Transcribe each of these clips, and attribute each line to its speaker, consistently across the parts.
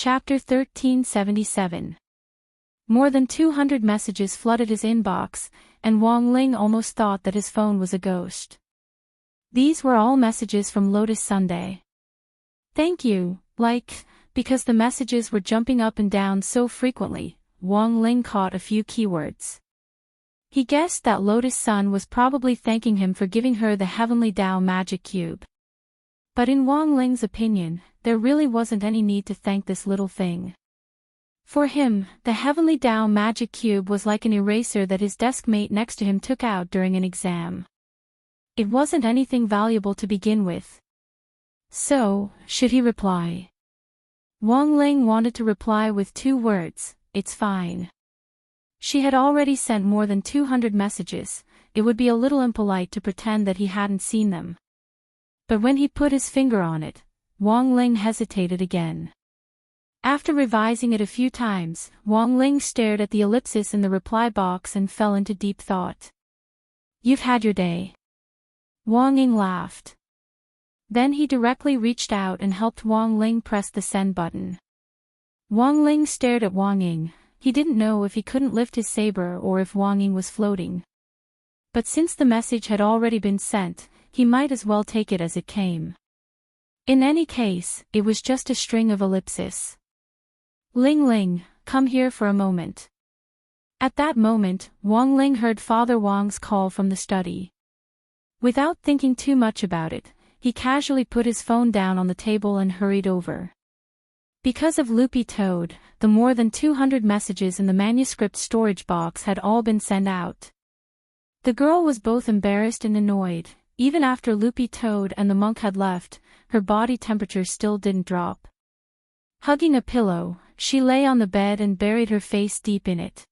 Speaker 1: Chapter 1377. More than 200 messages flooded his inbox, and Wang Ling almost thought that his phone was a ghost. These were all messages from Lotus Sunday. Thank you, because the messages were jumping up and down so frequently, Wang Ling caught a few keywords. He guessed that Lotus Sun was probably thanking him for giving her the Heavenly Dao Magic Cube. But in Wang Ling's opinion, there really wasn't any need to thank this little thing. For him, the Heavenly Dao Magic Cube was like an eraser that his desk mate next to him took out during an exam. It wasn't anything valuable to begin with. So, should he reply? Wang Ling wanted to reply with 2 words, "It's fine." She had already sent more than 200 messages, it would be a little impolite to pretend that he hadn't seen them. But when he put his finger on it, Wang Ling hesitated again. After revising it a few times, Wang Ling stared at the ellipsis in the reply box and fell into deep thought. "You've had your day." Wang Ying laughed. Then he directly reached out and helped Wang Ling press the send button. Wang Ling stared at Wang Ying. He didn't know if he couldn't lift his saber or if Wang Ying was floating. But since the message had already been sent, he might as well take it as it came. In any case, it was just a string of ellipses. "Ling Ling, come here for a moment." At that moment, Wang Ling heard Father Wang's call from the study. Without thinking too much about it, he casually put his phone down on the table and hurried over. Because of Loopy Toad, the more than 200 messages in the manuscript storage box had all been sent out. The girl was both embarrassed and annoyed. Even after Loopy Toad and the monk had left, her body temperature still didn't drop. Hugging a pillow, she lay on the bed and buried her face deep in it.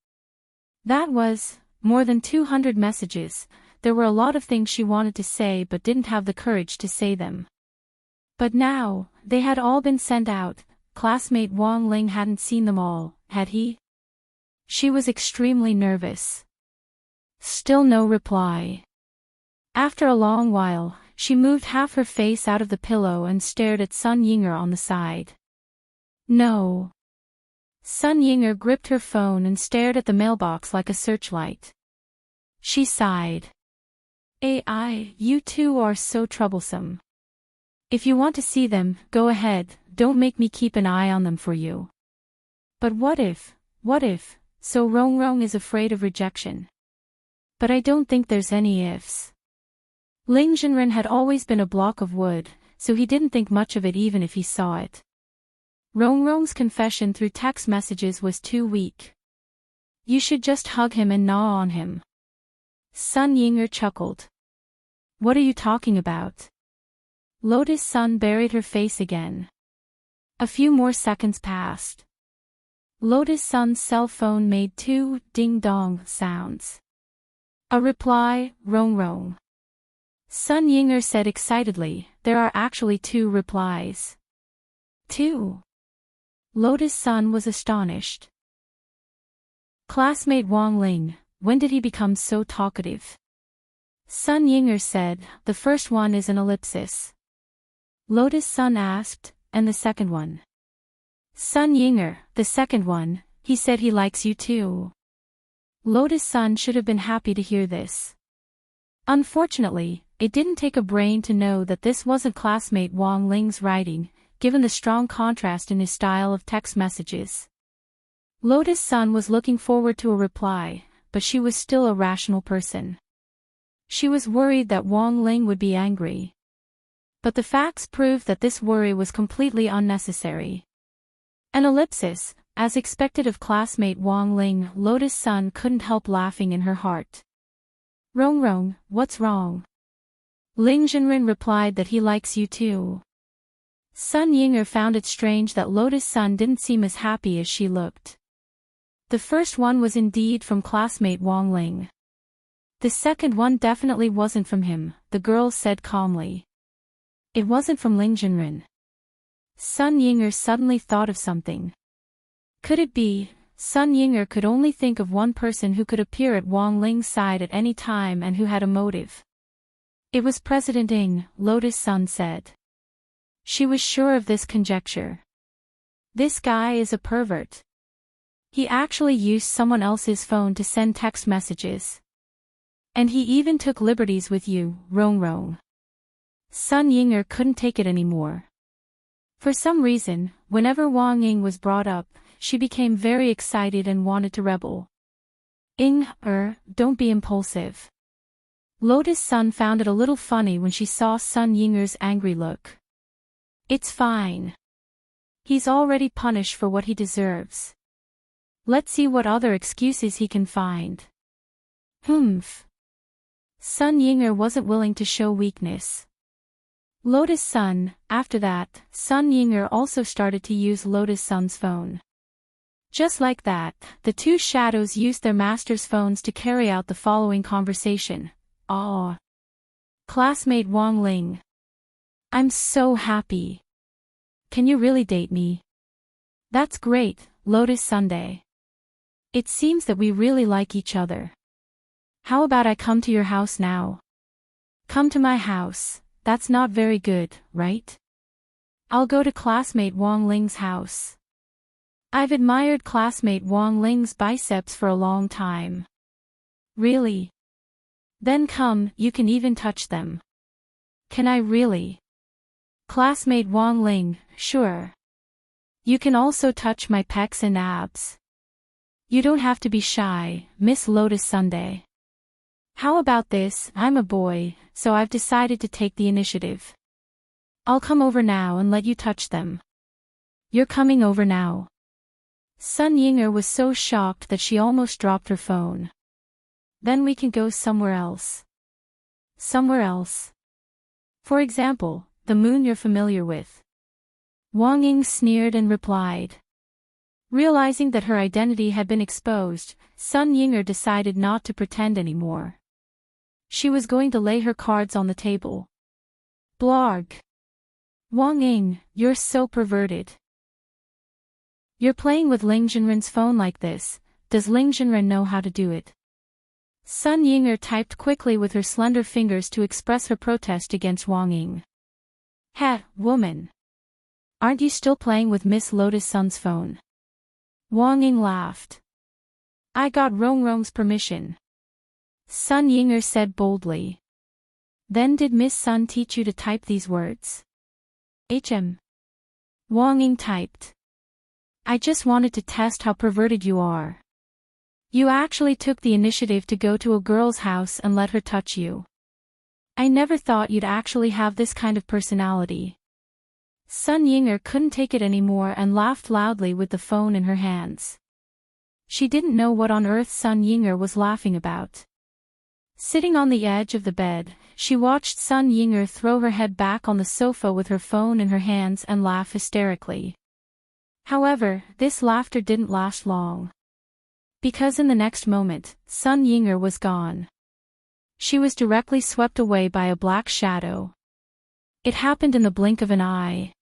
Speaker 1: That was more than 200 messages. There were a lot of things she wanted to say but didn't have the courage to say them. But now, they had all been sent out. Classmate Wang Ling hadn't seen them all, had he? She was extremely nervous. Still no reply. After a long while, she moved half her face out of the pillow and stared at Sun Yinger on the side. No. Sun Yinger gripped her phone and stared at the mailbox like a searchlight. She sighed. You two are so troublesome. If you want to see them, go ahead, don't make me keep an eye on them for you. But what if, so Rong Rong is afraid of rejection. But I don't think there's any ifs. Ling Zhenren had always been a block of wood, so he didn't think much of it even if he saw it. Rong Rong's confession through text messages was too weak. You should just hug him and gnaw on him. Sun Yinger chuckled. What are you talking about? Lotus Sun buried her face again. A few more seconds passed. Lotus Sun's cell phone made 2 ding-dong sounds. A reply, Rong Rong. Sun Yinger said excitedly, there are actually 2 replies. 2. Lotus Sun was astonished. Classmate Wang Ling, when did he become so talkative? Sun Yinger said, the first one is an ellipsis. Lotus Sun asked, and the second one? Sun Yinger, the second one, he said he likes you too. Lotus Sun should have been happy to hear this. Unfortunately, it didn't take a brain to know that this wasn't classmate Wang Ling's writing, given the strong contrast in his style of text messages. Lotus Sun was looking forward to a reply, but she was still a rational person. She was worried that Wang Ling would be angry. But the facts proved that this worry was completely unnecessary. An ellipsis, as expected of classmate Wang Ling, Lotus Sun couldn't help laughing in her heart. Rong Rong, what's wrong? Ling Zhenren replied that he likes you too. Sun Yinger found it strange that Lotus Sun didn't seem as happy as she looked. The first one was indeed from classmate Wang Ling. The second one definitely wasn't from him, the girl said calmly. It wasn't from Ling Zhenren. Sun Yinger suddenly thought of something. Could it be? Sun Yinger could only think of one person who could appear at Wang Ling's side at any time and who had a motive. It was President Ng, Lotus Sun said. She was sure of this conjecture. This guy is a pervert. He actually used someone else's phone to send text messages. And he even took liberties with you, Rong Rong. Sun Yinger couldn't take it anymore. For some reason, whenever Wang Ying was brought up, she became very excited and wanted to rebel. Don't be impulsive. Lotus Sun found it a little funny when she saw Sun Yinger's angry look. It's fine. He's already punished for what he deserves. Let's see what other excuses he can find. Humph. Sun Yinger wasn't willing to show weakness. Lotus Sun, after that, Sun Yinger also started to use Lotus Sun's phone. Just like that, the two shadows used their master's phones to carry out the following conversation. Ah. Classmate Wang Ling. I'm so happy. Can you really date me? That's great, Lotus Sunday. It seems that we really like each other. How about I come to your house now? Come to my house, that's not very good, right? I'll go to classmate Wang Ling's house. I've admired classmate Wang Ling's biceps for a long time. Really? Then come, you can even touch them. Can I really? Classmate Wang Ling, sure. You can also touch my pecs and abs. You don't have to be shy, Miss Lotus Sunday. How about this? I'm a boy, so I've decided to take the initiative. I'll come over now and let you touch them. You're coming over now. Sun Yinger was so shocked that she almost dropped her phone. Then we can go somewhere else. Somewhere else. For example, the moon you're familiar with. Wang Ying sneered and replied. Realizing that her identity had been exposed, Sun Yinger decided not to pretend anymore. She was going to lay her cards on the table. Blarg. Wang Ying, you're so perverted. You're playing with Ling Jinren's phone like this. Does Ling Jinren know how to do it? Sun Yinger typed quickly with her slender fingers to express her protest against Wang Ying. Heh, woman. Aren't you still playing with Miss Lotus Sun's phone? Wang Ying laughed. I got Rong Rong's permission. Sun Yinger said boldly. Then did Miss Sun teach you to type these words? Wang Ying typed. I just wanted to test how perverted you are. You actually took the initiative to go to a girl's house and let her touch you. I never thought you'd actually have this kind of personality. Sun Yinger couldn't take it anymore and laughed loudly with the phone in her hands. She didn't know what on earth Sun Yinger was laughing about. Sitting on the edge of the bed, she watched Sun Yinger throw her head back on the sofa with her phone in her hands and laugh hysterically. However, this laughter didn't last long. Because in the next moment, Sun Yinger was gone. She was directly swept away by a black shadow. It happened in the blink of an eye.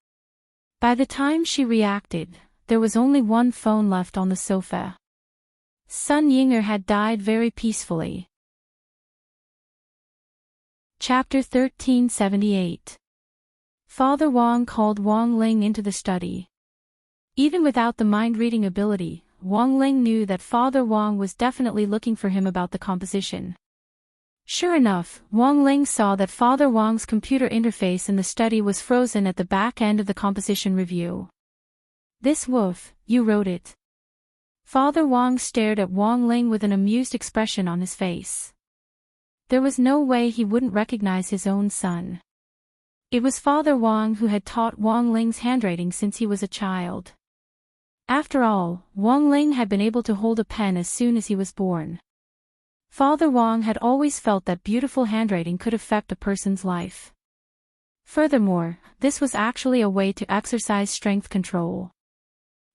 Speaker 1: By the time she reacted, there was only one phone left on the sofa. Sun Yinger had died very peacefully. Chapter 1378. Father Wang called Wang Ling into the study. Even without the mind-reading ability, Wang Ling knew that Father Wang was definitely looking for him about the composition. Sure enough, Wang Ling saw that Father Wang's computer interface in the study was frozen at the back end of the composition review. This woof, you wrote it. Father Wang stared at Wang Ling with an amused expression on his face. There was no way he wouldn't recognize his own son. It was Father Wang who had taught Wang Ling's handwriting since he was a child. After all, Wang Ling had been able to hold a pen as soon as he was born. Father Wang had always felt that beautiful handwriting could affect a person's life. Furthermore, this was actually a way to exercise strength control.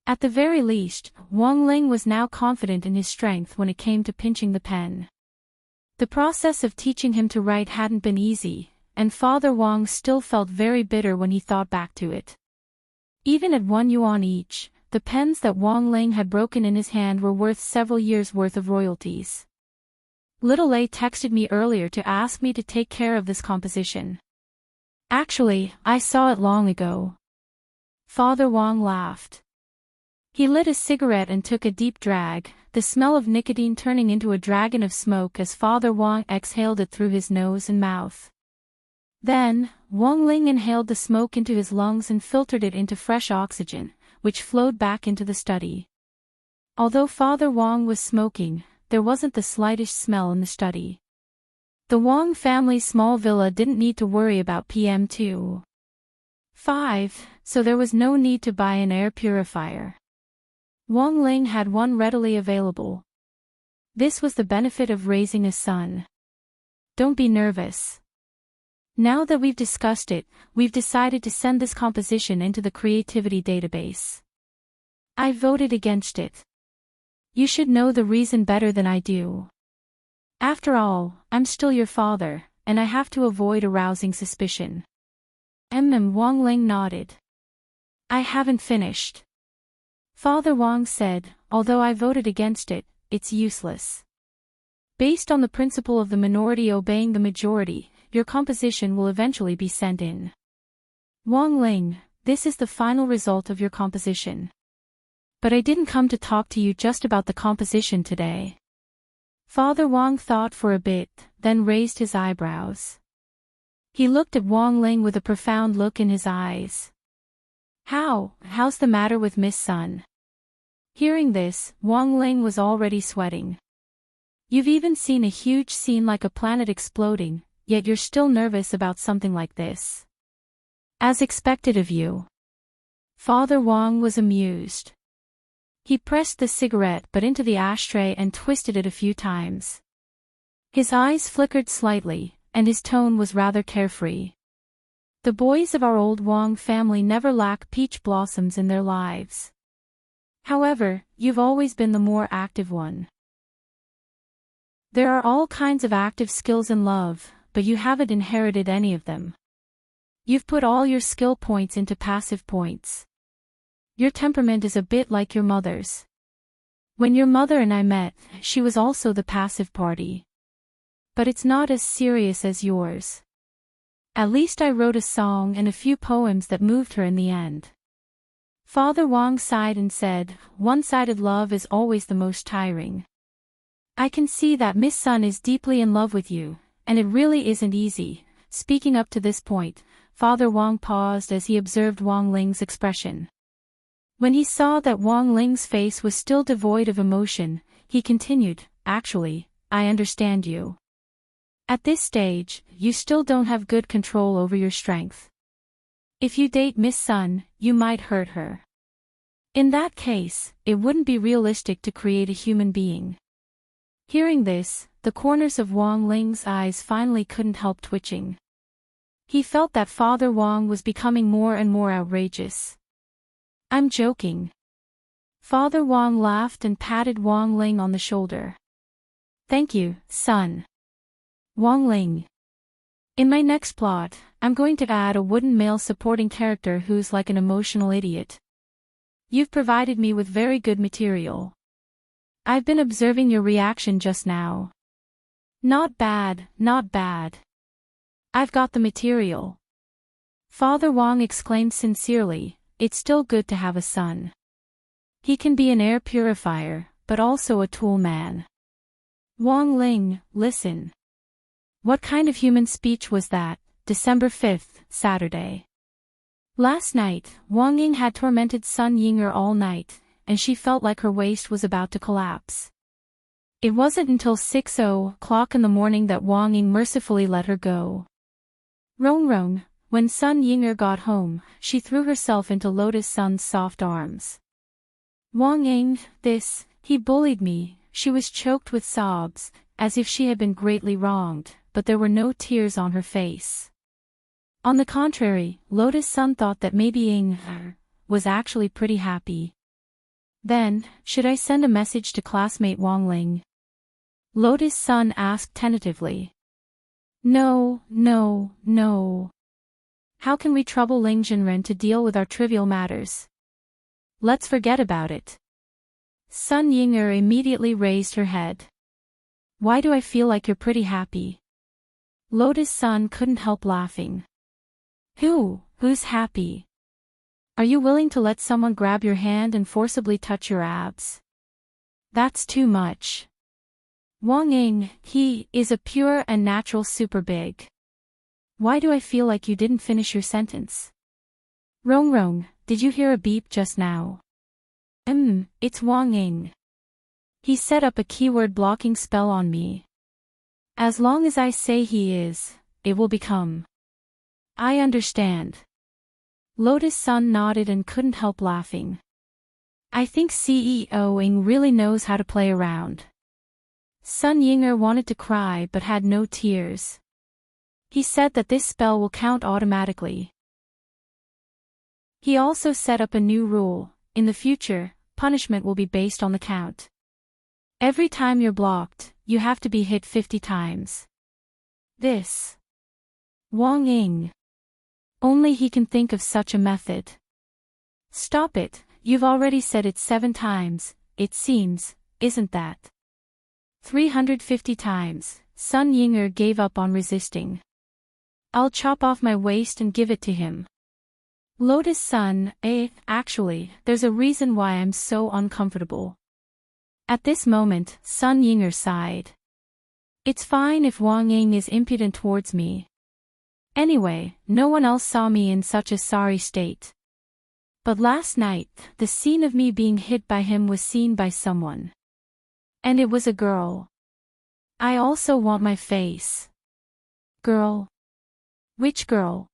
Speaker 1: At the very least, Wang Ling was now confident in his strength when it came to pinching the pen. The process of teaching him to write hadn't been easy, and Father Wang still felt very bitter when he thought back to it. Even at 1 yuan each, the pens that Wang Ling had broken in his hand were worth several years' worth of royalties. Little A texted me earlier to ask me to take care of this composition. Actually, I saw it long ago. Father Wang laughed. He lit a cigarette and took a deep drag, the smell of nicotine turning into a dragon of smoke as Father Wang exhaled it through his nose and mouth. Then, Wang Ling inhaled the smoke into his lungs and filtered it into fresh oxygen, which flowed back into the study. Although Father Wang was smoking, there wasn't the slightest smell in the study. The Wang family's small villa didn't need to worry about PM2.5, so there was no need to buy an air purifier. Wang Ling had one readily available. This was the benefit of raising a son. Don't be nervous. Now that we've discussed it, we've decided to send this composition into the creativity database. I voted against it. You should know the reason better than I do. After all, I'm still your father, and I have to avoid arousing suspicion. Wang Ling nodded. I haven't finished. Father Wang said, although I voted against it, it's useless. Based on the principle of the minority obeying the majority, your composition will eventually be sent in. Wang Ling, this is the final result of your composition. But I didn't come to talk to you just about the composition today. Father Wang thought for a bit, then raised his eyebrows. He looked at Wang Ling with a profound look in his eyes. How's the matter with Miss Sun? Hearing this, Wang Ling was already sweating. You've even seen a huge scene like a planet exploding, yet you're still nervous about something like this. As expected of you. Father Wang was amused. He pressed the cigarette butt into the ashtray and twisted it a few times. His eyes flickered slightly, and his tone was rather carefree. The boys of our old Wang family never lack peach blossoms in their lives. However, you've always been the more active one. There are all kinds of active skills in love, but you haven't inherited any of them. You've put all your skill points into passive points. Your temperament is a bit like your mother's. When your mother and I met, she was also the passive party. But it's not as serious as yours. At least I wrote a song and a few poems that moved her in the end. Father Wang sighed and said, one-sided love is always the most tiring. I can see that Miss Sun is deeply in love with you, and it really isn't easy. Speaking up to this point, Father Wang paused as he observed Wang Ling's expression. When he saw that Wang Ling's face was still devoid of emotion, he continued, actually, I understand you. At this stage, you still don't have good control over your strength. If you date Miss Sun, you might hurt her. In that case, it wouldn't be realistic to create a human being. Hearing this, the corners of Wang Ling's eyes finally couldn't help twitching. He felt that Father Wang was becoming more and more outrageous. I'm joking. Father Wang laughed and patted Wang Ling on the shoulder. Thank you, son. Wang Ling. In my next plot, I'm going to add a wooden male supporting character who's like an emotional idiot. You've provided me with very good material. I've been observing your reaction just now. Not bad, not bad. I've got the material. Father Wang exclaimed sincerely, it's still good to have a son. He can be an air purifier, but also a tool man. Wang Ling, listen. What kind of human speech was that? December 5th, Saturday. Last night, Wang Ying had tormented Sun Yinger all night, and she felt like her waist was about to collapse. It wasn't until 6:00 in the morning that Wang Ying mercifully let her go. Rong, when Sun Yinger got home, she threw herself into Lotus Sun's soft arms. Wang Ying, he bullied me, she was choked with sobs, as if she had been greatly wronged, but there were no tears on her face. On the contrary, Lotus Sun thought that maybe Ying was actually pretty happy. Then, should I send a message to classmate Wang Ling? Lotus Sun asked tentatively. No. How can we trouble Ling Jinren to deal with our trivial matters? Let's forget about it. Sun Yinger immediately raised her head. Why do I feel like you're pretty happy? Lotus Sun couldn't help laughing. Who's happy? Are you willing to let someone grab your hand and forcibly touch your abs? That's too much. Wang Ying, he is a pure and natural super big. Why do I feel like you didn't finish your sentence? Rong Rong, did you hear a beep just now? It's Wang Ying. He set up a keyword blocking spell on me. As long as I say he is, it will become. I understand. Lotus Sun nodded and couldn't help laughing. I think CEO Ing really knows how to play around. Sun Yinger wanted to cry but had no tears. He said that this spell will count automatically. He also set up a new rule: in the future, punishment will be based on the count. Every time you're blocked, you have to be hit 50 times. This. Wang Ying. Only he can think of such a method. Stop it, you've already said it 7 times, it seems, isn't that? 350 times, Sun Yinger gave up on resisting. I'll chop off my waist and give it to him. Lotus Sun, actually, there's a reason why I'm so uncomfortable. At this moment, Sun Yinger sighed. It's fine if Wang Ying is impudent towards me. Anyway, no one else saw me in such a sorry state. But last night, the scene of me being hit by him was seen by someone. And it was a girl. I also want my face. Girl? Which girl?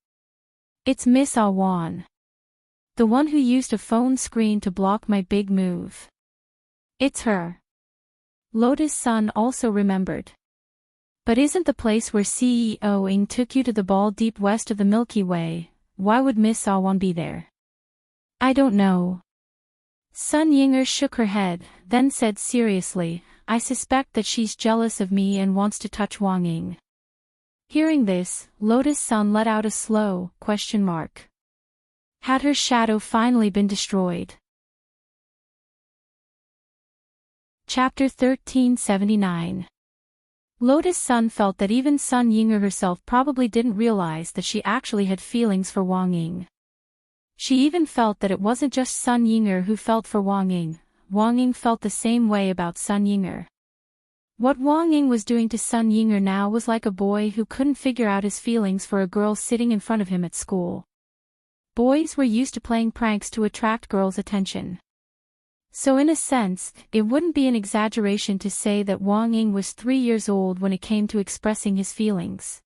Speaker 1: It's Miss Awan. The one who used a phone screen to block my big move. It's her. Lotus Sun also remembered. But isn't the place where CEO Ing took you to the ball deep west of the Milky Way? Why would Miss Awan be there? I don't know. Sun Yinger shook her head, then said seriously, I suspect that she's jealous of me and wants to touch Wang Ying. Hearing this, Lotus Sun let out a slow question mark. Had her shadow finally been destroyed? Chapter 1379. Lotus Sun felt that even Sun Yinger herself probably didn't realize that she actually had feelings for Wang Ying. She even felt that it wasn't just Sun Yinger who felt for Wang Ying. Wang Ying felt the same way about Sun Yinger. What Wang Ying was doing to Sun Yinger now was like a boy who couldn't figure out his feelings for a girl sitting in front of him at school. Boys were used to playing pranks to attract girls' attention. So in a sense, it wouldn't be an exaggeration to say that Wang Ying was 3 years old when it came to expressing his feelings.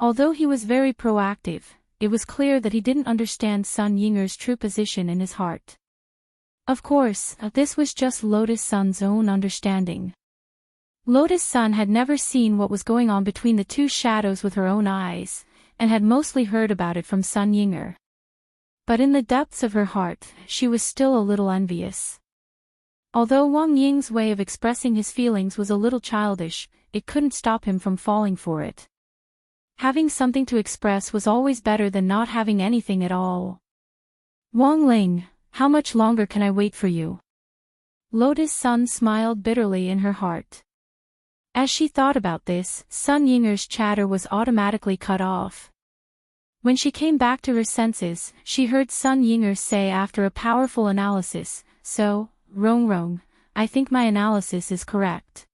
Speaker 1: Although he was very proactive, it was clear that he didn't understand Sun Yinger's true position in his heart. Of course, this was just Lotus Sun's own understanding. Lotus Sun had never seen what was going on between the two shadows with her own eyes, and had mostly heard about it from Sun Yinger. But in the depths of her heart, she was still a little envious. Although Wang Ying's way of expressing his feelings was a little childish, it couldn't stop him from falling for it. Having something to express was always better than not having anything at all. Wang Ling, how much longer can I wait for you? Lotus Sun smiled bitterly in her heart. As she thought about this, Sun Yinger's chatter was automatically cut off. When she came back to her senses, she heard Sun Yinger say after a powerful analysis, so, Rong Rong, I think my analysis is correct.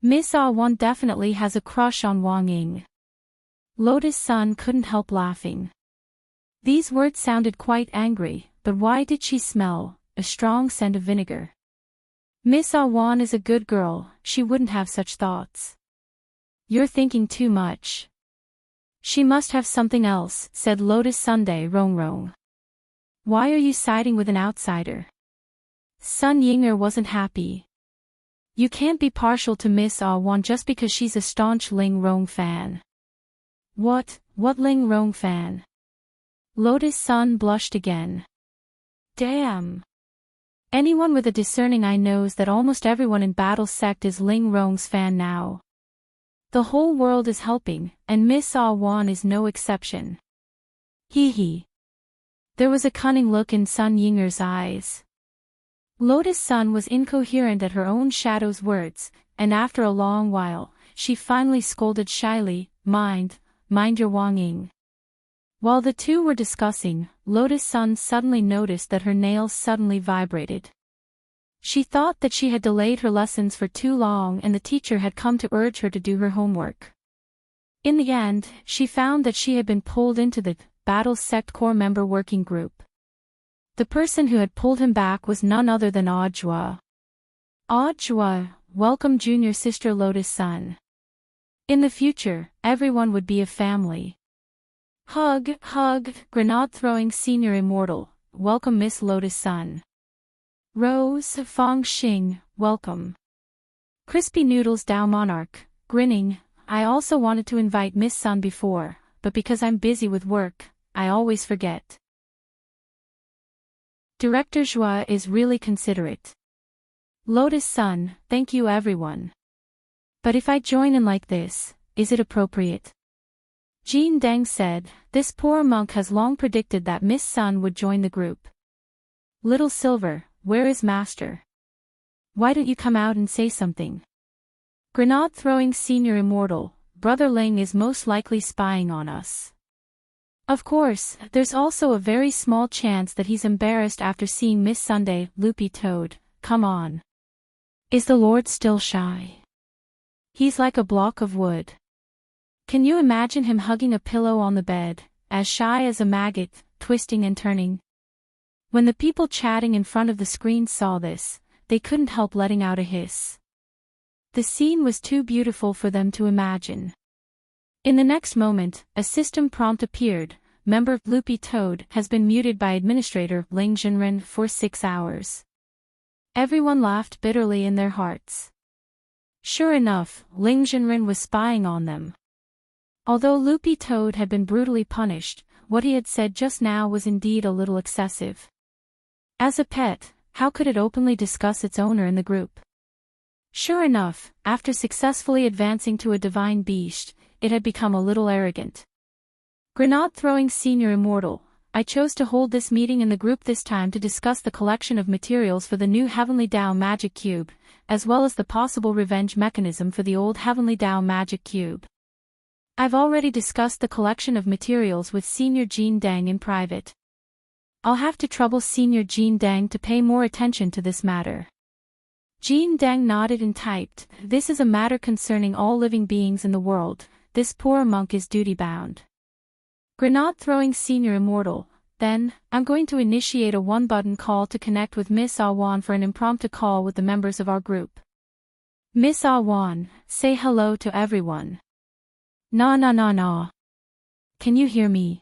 Speaker 1: Miss Awan definitely has a crush on Wang Ying. Lotus Sun couldn't help laughing. These words sounded quite angry, but why did she smell a strong scent of vinegar? Miss Awan is a good girl, she wouldn't have such thoughts. You're thinking too much. She must have something else, said Lotus Sunday Rong Rong. Why are you siding with an outsider? Sun Yinger wasn't happy. You can't be partial to Miss Awan just because she's a staunch Ling Rong fan. What Ling Rong fan? Lotus Sun blushed again. Damn. Anyone with a discerning eye knows that almost everyone in Battle Sect is Ling Rong's fan now. The whole world is helping, and Miss Awan is no exception. Hee hee. There was a cunning look in Sun Yinger's eyes. Lotus Sun was incoherent at her own shadow's words, and after a long while, she finally scolded shyly, Mind your Wang Ying. While the two were discussing, Lotus Sun suddenly noticed that her nails suddenly vibrated. She thought that she had delayed her lessons for too long and the teacher had come to urge her to do her homework. In the end, she found that she had been pulled into the Battle Sect core member working group. The person who had pulled him back was none other than Audiobook. Audiobook, welcome junior sister Lotus Sun. In the future, everyone would be a family. Hug, grenade-throwing senior immortal, welcome Miss Lotus Sun. Rose, Fong Xing, welcome. Crispy Noodles Dao Monarch, grinning, I also wanted to invite Miss Sun before, but because I'm busy with work, I always forget. Director Joie is really considerate. Lotus Sun, thank you everyone. But if I join in like this, is it appropriate? Jean Deng said, this poor monk has long predicted that Miss Sun would join the group. Little Silver, where is Master? Why don't you come out and say something? Grenade-throwing senior immortal, Brother Ling is most likely spying on us. Of course, there's also a very small chance that he's embarrassed after seeing Miss Sunday, Loopy Toad, come on. Is the Lord still shy? He's like a block of wood. Can you imagine him hugging a pillow on the bed, as shy as a maggot, twisting and turning? When the people chatting in front of the screen saw this, they couldn't help letting out a hiss. The scene was too beautiful for them to imagine. In the next moment, a system prompt appeared, member Loopy Toad has been muted by Administrator Ling Jinren for 6 hours. Everyone laughed bitterly in their hearts. Sure enough, Ling Jinren was spying on them. Although Loopy Toad had been brutally punished, what he had said just now was indeed a little excessive. As a pet, how could it openly discuss its owner in the group? Sure enough, after successfully advancing to a divine beast, it had become a little arrogant. Grenade-throwing senior immortal, I chose to hold this meeting in the group this time to discuss the collection of materials for the new Heavenly Dao Magic Cube, as well as the possible revenge mechanism for the old Heavenly Dao Magic Cube. I've already discussed the collection of materials with Senior Jean Deng in private. I'll have to trouble Senior Jean Deng to pay more attention to this matter. Jean Deng nodded and typed, this is a matter concerning all living beings in the world, this poor monk is duty-bound. Grenade-throwing senior immortal, then, I'm going to initiate a one-button call to connect with Miss Awan for an impromptu call with the members of our group. Miss Awan, say hello to everyone. Na. Can you hear me?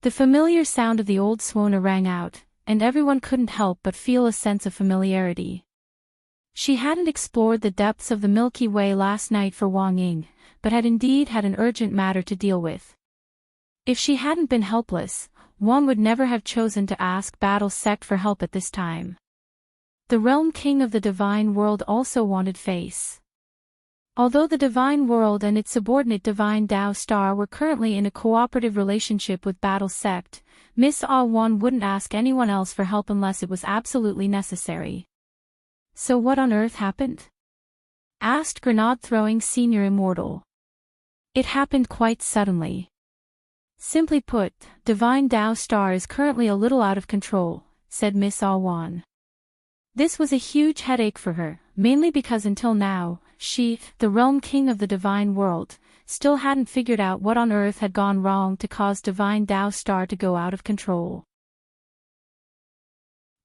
Speaker 1: The familiar sound of the old Swona rang out, and everyone couldn't help but feel a sense of familiarity. She hadn't explored the depths of the Milky Way last night for Wang Ying, but had indeed had an urgent matter to deal with. If she hadn't been helpless, Wang would never have chosen to ask Battle Sect for help at this time. The Realm King of the Divine World also wanted face. Although the Divine World and its subordinate Divine Dao Star were currently in a cooperative relationship with Battle Sect, Miss Awan wouldn't ask anyone else for help unless it was absolutely necessary. So what on earth happened? Asked Grenade-throwing senior immortal. It happened quite suddenly. Simply put, Divine Dao Star is currently a little out of control, said Miss Awan. This was a huge headache for her, mainly because until now, she, the Realm King of the Divine World, still hadn't figured out what on earth had gone wrong to cause Divine Dao Star to go out of control.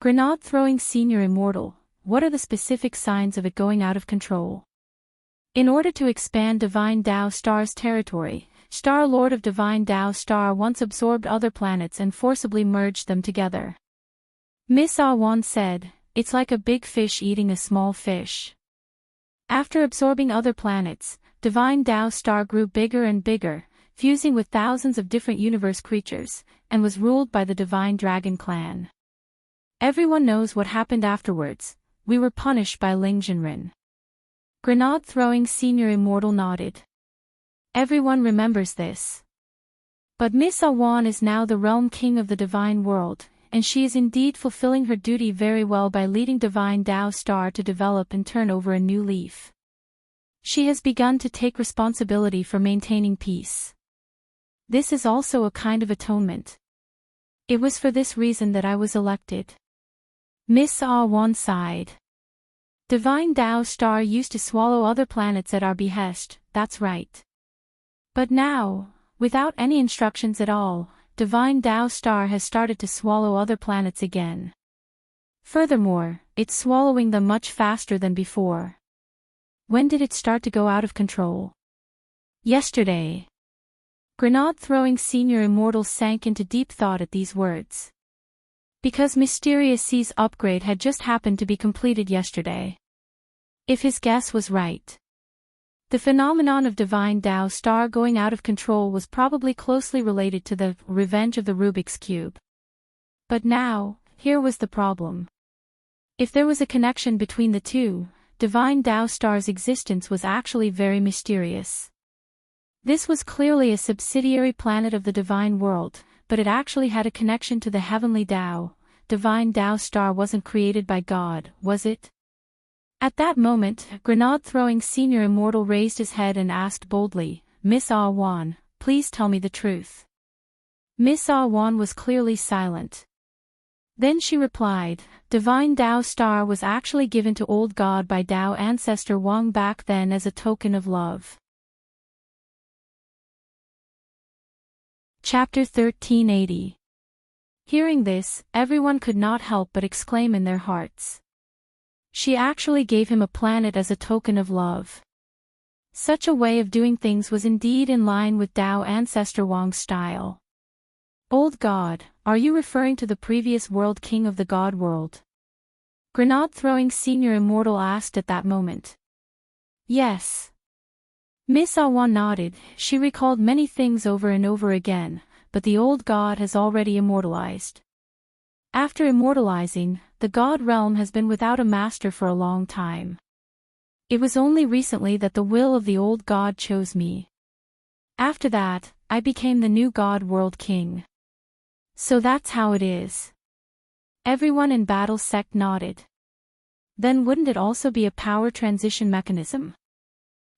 Speaker 1: Grenade-throwing senior immortal, what are the specific signs of it going out of control? In order to expand Divine Dao Star's territory, Star Lord of Divine Dao Star once absorbed other planets and forcibly merged them together. Miss Awan said, it's like a big fish eating a small fish. After absorbing other planets, Divine Dao Star grew bigger and bigger, fusing with thousands of different universe creatures, and was ruled by the Divine Dragon Clan. Everyone knows what happened afterwards. We were punished by Ling Jinren. Grenade-throwing senior immortal nodded. Everyone remembers this. But Miss Awan is now the Realm King of the Divine World, and she is indeed fulfilling her duty very well by leading Divine Dao Star to develop and turn over a new leaf. She has begun to take responsibility for maintaining peace. This is also a kind of atonement. It was for this reason that I was elected. Miss Ah Wan sighed. Divine Tao Star used to swallow other planets at our behest, that's right. But now, without any instructions at all, Divine Tao Star has started to swallow other planets again. Furthermore, it's swallowing them much faster than before. When did it start to go out of control? Yesterday. Grenade-throwing Senior Immortal sank into deep thought at these words. Because Mysterious C's upgrade had just happened to be completed yesterday. If his guess was right. The phenomenon of Divine Tao Star going out of control was probably closely related to the revenge of the Rubik's Cube. But now, here was the problem. If there was a connection between the two, Divine Tao Star's existence was actually very mysterious. This was clearly a subsidiary planet of the Divine World, but it actually had a connection to the Heavenly Tao. Divine Tao Star wasn't created by God, was it? At that moment, Grenade-throwing Senior Immortal raised his head and asked boldly, Miss Ah Wan, please tell me the truth. Miss Ah Wan was clearly silent. Then she replied, Divine Tao Star was actually given to Old God by Tao Ancestor Wang back then as a token of love. Chapter 1380. Hearing this, everyone could not help but exclaim in their hearts. She actually gave him a planet as a token of love. Such a way of doing things was indeed in line with Tao Ancestor Wang's style. Old God, are you referring to the previous world king of the God world? Grenade-throwing Senior Immortal asked at that moment. Yes. Miss Awan nodded. She recalled many things over and over again, but the old god has already immortalized. After immortalizing, the god realm has been without a master for a long time. It was only recently that the will of the old god chose me. After that, I became the new god world king. So that's how it is. Everyone in Battle Sect nodded. Then wouldn't it also be a power transition mechanism?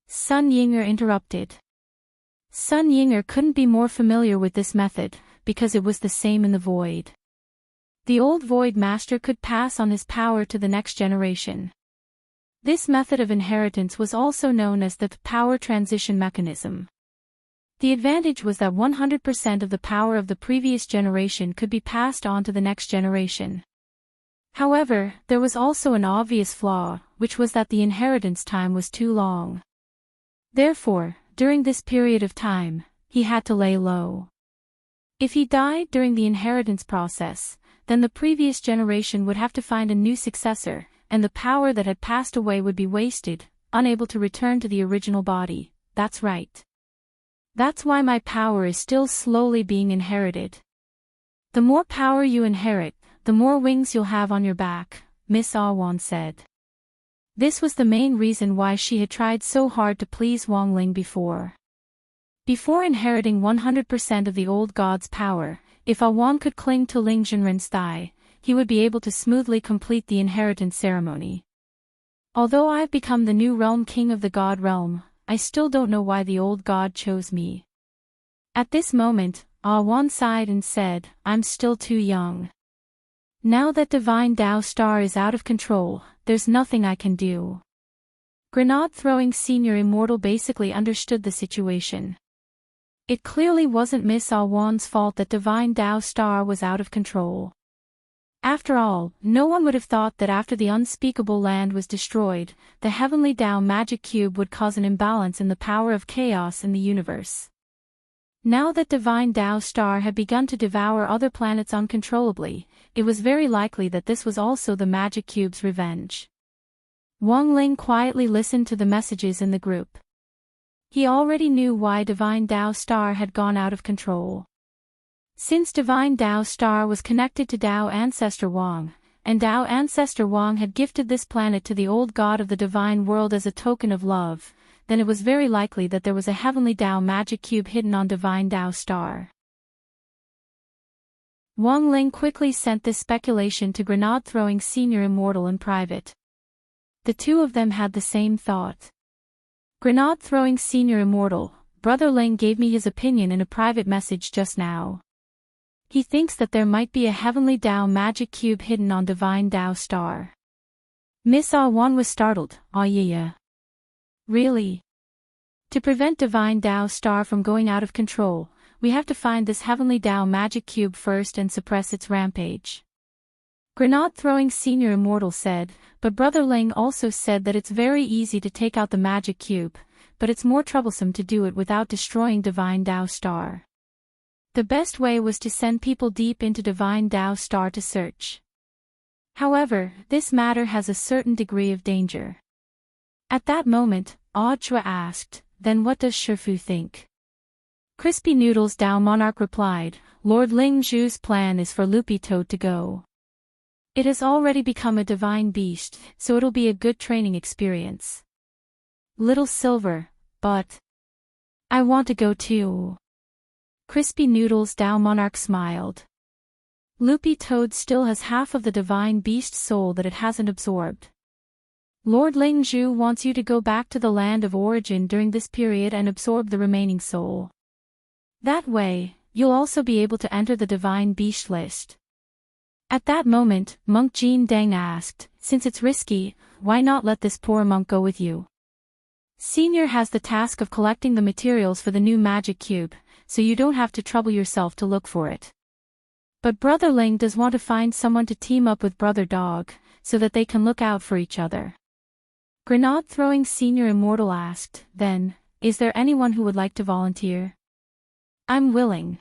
Speaker 1: Sun Yinger interrupted. Sun Yinger couldn't be more familiar with this method, because it was the same in the Void. The old Void Master could pass on his power to the next generation. This method of inheritance was also known as the power transition mechanism. The advantage was that 100% of the power of the previous generation could be passed on to the next generation. However, there was also an obvious flaw, which was that the inheritance time was too long. Therefore, during this period of time, he had to lay low. If he died during the inheritance process, then the previous generation would have to find a new successor, and the power that had passed away would be wasted, unable to return to the original body. That's right. That's why my power is still slowly being inherited. The more power you inherit, the more wings you'll have on your back, Miss Awan said. This was the main reason why she had tried so hard to please Wang Ling before. Before inheriting 100% of the old god's power, if Awan could cling to Ling Zhenren's thigh, he would be able to smoothly complete the inheritance ceremony. Although I've become the new realm king of the god realm, I still don't know why the old god chose me. At this moment, Awan sighed and said, I'm still too young. Now that Divine Tao Star is out of control, there's nothing I can do. Grenade-throwing Senior Immortal basically understood the situation. It clearly wasn't Miss Awan's fault that Divine Tao Star was out of control. After all, no one would have thought that after the unspeakable land was destroyed, the Heavenly Tao Magic Cube would cause an imbalance in the power of chaos in the universe. Now that Divine Tao Star had begun to devour other planets uncontrollably, it was very likely that this was also the Magic Cube's revenge. Wang Ling quietly listened to the messages in the group. He already knew why Divine Tao Star had gone out of control. Since Divine Tao Star was connected to Tao Ancestor Wang, and Tao Ancestor Wang had gifted this planet to the old god of the divine world as a token of love, then it was very likely that there was a Heavenly Tao Magic Cube hidden on Divine Tao Star. Wang Ling quickly sent this speculation to Grenade-throwing Senior Immortal in private. The two of them had the same thought. Grenade-throwing Senior Immortal, Brother Ling gave me his opinion in a private message just now. He thinks that there might be a Heavenly Dao magic cube hidden on Divine Dao Star. Miss Ah Wan was startled. Ah yeah. Really? To prevent Divine Dao Star from going out of control, we have to find this Heavenly Dao magic cube first and suppress its rampage. Grenade-throwing Senior Immortal said, but Brother Ling also said that it's very easy to take out the magic cube, but it's more troublesome to do it without destroying Divine Dao Star. The best way was to send people deep into Divine Dao Star to search. However, this matter has a certain degree of danger. At that moment, Chua asked, then what does Shifu think? Crispy Noodles Dao Monarch replied, Lord Ling Zhu's plan is for Loopy Toad to go. It has already become a divine beast, so it'll be a good training experience. Little Silver, but I want to go too. Crispy Noodles Dao Monarch smiled. Loopy Toad still has half of the divine beast soul that it hasn't absorbed. Lord Ling Zhu wants you to go back to the land of origin during this period and absorb the remaining soul. That way, you'll also be able to enter the divine beast list. At that moment, Monk Jin Deng asked, since it's risky, why not let this poor monk go with you? Senior has the task of collecting the materials for the new magic cube, so you don't have to trouble yourself to look for it. But Brother Ling does want to find someone to team up with Brother Dog, so that they can look out for each other. Grenade-throwing Senior Immortal asked, then, is there anyone who would like to volunteer? I'm willing.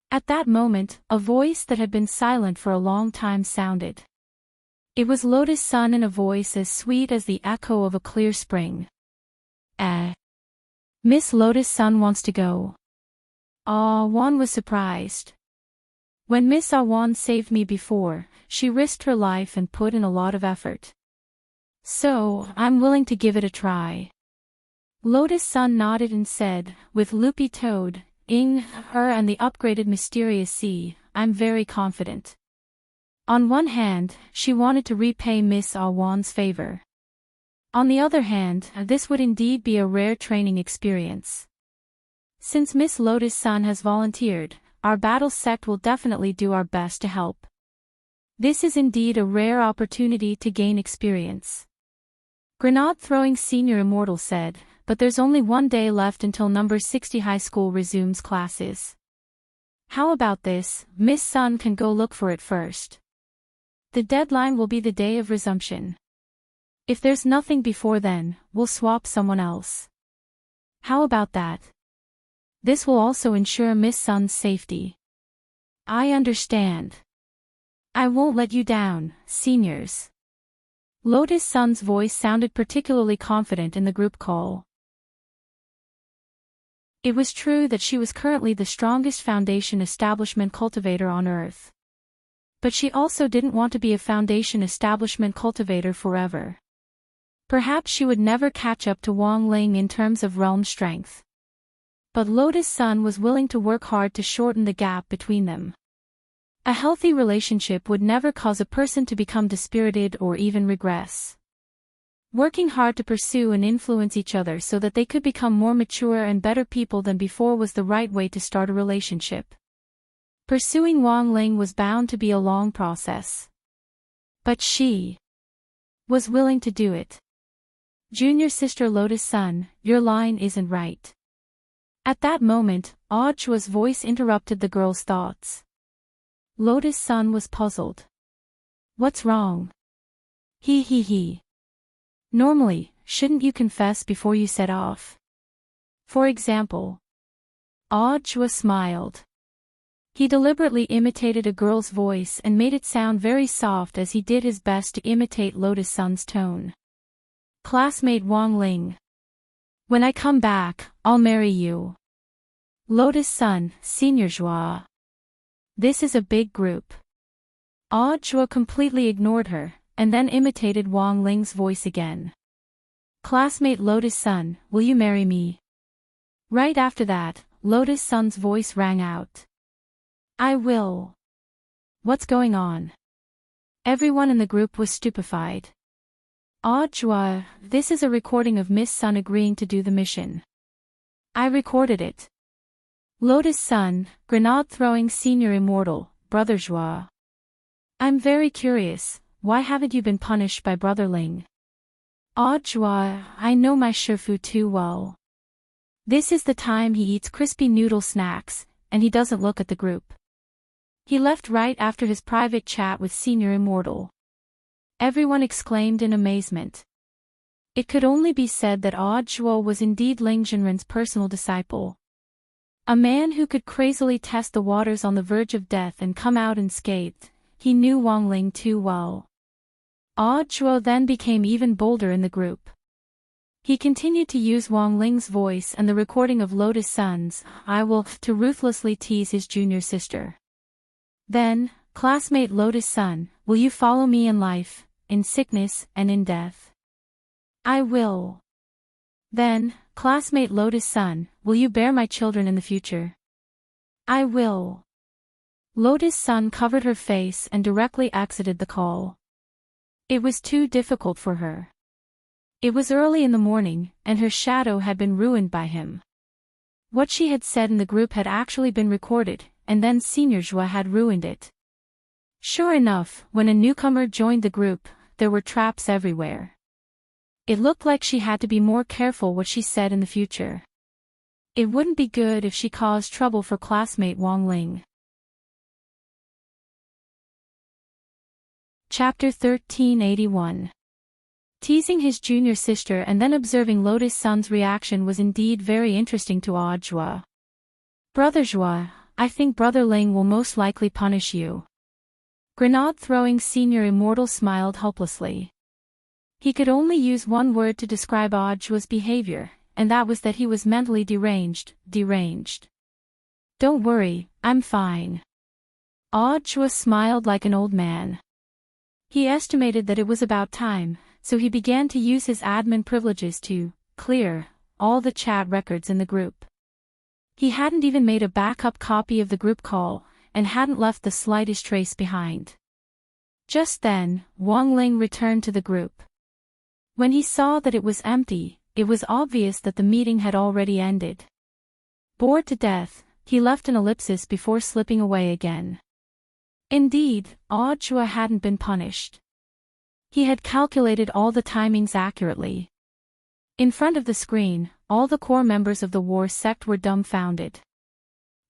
Speaker 1: At that moment, a voice that had been silent for a long time sounded. It was Lotus Sun in a voice as sweet as the echo of a clear spring. Miss Lotus Sun wants to go. Ah Wan was surprised. When Miss Ah Wan saved me before, she risked her life and put in a lot of effort. So, I'm willing to give it a try. Lotus Sun nodded and said, with Loopy Toad, her and the upgraded Mysterious Sea, I'm very confident. On one hand, she wanted to repay Miss Ah Wan's favor. On the other hand, this would indeed be a rare training experience. Since Miss Lotus Sun has volunteered, our battle sect will definitely do our best to help. This is indeed a rare opportunity to gain experience. Grenade-throwing Senior Immortal said, but there's only one day left until number 60 high school resumes classes. How about this, Miss Sun can go look for it first. The deadline will be the day of resumption. If there's nothing before then, we'll swap someone else. How about that? This will also ensure Miss Sun's safety. I understand. I won't let you down, seniors. Lotus Sun's voice sounded particularly confident in the group call. It was true that she was currently the strongest foundation establishment cultivator on Earth. But she also didn't want to be a foundation establishment cultivator forever. Perhaps she would never catch up to Wang Ling in terms of realm strength. But Lotus Sun was willing to work hard to shorten the gap between them. A healthy relationship would never cause a person to become dispirited or even regress. Working hard to pursue and influence each other so that they could become more mature and better people than before was the right way to start a relationship. Pursuing Wang Ling was bound to be a long process. But she was willing to do it. Junior sister Lotus Sun, your line isn't right. At that moment, Chua's voice interrupted the girl's thoughts. Lotus Sun was puzzled. What's wrong? He. Normally, shouldn't you confess before you set off? For example. Chua smiled. He deliberately imitated a girl's voice and made it sound very soft as he did his best to imitate Lotus Sun's tone. Classmate Wang Ling. When I come back, I'll marry you. Lotus Sun, Senior Zhua. This is a big group. Chua completely ignored her, and then imitated Wang Ling's voice again. Classmate Lotus Sun, will you marry me? Right after that, Lotus Sun's voice rang out. I will. What's going on? Everyone in the group was stupefied. Chua, this is a recording of Miss Sun agreeing to do the mission. I recorded it. Lotus Sun, Grenade Throwing Senior Immortal, Brother Joie. I'm very curious, why haven't you been punished by Brother Ling? Ah Joie, I know my Shifu too well. This is the time he eats crispy noodle snacks, and he doesn't look at the group. He left right after his private chat with Senior Immortal. Everyone exclaimed in amazement. It could only be said that Ah Zhuo was indeed Ling Jinren's personal disciple. A man who could crazily test the waters on the verge of death and come out unscathed. He knew Wang Ling too well. Ah Zhuo then became even bolder in the group. He continued to use Wang Ling's voice and the recording of Lotus Sun's "I will" to ruthlessly tease his junior sister. Then, classmate Lotus Sun, will you follow me in life, in sickness and in death? I will. Then, classmate Lotus Sun, will you bear my children in the future? I will. Lotus Sun covered her face and directly exited the call. It was too difficult for her. It was early in the morning, and her shadow had been ruined by him. What she had said in the group had actually been recorded, and then Senior Joie had ruined it. Sure enough, when a newcomer joined the group, there were traps everywhere. It looked like she had to be more careful what she said in the future. It wouldn't be good if she caused trouble for classmate Wang Ling. Chapter 1381. Teasing his junior sister and then observing Lotus Sun's reaction was indeed very interesting to Ah Zhuo. Brother Zhuo, I think Brother Ling will most likely punish you. Grenade Throwing Senior Immortal smiled hopelessly. He could only use one word to describe Ah Zhuo's behavior, and that was that he was mentally deranged. Don't worry, I'm fine. Ah Zhuo smiled like an old man. He estimated that it was about time, so he began to use his admin privileges to clear all the chat records in the group. He hadn't even made a backup copy of the group call, and hadn't left the slightest trace behind. Just then, Wang Ling returned to the group. When he saw that it was empty, it was obvious that the meeting had already ended. Bored to death, he left an ellipsis before slipping away again. Indeed, Ah Zhuo hadn't been punished. He had calculated all the timings accurately. In front of the screen, all the core members of the war sect were dumbfounded.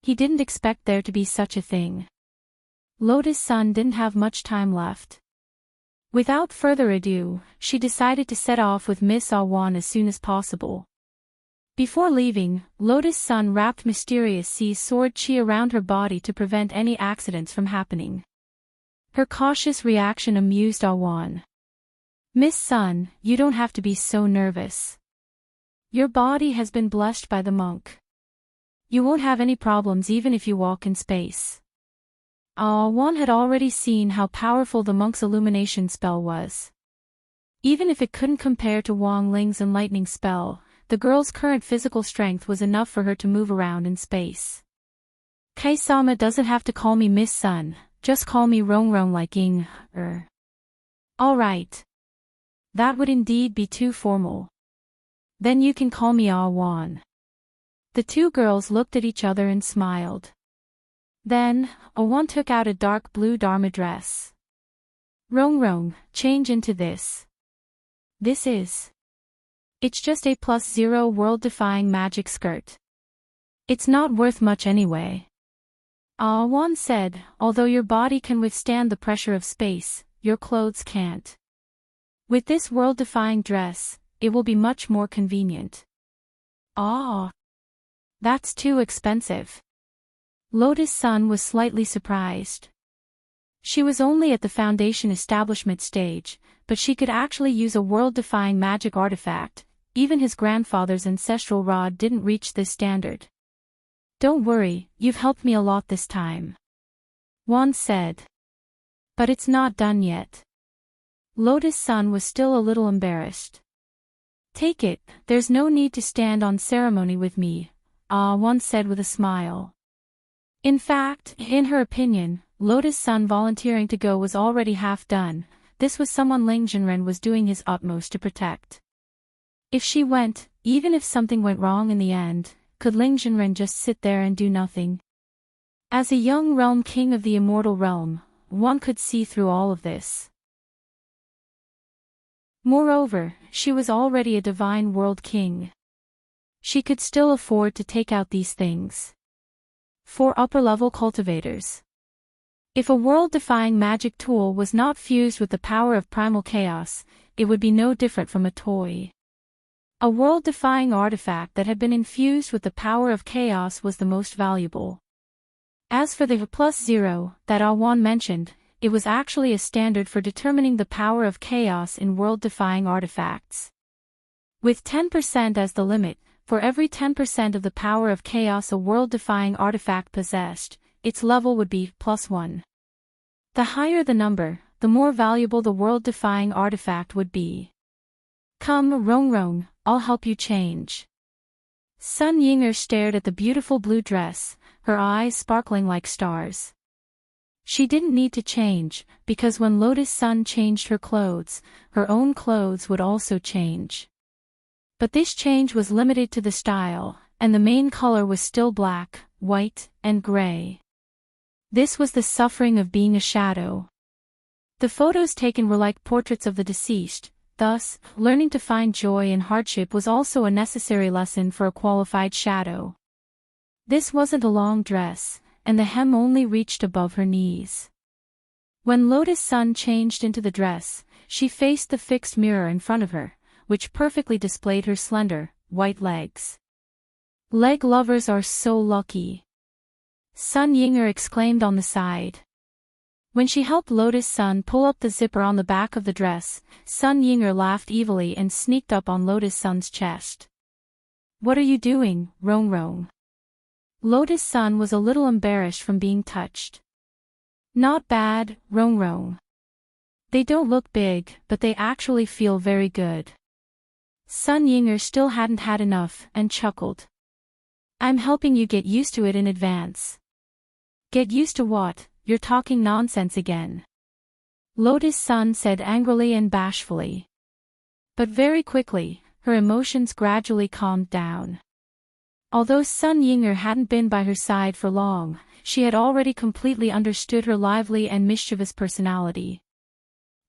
Speaker 1: He didn't expect there to be such a thing. Lotus Sun didn't have much time left. Without further ado, she decided to set off with Miss Awan as soon as possible. Before leaving, Lotus Sun wrapped Mysterious C's sword chi around her body to prevent any accidents from happening. Her cautious reaction amused Awan. Miss Sun, you don't have to be so nervous. Your body has been blessed by the monk. You won't have any problems even if you walk in space. Awan had already seen how powerful the monk's illumination spell was. Even if it couldn't compare to Wang Ling's enlightening spell, the girl's current physical strength was enough for her to move around in space. Kai-sama doesn't have to call me Miss Sun, just call me Rong like Ying. Alright. That would indeed be too formal. Then you can call me Awan. The two girls looked at each other and smiled. Then, Awan took out a dark blue Dharma dress. Rong, change into this. This is. It's just a +0 world-defying magic skirt. It's not worth much anyway. Awan said, although your body can withstand the pressure of space, your clothes can't. With this world-defying dress, it will be much more convenient. That's too expensive. Lotus Sun was slightly surprised. She was only at the foundation establishment stage, but she could actually use a world-defying magic artifact. Even his grandfather's ancestral rod didn't reach this standard. Don't worry, you've helped me a lot this time. Wan said. But it's not done yet. Lotus Sun was still a little embarrassed. Take it, there's no need to stand on ceremony with me, Wan said with a smile. In fact, in her opinion, Lotus Sun volunteering to go was already half done. This was someone Ling Jinren was doing his utmost to protect. If she went, even if something went wrong in the end, could Ling Zhenren just sit there and do nothing? As a young realm king of the immortal realm, one could see through all of this. Moreover, she was already a divine world king. She could still afford to take out these things. For upper-level cultivators. If a world-defying magic tool was not fused with the power of primal chaos, it would be no different from a toy. A world-defying artifact that had been infused with the power of chaos was the most valuable. As for the +0 that Awan mentioned, it was actually a standard for determining the power of chaos in world-defying artifacts. With 10% as the limit, for every 10% of the power of chaos a world-defying artifact possessed, its level would be +1. The higher the number, the more valuable the world-defying artifact would be. Come, Rongrong, I'll help you change. Sun Yinger stared at the beautiful blue dress, her eyes sparkling like stars. She didn't need to change, because when Lotus Sun changed her clothes, her own clothes would also change. But this change was limited to the style, and the main color was still black, white, and gray. This was the suffering of being a shadow. The photos taken were like portraits of the deceased, thus, learning to find joy in hardship was also a necessary lesson for a qualified shadow. This wasn't a long dress, and the hem only reached above her knees. When Lotus Sun changed into the dress, she faced the fixed mirror in front of her, which perfectly displayed her slender, white legs. Leg lovers are so lucky. Sun Yinger exclaimed on the side. When she helped Lotus Sun pull up the zipper on the back of the dress, Sun Yinger laughed evilly and sneaked up on Lotus Sun's chest. What are you doing, Rongrong? Lotus Sun was a little embarrassed from being touched. Not bad, Rongrong. They don't look big, but they actually feel very good. Sun Yinger still hadn't had enough and chuckled. I'm helping you get used to it in advance. Get used to what? You're talking nonsense again. Lotus Sun said angrily and bashfully. But very quickly, her emotions gradually calmed down. Although Sun Yinger hadn't been by her side for long, she had already completely understood her lively and mischievous personality.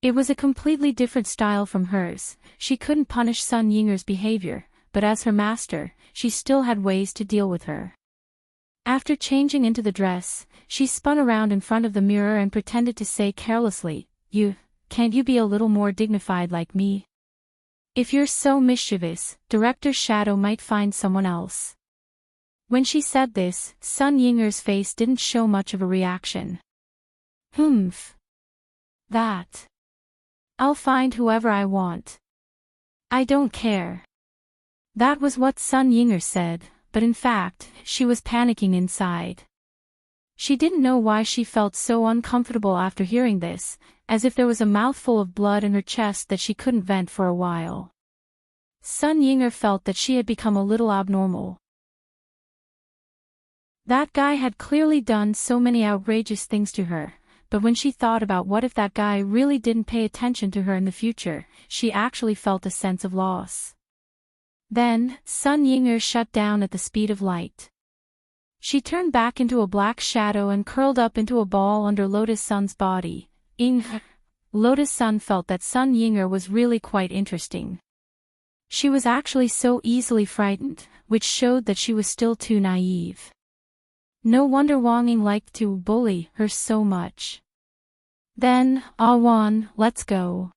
Speaker 1: It was a completely different style from hers. She couldn't punish Sun Yinger's behavior, but as her master, she still had ways to deal with her. After changing into the dress, she spun around in front of the mirror and pretended to say carelessly, Can't you be a little more dignified like me? If you're so mischievous, Director Shadow might find someone else. When she said this, Sun Yinger's face didn't show much of a reaction. That. I'll find whoever I want. I don't care. That was what Sun Yinger said, but in fact, she was panicking inside. She didn't know why she felt so uncomfortable after hearing this, as if there was a mouthful of blood in her chest that she couldn't vent for a while. Sun Yinger felt that she had become a little abnormal. That guy had clearly done so many outrageous things to her, but when she thought about what if that guy really didn't pay attention to her in the future, she actually felt a sense of loss. Then, Sun Yinger shut down at the speed of light. She turned back into a black shadow and curled up into a ball under Lotus Sun's body. Lotus Sun felt that Sun Yinger was really quite interesting. She was actually so easily frightened, which showed that she was still too naive. No wonder Wang Ying liked to bully her so much. Then, Awan, let's go.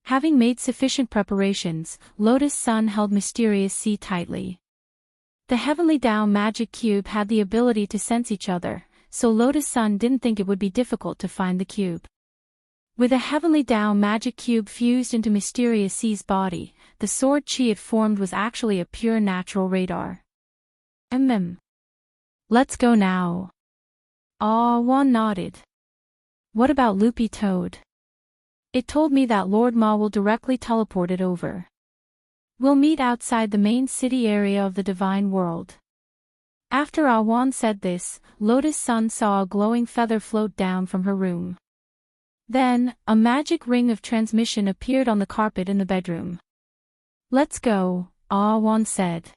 Speaker 1: Having made sufficient preparations, Lotus Sun held Mysterious Sea tightly. The Heavenly Dao magic cube had the ability to sense each other, so Lotus Sun didn't think it would be difficult to find the cube. With a Heavenly Dao magic cube fused into Mysterious Sea's body, the sword chi it formed was actually a pure natural radar. Let's go now. Wan nodded. What about Loopy Toad? It told me that Lord Ma will directly teleport it over. We'll meet outside the main city area of the Divine World. After Awan said this, Lotus Sun saw a glowing feather float down from her room. Then, a magic ring of transmission appeared on the carpet in the bedroom. Let's go, Awan said.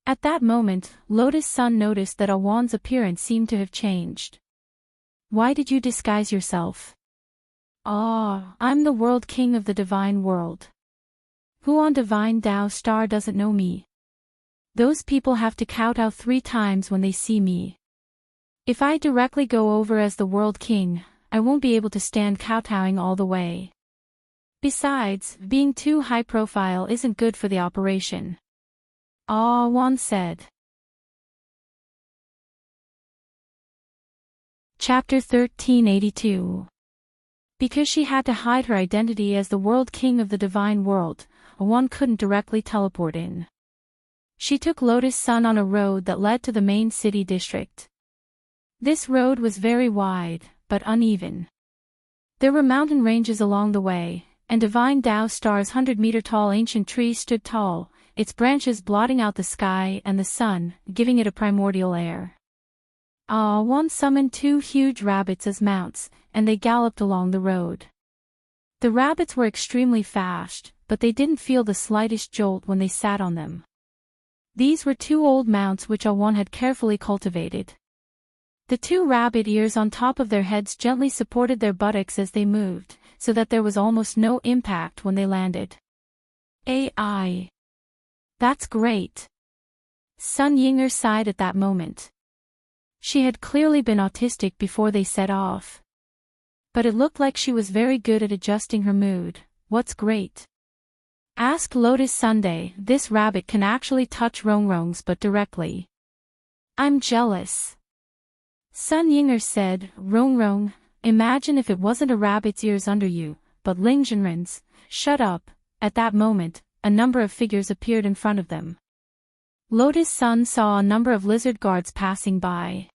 Speaker 1: At that moment, Lotus Sun noticed that Awan's appearance seemed to have changed. Why did you disguise yourself? Ah, I'm the World King of the Divine World. Who on Divine Tao Star doesn't know me? Those people have to kowtow 3 times when they see me. If I directly go over as the World King, I won't be able to stand kowtowing all the way. Besides, being too high profile isn't good for the operation. Ah, Wan said. Chapter 1382. Because she had to hide her identity as the World King of the Divine World, Awan couldn't directly teleport in. She took Lotus Sun on a road that led to the main city district. This road was very wide, but uneven. There were mountain ranges along the way, and Divine Tao Star's 100-meter-tall ancient tree stood tall, its branches blotting out the sky and the sun, giving it a primordial air. One summoned 2 huge rabbits as mounts, and they galloped along the road. The rabbits were extremely fast, but they didn't feel the slightest jolt when they sat on them. These were 2 old mounts which Awan had carefully cultivated. The 2 rabbit ears on top of their heads gently supported their buttocks as they moved, so that there was almost no impact when they landed. AI. That's great. Sun Yinger sighed at that moment. She had clearly been autistic before they set off. But it looked like she was very good at adjusting her mood. What's great? Asked Lotus Sunday. This rabbit can actually touch Rongrong's but directly. I'm jealous. Sun Yinger said, Rongrong, imagine if it wasn't a rabbit's ears under you, but Lingzhenren's. Shut up. At that moment, a number of figures appeared in front of them. Lotus Sun saw a number of lizard guards passing by.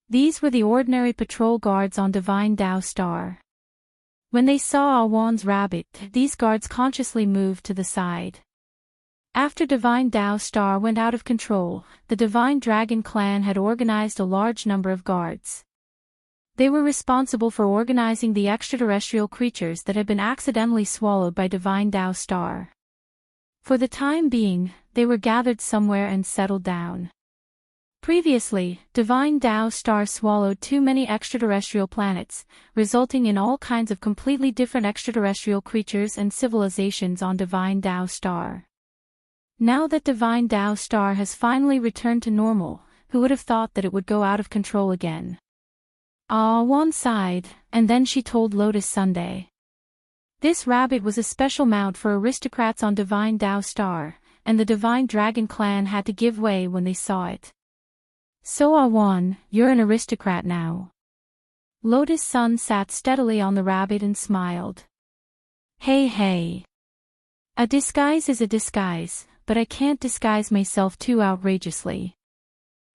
Speaker 1: These were the ordinary patrol guards on Divine Tao Star. When they saw Awan's rabbit, these guards consciously moved to the side. After Divine Tao Star went out of control, the Divine Dragon clan had organized a large number of guards. They were responsible for organizing the extraterrestrial creatures that had been accidentally swallowed by Divine Tao Star. For the time being, they were gathered somewhere and settled down. Previously, Divine Tao Star swallowed too many extraterrestrial planets, resulting in all kinds of completely different extraterrestrial creatures and civilizations on Divine Tao Star. Now that Divine Tao Star has finally returned to normal, who would have thought that it would go out of control again? Wan sighed, and then she told Lotus Sunday. This rabbit was a special mount for aristocrats on Divine Tao Star, and the Divine Dragon clan had to give way when they saw it. So Awan, you're an aristocrat now. Lotus Sun sat steadily on the rabbit and smiled. Hey. A disguise is a disguise, but I can't disguise myself too outrageously.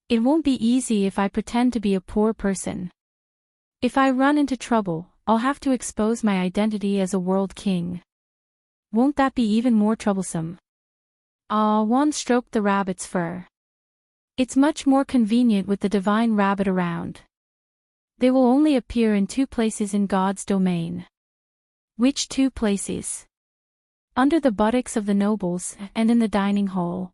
Speaker 1: It won't be easy if I pretend to be a poor person. If I run into trouble, I'll have to expose my identity as a world king. Won't that be even more troublesome? Wan stroked the rabbit's fur. It's much more convenient with the divine rabbit around. They will only appear in 2 places in God's domain. Which 2 places? Under the buttocks of the nobles, and in the dining hall.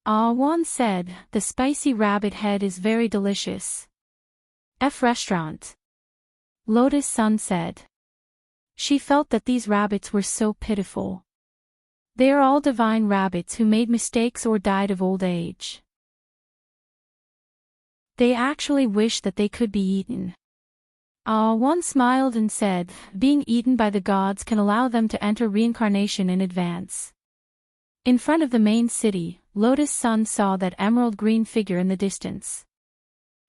Speaker 1: Wan said, the spicy rabbit head is very delicious. Restaurant. Lotus Sun said. She felt that these rabbits were so pitiful. They are all divine rabbits who made mistakes or died of old age. They actually wish that they could be eaten. One smiled and said, being eaten by the gods can allow them to enter reincarnation in advance. In front of the main city, Lotus Sun saw that emerald green figure in the distance.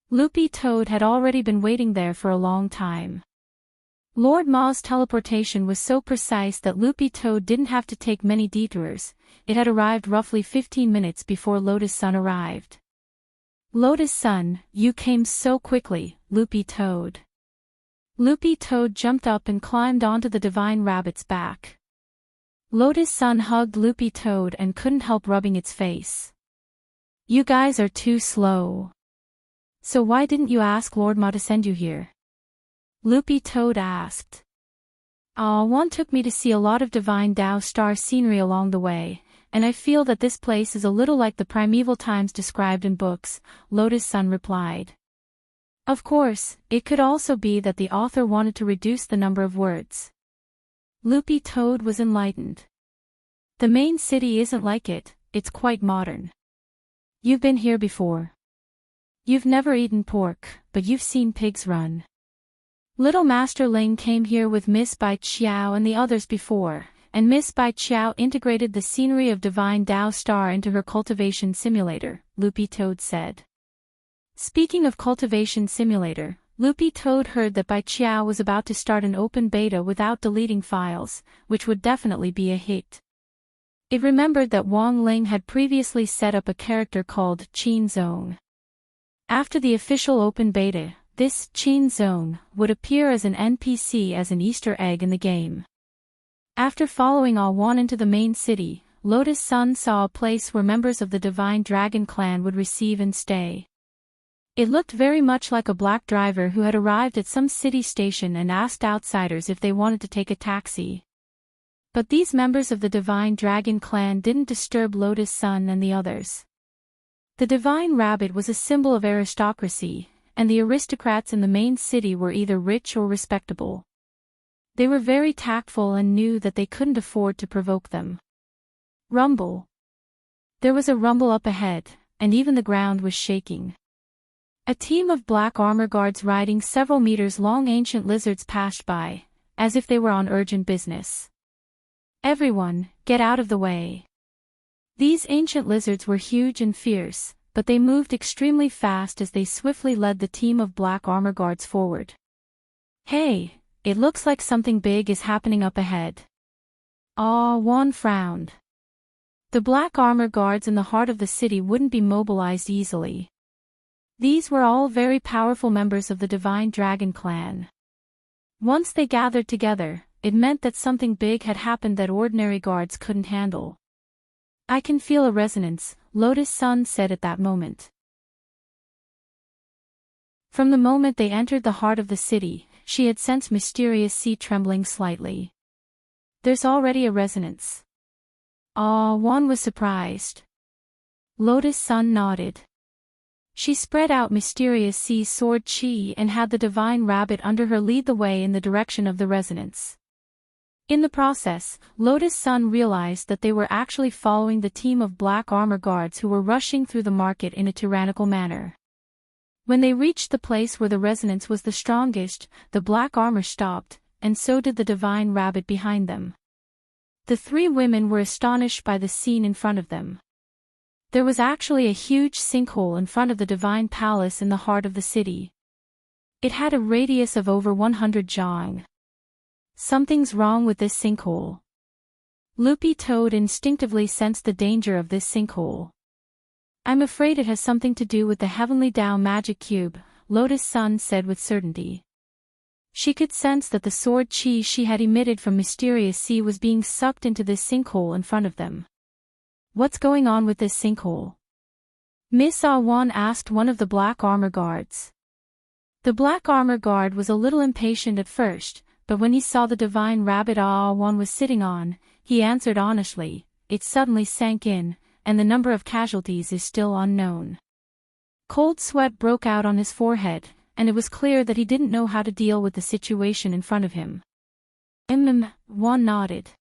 Speaker 1: Loopy Toad had already been waiting there for a long time. Lord Ma's teleportation was so precise that Loopy Toad didn't have to take many detours. It had arrived roughly 15 minutes before Lotus Sun arrived. Lotus Sun, you came so quickly, Loopy Toad. Loopy Toad jumped up and climbed onto the divine rabbit's back. Lotus Sun hugged Loopy Toad and couldn't help rubbing its face. You guys are too slow. So why didn't you ask Lord Ma to send you here? Loopy Toad asked. One took me to see a lot of Divine Tao Star scenery along the way, and I feel that this place is a little like the primeval times described in books, Lotus Sun replied. Of course, it could also be that the author wanted to reduce the number of words. Loopy Toad was enlightened. The main city isn't like it, it's quite modern. You've been here before. You've never eaten pork, but you've seen pigs run. Little Master Ling came here with Miss Bai Qiao and the others before, and Miss Bai Qiao integrated the scenery of Divine Dao Star into her cultivation simulator, Loopy Toad said. Speaking of cultivation simulator, Loopy Toad heard that Bai Qiao was about to start an open beta without deleting files, which would definitely be a hit. It remembered that Wang Ling had previously set up a character called Qin Zone. After the official open beta, this Qin Zone would appear as an NPC as an Easter egg in the game. After following Ah Wan into the main city, Lotus Sun saw a place where members of the Divine Dragon clan would receive and stay. It looked very much like a black driver who had arrived at some city station and asked outsiders if they wanted to take a taxi. But these members of the Divine Dragon clan didn't disturb Lotus Sun and the others. The Divine Rabbit was a symbol of aristocracy, and the aristocrats in the main city were either rich or respectable. They were very tactful and knew that they couldn't afford to provoke them. Rumble. There was a rumble up ahead, and even the ground was shaking. A team of black armor guards riding several meters long ancient lizards passed by, as if they were on urgent business. Everyone, get out of the way. These ancient lizards were huge and fierce, but they moved extremely fast as they swiftly led the team of black armor guards forward. Hey, it looks like something big is happening up ahead. Ah Wan frowned. The black armor guards in the heart of the city wouldn't be mobilized easily. These were all very powerful members of the Divine Dragon clan. Once they gathered together, it meant that something big had happened that ordinary guards couldn't handle. I can feel a resonance, Lotus Sun said at that moment. From the moment they entered the heart of the city, she had sensed Mysterious Sea trembling slightly. There's already a resonance. Ah Wan was surprised. Lotus Sun nodded. She spread out Mysterious Sea's sword Qi and had the Divine Rabbit under her lead the way in the direction of the resonance. In the process, Lotus Sun realized that they were actually following the team of black armor guards who were rushing through the market in a tyrannical manner. When they reached the place where the resonance was the strongest, the black armor stopped, and so did the Divine Rabbit behind them. The three women were astonished by the scene in front of them. There was actually a huge sinkhole in front of the Divine Palace in the heart of the city. It had a radius of over 100 jang. Something's wrong with this sinkhole. Loopy Toad instinctively sensed the danger of this sinkhole. I'm afraid it has something to do with the Heavenly Dao magic cube, Lotus Sun said with certainty. She could sense that the sword Qi she had emitted from Mysterious Sea was being sucked into this sinkhole in front of them. What's going on with this sinkhole? Miss Ah Wan asked one of the black armor guards. The black armor guard was a little impatient at first, but when he saw the Divine Rabbit Ah Wan was sitting on, he answered honestly, it suddenly sank in, and the number of casualties is still unknown. Cold sweat broke out on his forehead, and it was clear that he didn't know how to deal with the situation in front of him. Wan nodded.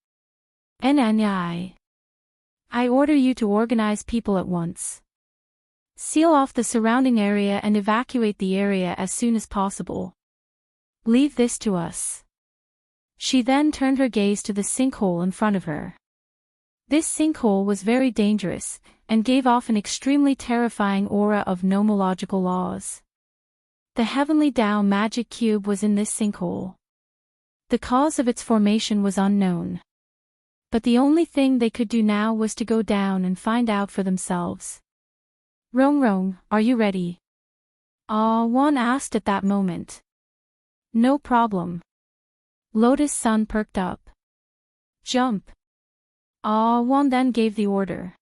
Speaker 1: I order you to organize people at once. Seal off the surrounding area and evacuate the area as soon as possible. Leave this to us. She then turned her gaze to the sinkhole in front of her. This sinkhole was very dangerous, and gave off an extremely terrifying aura of nomological laws. The Heavenly Dao magic cube was in this sinkhole. The cause of its formation was unknown. But the only thing they could do now was to go down and find out for themselves. Rong, are you ready? Ah Wan asked at that moment. No problem. Lotus Sun perked up. Jump. Ah Wan then gave the order.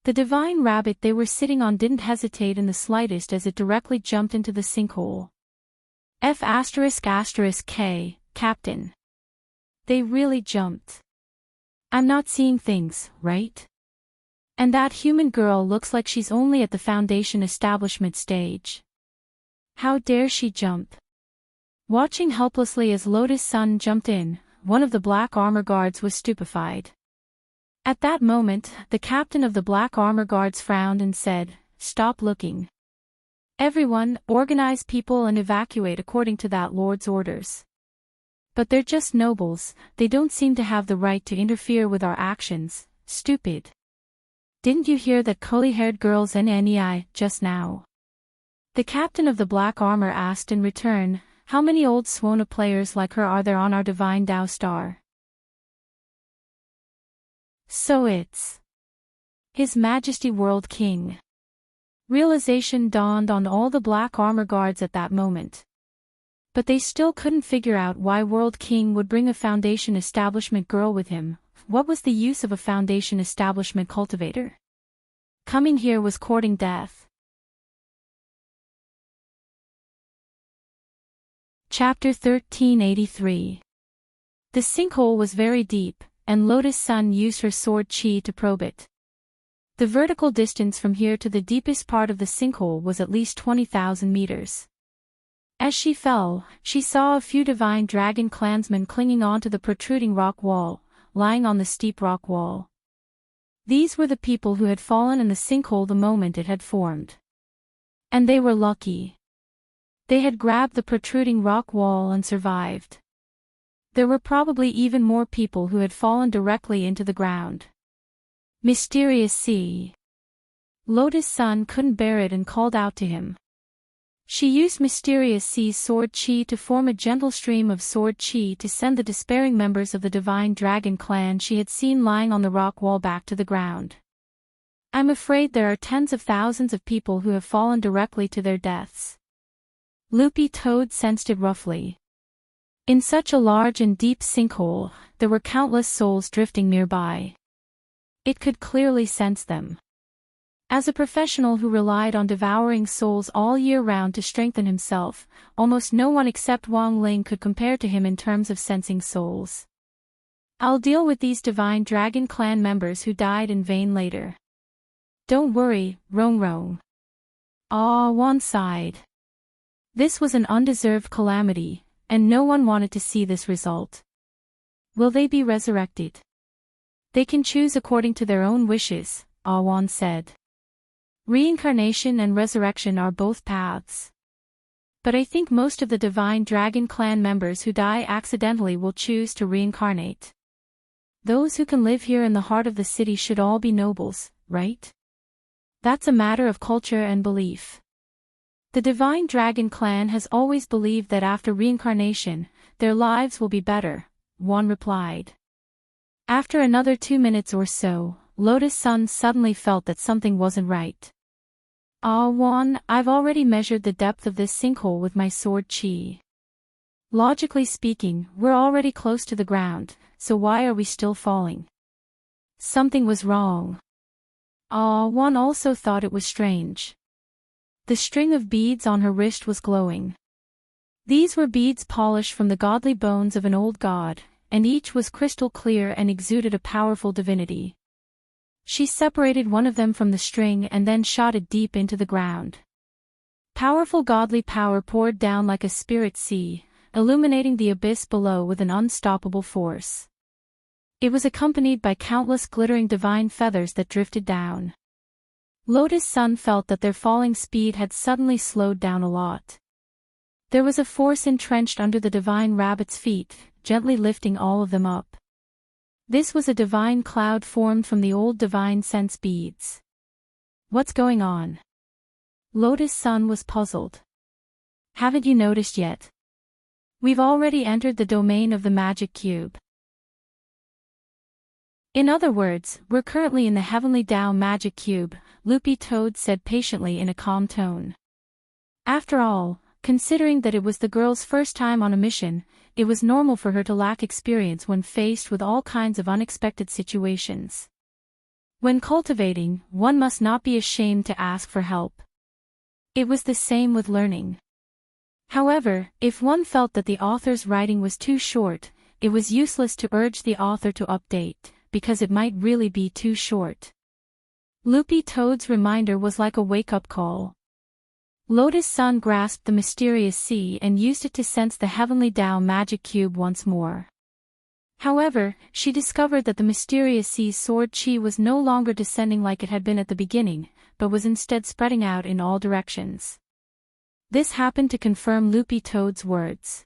Speaker 1: The Divine Rabbit they were sitting on didn't hesitate in the slightest as it directly jumped into the sinkhole. F***K, Captain. They really jumped. I'm not seeing things, right? And that human girl looks like she's only at the foundation establishment stage. How dare she jump? Watching helplessly as Lotus Sun jumped in, one of the black armor guards was stupefied. At that moment, the captain of the black armor guards frowned and said, "Stop looking. Everyone, organize people and evacuate according to that lord's orders. But they're just nobles, they don't seem to have the right to interfere with our actions, stupid. Didn't you hear that curly-haired girl's NNEI just now?" The captain of the black armor asked in return, "How many old Swona players like her are there on our divine Dao star?" So it's His Majesty World King. Realization dawned on all the black armor guards at that moment. But they still couldn't figure out why World King would bring a Foundation establishment girl with him. What was the use of a Foundation establishment cultivator? Coming here was courting death. Chapter 1383. The sinkhole was very deep, and Lotus Sun used her sword chi to probe it. The vertical distance from here to the deepest part of the sinkhole was at least 20,000 meters. As she fell, she saw a few divine dragon clansmen clinging onto the protruding rock wall, lying on the steep rock wall. These were the people who had fallen in the sinkhole the moment it had formed. And they were lucky. They had grabbed the protruding rock wall and survived. There were probably even more people who had fallen directly into the ground. Mysterious Sea. Lotus Sun couldn't bear it and called out to him. She used Mysterious Sea's sword chi to form a gentle stream of sword chi to send the despairing members of the divine dragon clan she had seen lying on the rock wall back to the ground. "I'm afraid there are tens of thousands of people who have fallen directly to their deaths." Loopy Toad sensed it roughly. In such a large and deep sinkhole, there were countless souls drifting nearby. It could clearly sense them. As a professional who relied on devouring souls all year round to strengthen himself, almost no one except Wang Ling could compare to him in terms of sensing souls. "I'll deal with these divine dragon clan members who died in vain later. Don't worry, Rong Rong." Wan sighed. This was an undeserved calamity, and no one wanted to see this result. "Will they be resurrected?" "They can choose according to their own wishes," Wan said. "Reincarnation and resurrection are both paths. But I think most of the divine dragon clan members who die accidentally will choose to reincarnate. Those who can live here in the heart of the city should all be nobles, right? That's a matter of culture and belief. The divine dragon clan has always believed that after reincarnation, their lives will be better," Wan replied. After another 2 minutes or so, Lotus Sun suddenly felt that something wasn't right. Wan, I've already measured the depth of this sinkhole with my sword chi. Logically speaking, we're already close to the ground, so why are we still falling?" Something was wrong. Wan also thought it was strange. The string of beads on her wrist was glowing. These were beads polished from the godly bones of an old god, and each was crystal clear and exuded a powerful divinity. She separated one of them from the string and then shot it deep into the ground. Powerful godly power poured down like a spirit sea, illuminating the abyss below with an unstoppable force. It was accompanied by countless glittering divine feathers that drifted down. Lotus Sun felt that their falling speed had suddenly slowed down a lot. There was a force entrenched under the divine rabbit's feet, gently lifting all of them up. This was a divine cloud formed from the old divine sense beads. "What's going on?" Lotus Sun was puzzled. "Haven't you noticed yet? We've already entered the domain of the magic cube. In other words, we're currently in the heavenly Dao magic cube," Loopy Toad said patiently in a calm tone. After all, considering that it was the girl's first time on a mission, it was normal for her to lack experience when faced with all kinds of unexpected situations. When cultivating, one must not be ashamed to ask for help. It was the same with learning. However, if one felt that the author's writing was too short, it was useless to urge the author to update, because it might really be too short. Loopy Toad's reminder was like a wake-up call. Lotus Sun grasped the mysterious sea and used it to sense the Heavenly Dao magic cube once more. However, she discovered that the mysterious sea's sword chi was no longer descending like it had been at the beginning, but was instead spreading out in all directions. This happened to confirm Loopy Toad's words.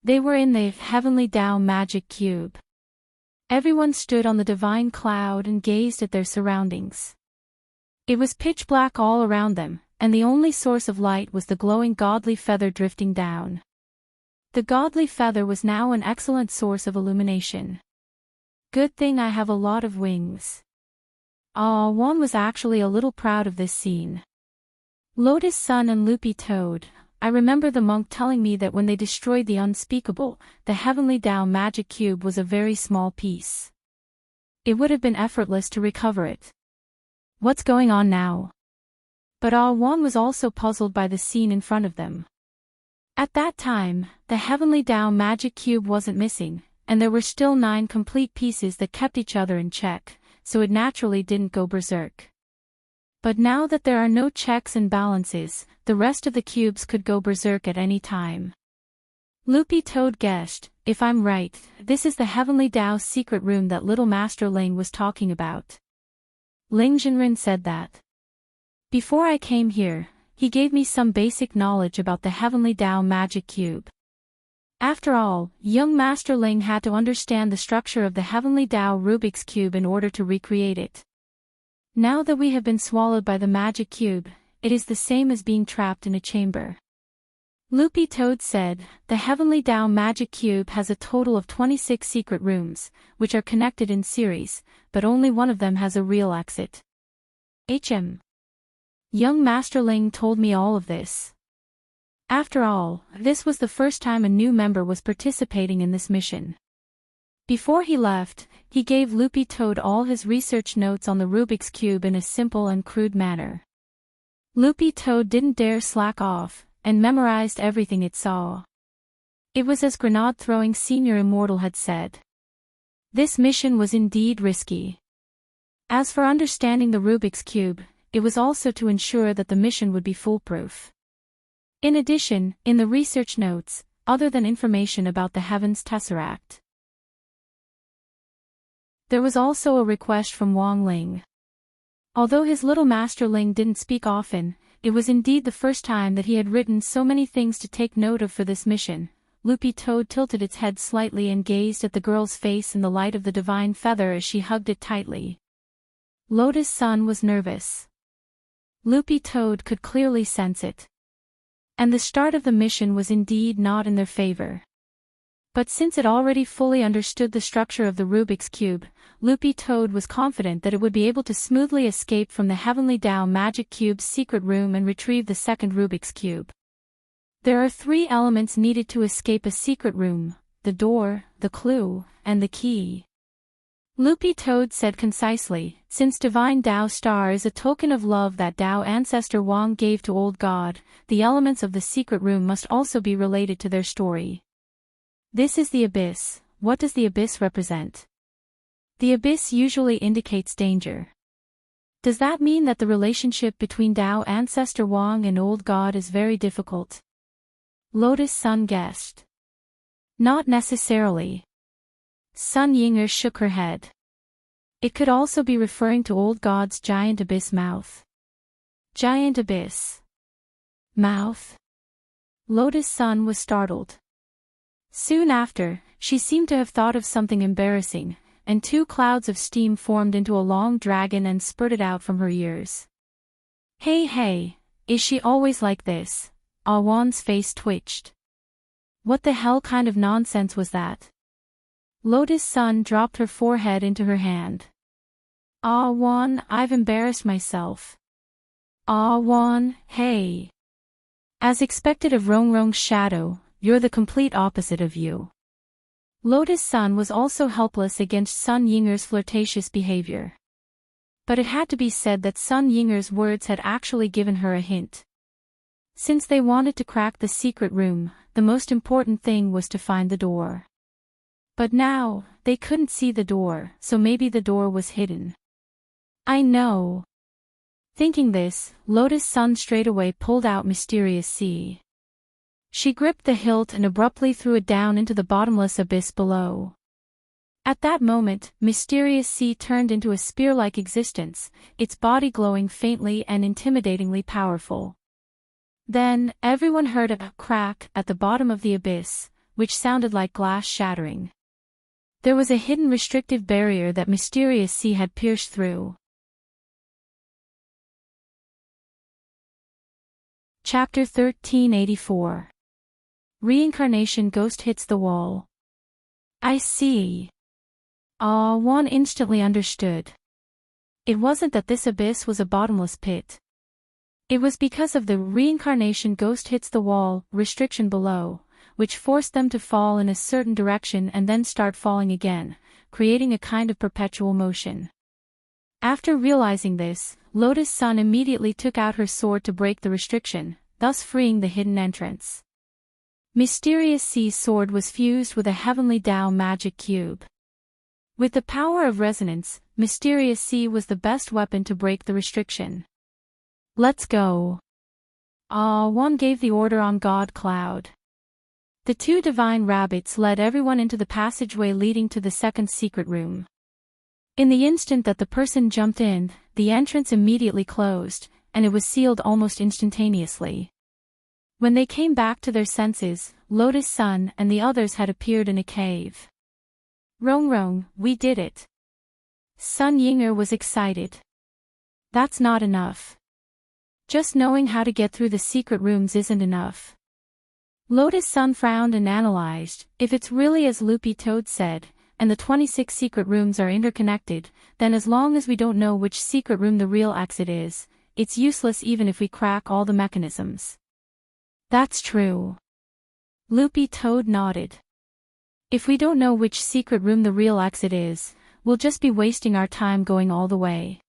Speaker 1: They were in the Heavenly Dao magic cube. Everyone stood on the divine cloud and gazed at their surroundings. It was pitch black all around them, and the only source of light was the glowing godly feather drifting down. The godly feather was now an excellent source of illumination. Good thing I have a lot of wings. Juan was actually a little proud of this scene. Lotus Sun and Loopy Toad, I remember the monk telling me that when they destroyed the unspeakable, the Heavenly Dao magic cube was a very small piece. It would have been effortless to recover it. What's going on now? But Juan was also puzzled by the scene in front of them. At that time, the Heavenly Dao magic cube wasn't missing, and there were still 9 complete pieces that kept each other in check, so it naturally didn't go berserk. But now that there are no checks and balances, the rest of the cubes could go berserk at any time. Loopy Toad guessed, if I'm right, this is the Heavenly Dao's secret room that little Master Ling was talking about. Ling Jinren said that. Before I came here, he gave me some basic knowledge about the Heavenly Dao magic cube. After all, young Master Ling had to understand the structure of the Heavenly Dao Rubik's Cube in order to recreate it. Now that we have been swallowed by the magic cube, it is the same as being trapped in a chamber. Loopy Toad said, the Heavenly Dao magic cube has a total of 26 secret rooms, which are connected in series, but only one of them has a real exit. Young Master Ling told me all of this. After all, this was the first time a new member was participating in this mission. Before he left, he gave Loopy Toad all his research notes on the Rubik's Cube in a simple and crude manner. Loopy Toad didn't dare slack off, and memorized everything it saw. It was as grenade-throwing Senior Immortal had said. This mission was indeed risky. As for understanding the Rubik's Cube, it was also to ensure that the mission would be foolproof. In addition, in the research notes, other than information about the Heaven's Tesseract, there was also a request from Wang Ling. Although his little Master Ling didn't speak often, it was indeed the first time that he had written so many things to take note of for this mission. Loopy Toad tilted its head slightly and gazed at the girl's face in the light of the divine feather as she hugged it tightly. Lotus Sun was nervous. Loopy Toad could clearly sense it. And the start of the mission was indeed not in their favor. But since it already fully understood the structure of the Rubik's Cube, Loopy Toad was confident that it would be able to smoothly escape from the Heavenly Dao Magic Cube's secret room and retrieve the second Rubik's Cube. There are 3 elements needed to escape a secret room: the door, the clue, and the key. Loopy Toad said concisely, since Divine Dao Star is a token of love that Dao ancestor Wang gave to Old God, the elements of the secret room must also be related to their story. This is the abyss. What does the abyss represent? The abyss usually indicates danger. Does that mean that the relationship between Dao ancestor Wang and Old God is very difficult? Lotus Sun guessed. Not necessarily. Sun Yinger shook her head. It could also be referring to Old God's giant abyss mouth. Giant abyss mouth? Lotus Sun was startled. Soon after, she seemed to have thought of something embarrassing, and 2 clouds of steam formed into a long dragon and spurted out from her ears. Hey, is she always like this? Awan's face twitched. What the hell kind of nonsense was that? Lotus Sun dropped her forehead into her hand. Awan, I've embarrassed myself. Awan, hey. As expected of Rongrong's shadow, you're the complete opposite of you. Lotus Sun was also helpless against Sun Yinger's flirtatious behavior. But it had to be said that Sun Yinger's words had actually given her a hint. Since they wanted to crack the secret room, the most important thing was to find the door. But now, they couldn't see the door, so maybe the door was hidden. I know. Thinking this, Lotus Sun straightaway pulled out Mysterious Sea. She gripped the hilt and abruptly threw it down into the bottomless abyss below. At that moment, Mysterious Sea turned into a spear-like existence, its body glowing faintly and intimidatingly powerful. Then, everyone heard a crack at the bottom of the abyss, which sounded like glass shattering. There was a hidden restrictive barrier that Mysterious Sea had pierced through. Chapter 1384. Reincarnation Ghost Hits the Wall. I see. Juan instantly understood. It wasn't that this abyss was a bottomless pit. It was because of the reincarnation ghost hits the wall restriction below, which forced them to fall in a certain direction and then start falling again, creating a kind of perpetual motion. After realizing this, Lotus Sun immediately took out her sword to break the restriction, thus freeing the hidden entrance. Mysterious Sea's sword was fused with a heavenly Tao magic cube. With the power of resonance, Mysterious Sea was the best weapon to break the restriction. Let's go. Juan gave the order on God Cloud. The two divine rabbits led everyone into the passageway leading to the second secret room. In the instant that the person jumped in, the entrance immediately closed, and it was sealed almost instantaneously. When they came back to their senses, Lotus Sun and the others had appeared in a cave. Rong, we did it. Sun Yinger was excited. That's not enough. Just knowing how to get through the secret rooms isn't enough. Lotus Sun frowned and analyzed. If it's really as Loopy Toad said, and the 26 secret rooms are interconnected, then as long as we don't know which secret room the real exit is, it's useless even if we crack all the mechanisms. That's true. Loopy Toad nodded. If we don't know which secret room the real exit is, we'll just be wasting our time going all the way.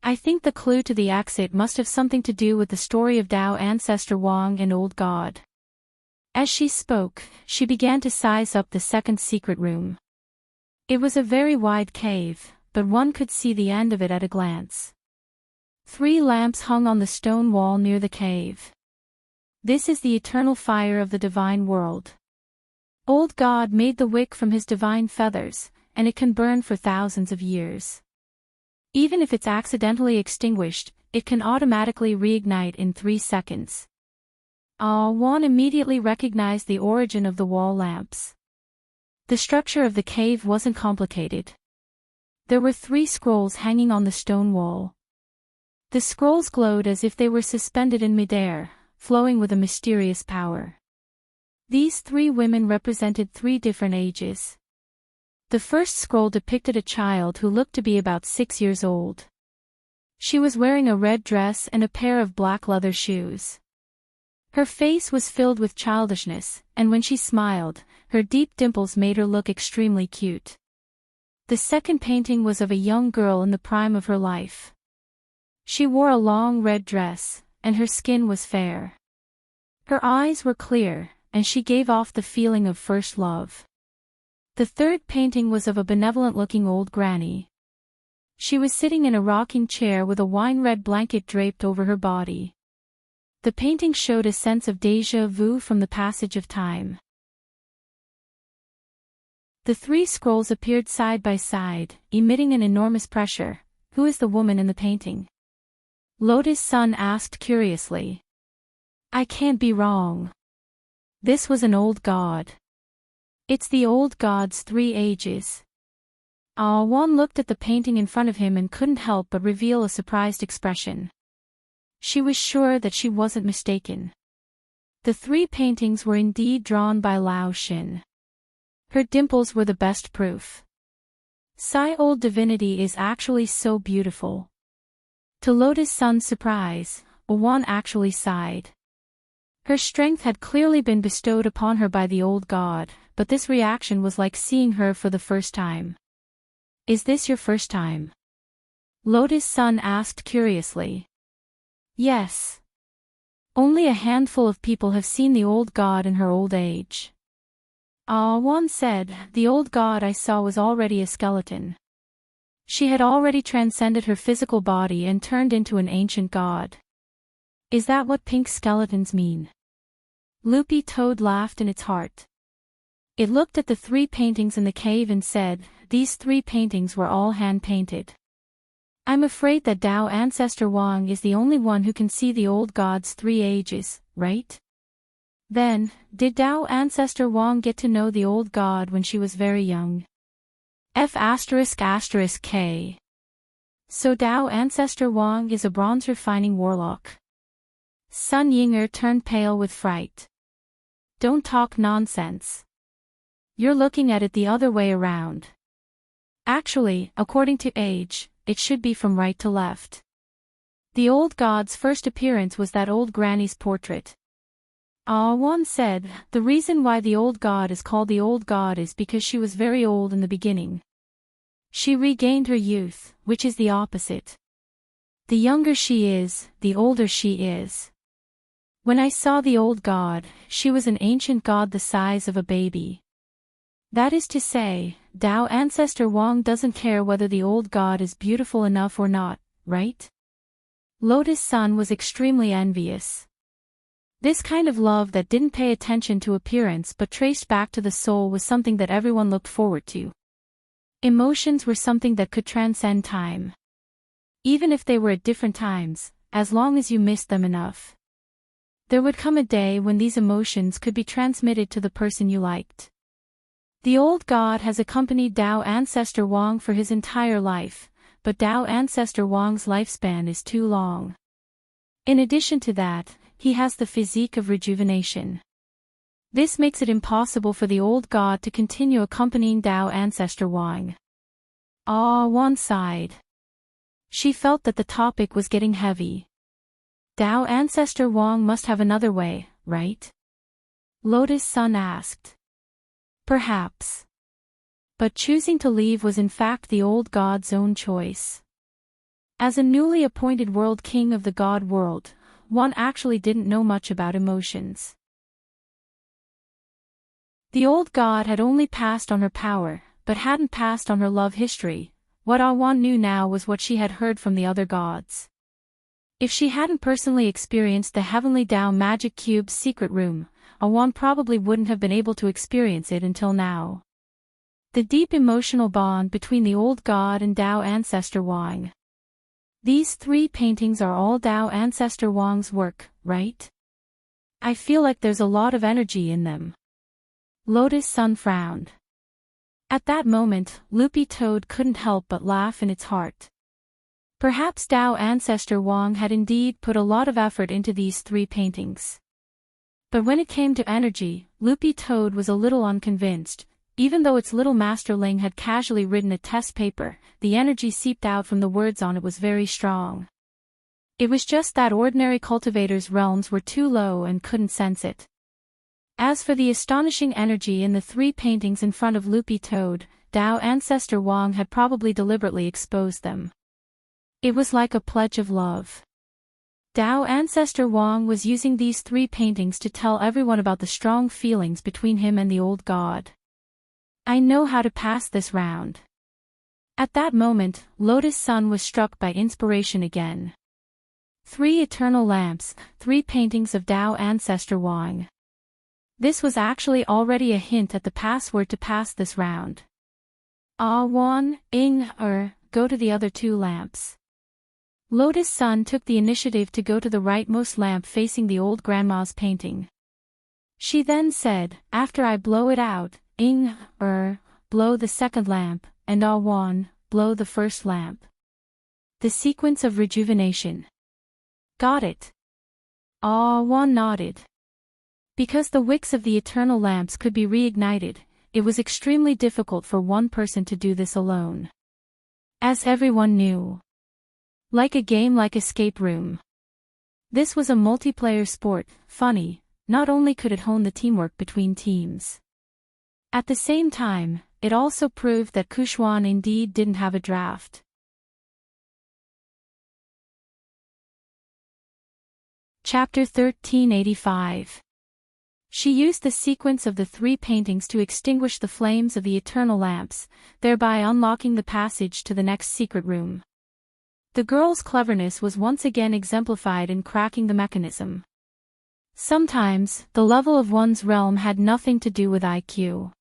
Speaker 1: I think the clue to the exit must have something to do with the story of Tao Ancestor Wang and Old God. As she spoke, she began to size up the second secret room. It was a very wide cave, but one could see the end of it at a glance. 3 lamps hung on the stone wall near the cave. This is the eternal fire of the divine world. Old God made the wick from his divine feathers, and it can burn for thousands of years. Even if it's accidentally extinguished, it can automatically reignite in 3 seconds. Juan immediately recognized the origin of the wall lamps. The structure of the cave wasn't complicated. There were 3 scrolls hanging on the stone wall. The scrolls glowed as if they were suspended in midair, flowing with a mysterious power. These 3 women represented 3 different ages. The first scroll depicted a child who looked to be about 6 years old. She was wearing a red dress and a pair of black leather shoes. Her face was filled with childishness, and when she smiled, her deep dimples made her look extremely cute. The second painting was of a young girl in the prime of her life. She wore a long red dress, and her skin was fair. Her eyes were clear, and she gave off the feeling of first love. The third painting was of a benevolent-looking old granny. She was sitting in a rocking chair with a wine-red blanket draped over her body. The painting showed a sense of déjà vu from the passage of time. The 3 scrolls appeared side by side, emitting an enormous pressure. Who is the woman in the painting? Lotus Sun asked curiously. I can't be wrong. This was an old god. It's the old god's 3 ages. Juan looked at the painting in front of him and couldn't help but reveal a surprised expression. She was sure that she wasn't mistaken. The 3 paintings were indeed drawn by Lao Xin. Her dimples were the best proof. Sai old divinity is actually so beautiful. To Lotus Sun's surprise, Juan actually sighed. Her strength had clearly been bestowed upon her by the old god, but this reaction was like seeing her for the first time. Is this your first time? Lotus Sun asked curiously. Yes. Only a handful of people have seen the old god in her old age. Juan said, the old god I saw was already a skeleton. She had already transcended her physical body and turned into an ancient god. Is that what pink skeletons mean? Loopy Toad laughed in its heart. It looked at the 3 paintings in the cave and said, these 3 paintings were all hand-painted. I'm afraid that Tao Ancestor Wang is the only one who can see the old god's 3 ages, right? Then, did Tao Ancestor Wang get to know the old god when she was very young? F***K. So Tao Ancestor Wang is a bronze refining warlock. Sun Yinger turned pale with fright. Don't talk nonsense. You're looking at it the other way around. Actually, according to age, it should be from right to left. The old god's first appearance was that old granny's portrait. One said, the reason why the old god is called the old god is because she was very old in the beginning. She regained her youth, which is the opposite. The younger she is, the older she is. When I saw the old god, she was an ancient god the size of a baby. That is to say, Tao Ancestor Wang doesn't care whether the old god is beautiful enough or not, right? Lotus Sun was extremely envious. This kind of love that didn't pay attention to appearance but traced back to the soul was something that everyone looked forward to. Emotions were something that could transcend time. Even if they were at different times, as long as you missed them enough. There would come a day when these emotions could be transmitted to the person you liked. The old god has accompanied Tao Ancestor Wang for his entire life, but Tao Ancestor Wang's lifespan is too long. In addition to that, he has the physique of rejuvenation. This makes it impossible for the old god to continue accompanying Tao Ancestor Wang. One sighed. She felt that the topic was getting heavy. Tao Ancestor Wang must have another way, right? Lotus Sun asked. Perhaps. But choosing to leave was in fact the old god's own choice. As a newly appointed world king of the god world, one actually didn't know much about emotions. The old god had only passed on her power, but hadn't passed on her love history. What Awan knew now was what she had heard from the other gods. If she hadn't personally experienced the Heavenly Tao Magic Cube's secret room, Awan probably wouldn't have been able to experience it until now. The deep emotional bond between the old god and Tao Ancestor Wang. These 3 paintings are all Tao Ancestor Wang's work, right? I feel like there's a lot of energy in them. Lotus Sun frowned. At that moment, Loopy Toad couldn't help but laugh in its heart. Perhaps Tao Ancestor Wang had indeed put a lot of effort into these 3 paintings. But when it came to energy, Loopy Toad was a little unconvinced. Even though its little masterling had casually written a test paper, the energy seeped out from the words on it was very strong. It was just that ordinary cultivators' realms were too low and couldn't sense it. As for the astonishing energy in the 3 paintings in front of Loopy Toad, Tao Ancestor Wang had probably deliberately exposed them. It was like a pledge of love. Tao Ancestor Wang was using these 3 paintings to tell everyone about the strong feelings between him and the old god. I know how to pass this round. At that moment, Lotus Sun was struck by inspiration again. 3 eternal lamps, 3 paintings of Tao Ancestor Wang. This was actually already a hint at the password to pass this round. Wan, go to the other 2 lamps. Lotus Sun took the initiative to go to the rightmost lamp facing the old grandma's painting. She then said, after I blow it out, blow the second lamp, and Awan, blow the first lamp. The sequence of rejuvenation. Got it. Awan nodded. Because the wicks of the eternal lamps could be reignited, it was extremely difficult for one person to do this alone. As everyone knew. Like a game like Escape Room. This was a multiplayer sport. Funny, not only could it hone the teamwork between teams. At the same time, it also proved that Kushwan indeed didn't have a draft. Chapter 1385. She used the sequence of the 3 paintings to extinguish the flames of the eternal lamps, thereby unlocking the passage to the next secret room. The girl's cleverness was once again exemplified in cracking the mechanism. Sometimes, the level of one's realm had nothing to do with IQ.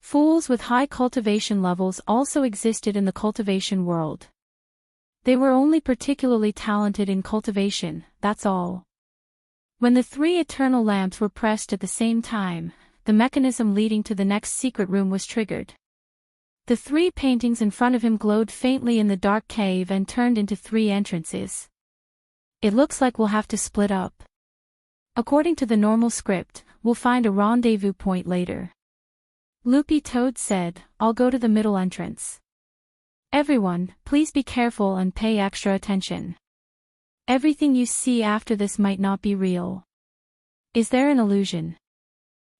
Speaker 1: Fools with high cultivation levels also existed in the cultivation world. They were only particularly talented in cultivation, that's all. When the 3 eternal lamps were pressed at the same time, the mechanism leading to the next secret room was triggered. The 3 paintings in front of him glowed faintly in the dark cave and turned into 3 entrances. It looks like we'll have to split up. According to the normal script, we'll find a rendezvous point later. Loopy Toad said, I'll go to the middle entrance. Everyone, please be careful and pay extra attention. Everything you see after this might not be real. Is there an illusion?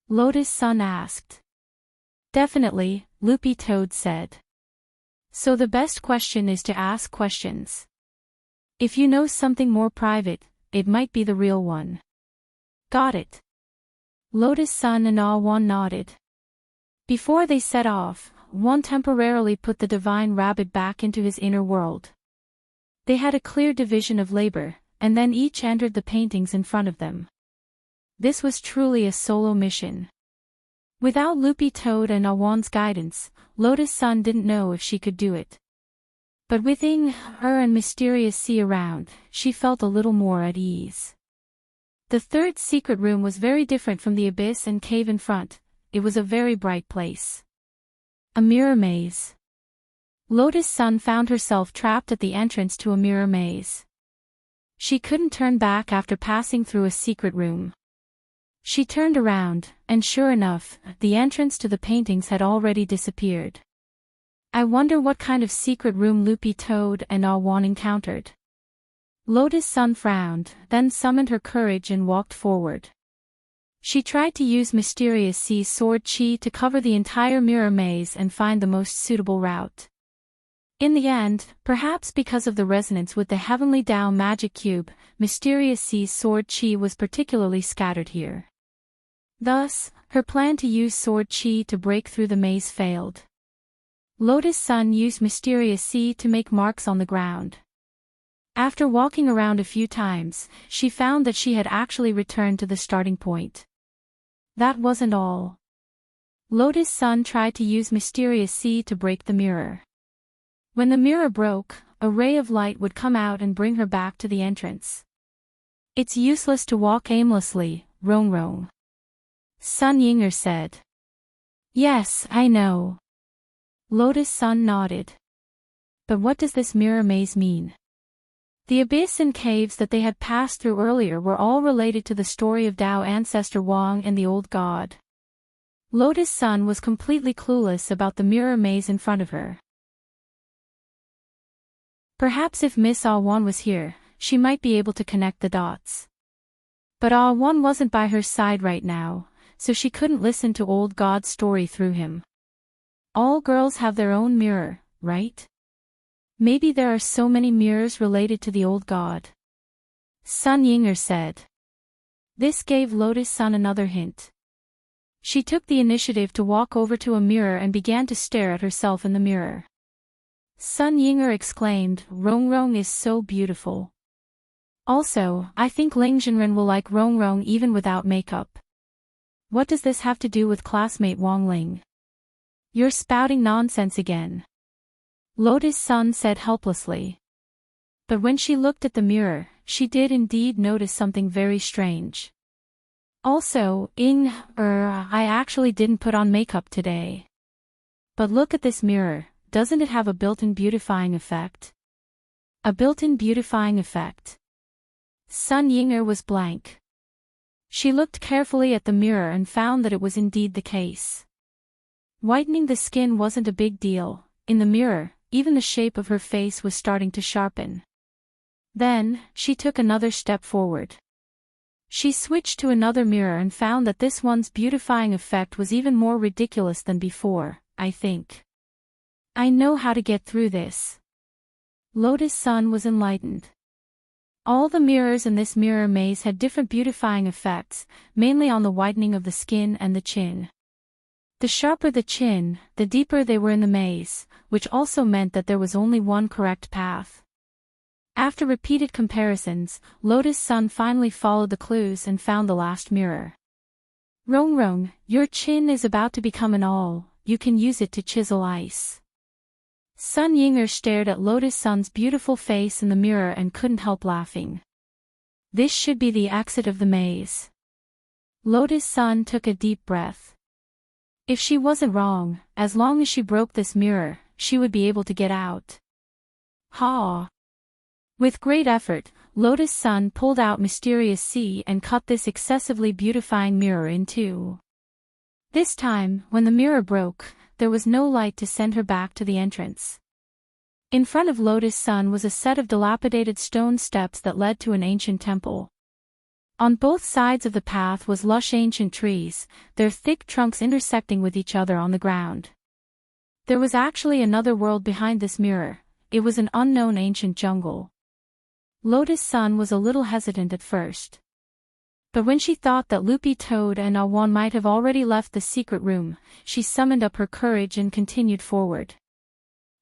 Speaker 1: Lotus Sun asked. Definitely, Loopy Toad said. So the best question is to ask questions. If you know something more private, it might be the real one. Got it. Lotus Sun and Ah-Wan nodded. Before they set off, Wan temporarily put the divine rabbit back into his inner world. They had a clear division of labor, and then each entered the paintings in front of them. This was truly a solo mission. Without Loopy Toad and Ah-Wan's guidance, Lotus Sun didn't know if she could do it. But with her and Mysterious Sea around, she felt a little more at ease. The 3rd secret room was very different from the abyss and cave in front. It was a very bright place. A mirror maze. Lotus Sun found herself trapped at the entrance to a mirror maze. She couldn't turn back after passing through a secret room. She turned around, and sure enough, the entrance to the paintings had already disappeared. I wonder what kind of secret room Loopy Toad and Ah-Wan encountered. Lotus Sun frowned, then summoned her courage and walked forward. She tried to use Mysterious Sea's sword chi to cover the entire mirror maze and find the most suitable route. In the end, perhaps because of the resonance with the Heavenly Tao magic cube, Mysterious Sea's sword chi was particularly scattered here. Thus, her plan to use sword chi to break through the maze failed. Lotus Sun used Mysterious Sea to make marks on the ground. After walking around a few times, she found that she had actually returned to the starting point. That wasn't all. Lotus Sun tried to use Mysterious Sea to break the mirror. When the mirror broke, a ray of light would come out and bring her back to the entrance. It's useless to walk aimlessly, Rong Rong. Sun Yinger said. Yes, I know. Lotus Sun nodded. But what does this mirror maze mean? The abyss and caves that they had passed through earlier were all related to the story of Tao ancestor Wang and the old god. Lotus Sun was completely clueless about the mirror maze in front of her. Perhaps if Miss Ah-Wan was here, she might be able to connect the dots. But Ah-Wan wasn't by her side right now, so she couldn't listen to old God's story through him. All girls have their own mirror, right? Maybe there are so many mirrors related to the old god. Sun Yinger said. This gave Lotus Sun another hint. She took the initiative to walk over to a mirror and began to stare at herself in the mirror. Sun Yinger exclaimed, Rong Rong is so beautiful. Also, I think Ling Zhenren will like Rong Rong even without makeup. What does this have to do with classmate Wang Ling? You're spouting nonsense again. Lotus Sun said helplessly. But when she looked at the mirror, she did indeed notice something very strange. Also, I actually didn't put on makeup today. But look at this mirror, doesn't it have a built-in beautifying effect? A built-in beautifying effect. Sun Yinger was blank. She looked carefully at the mirror and found that it was indeed the case. Whitening the skin wasn't a big deal. In the mirror, even the shape of her face was starting to sharpen. Then, she took another step forward. She switched to another mirror and found that this one's beautifying effect was even more ridiculous than before, I think. I know how to get through this. Lotus Sun was enlightened. All the mirrors in this mirror maze had different beautifying effects, mainly on the whitening of the skin and the chin. The sharper the chin, the deeper they were in the maze, which also meant that there was only one correct path. After repeated comparisons, Lotus Sun finally followed the clues and found the last mirror. Rong Rong, your chin is about to become an awl, you can use it to chisel ice. Sun Yinger stared at Lotus Sun's beautiful face in the mirror and couldn't help laughing. This should be the exit of the maze. Lotus Sun took a deep breath. If she wasn't wrong, as long as she broke this mirror, she would be able to get out. Ha! With great effort, Lotus Sun pulled out Mysterious Sea and cut this excessively beautifying mirror in two. This time, when the mirror broke, there was no light to send her back to the entrance. In front of Lotus Sun was a set of dilapidated stone steps that led to an ancient temple. On both sides of the path was lush ancient trees, their thick trunks intersecting with each other on the ground. There was actually another world behind this mirror. It was an unknown ancient jungle. Lotus Sun was a little hesitant at first. But when she thought that Loopy Toad and Awan might have already left the secret room, she summoned up her courage and continued forward.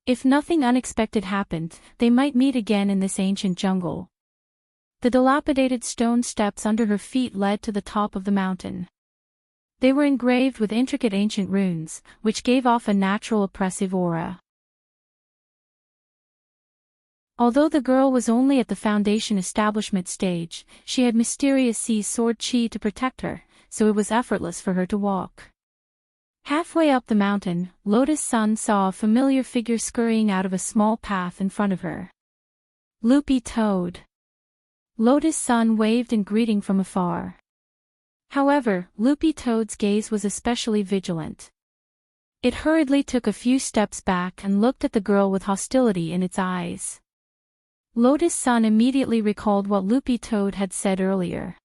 Speaker 1: If nothing unexpected happened, they might meet again in this ancient jungle. The dilapidated stone steps under her feet led to the top of the mountain. They were engraved with intricate ancient runes, which gave off a natural oppressive aura. Although the girl was only at the foundation establishment stage, she had Mysterious Sea's sword chi to protect her, so it was effortless for her to walk. Halfway up the mountain, Lotus Sun saw a familiar figure scurrying out of a small path in front of her. Loopy Toad. Lotus Sun waved in greeting from afar. However, Loopy Toad's gaze was especially vigilant. It hurriedly took a few steps back and looked at the girl with hostility in its eyes. Lotus Sun immediately recalled what Loopy Toad had said earlier.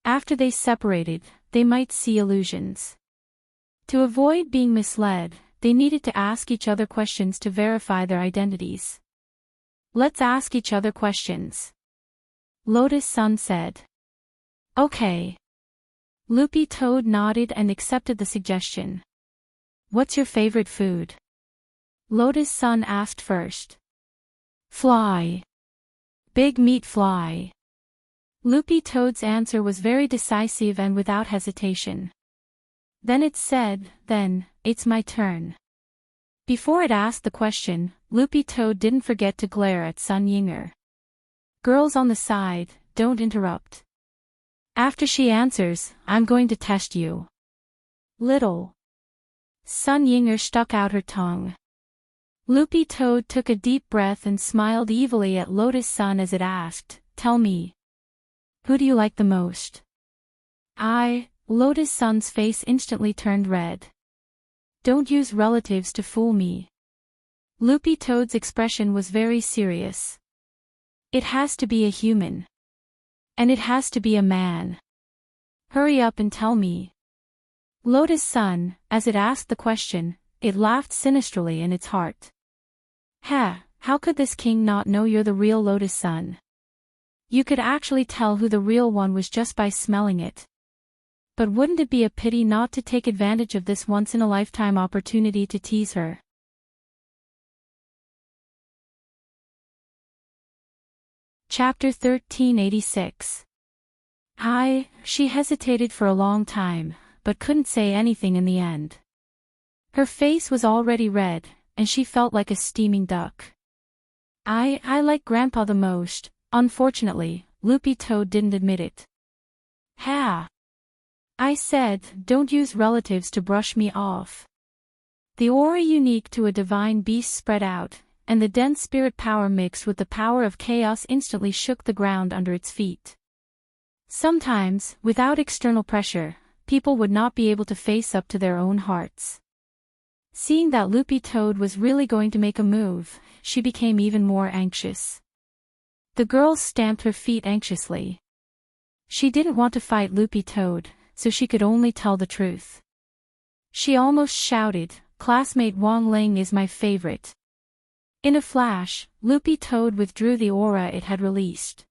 Speaker 1: After they separated, they might see illusions. To avoid being misled, they needed to ask each other questions to verify their identities. Let's ask each other questions. Lotus Sun said. Okay. Loopy Toad nodded and accepted the suggestion. What's your favorite food? Lotus Sun asked first. Fly. Big meat fly. Loopy Toad's answer was very decisive and without hesitation. Then it said, then, it's my turn. Before it asked the question, Loopy Toad didn't forget to glare at Sun Yinger. Girls on the side, don't interrupt. After she answers, I'm going to test you. Little. Sun Yinger stuck out her tongue. Loopy Toad took a deep breath and smiled evilly at Lotus Sun as it asked, tell me. Who do you like the most? Lotus Sun's face instantly turned red. Don't use relatives to fool me. Loopy Toad's expression was very serious. It has to be a human. And it has to be a man. Hurry up and tell me. Lotus Sun, as it asked the question, it laughed sinisterly in its heart. How could this king not know you're the real Lotus Sun? You could actually tell who the real one was just by smelling it. But wouldn't it be a pity not to take advantage of this once-in-a-lifetime opportunity to tease her? Chapter 1386. She hesitated for a long time, but couldn't say anything in the end. Her face was already red, and she felt like a steaming duck. I like Grandpa the most. Unfortunately, Loopy Toad didn't admit it. I said, don't use relatives to brush me off. The aura unique to a divine beast spread out, and the dense spirit power mixed with the power of chaos instantly shook the ground under its feet. Sometimes, without external pressure, people would not be able to face up to their own hearts. Seeing that Loopy Toad was really going to make a move, she became even more anxious. The girl stamped her feet anxiously. She didn't want to fight Loopy Toad, so she could only tell the truth. She almost shouted, "Classmate Wang Ling is my favorite." In a flash, Loopy Toad withdrew the aura it had released.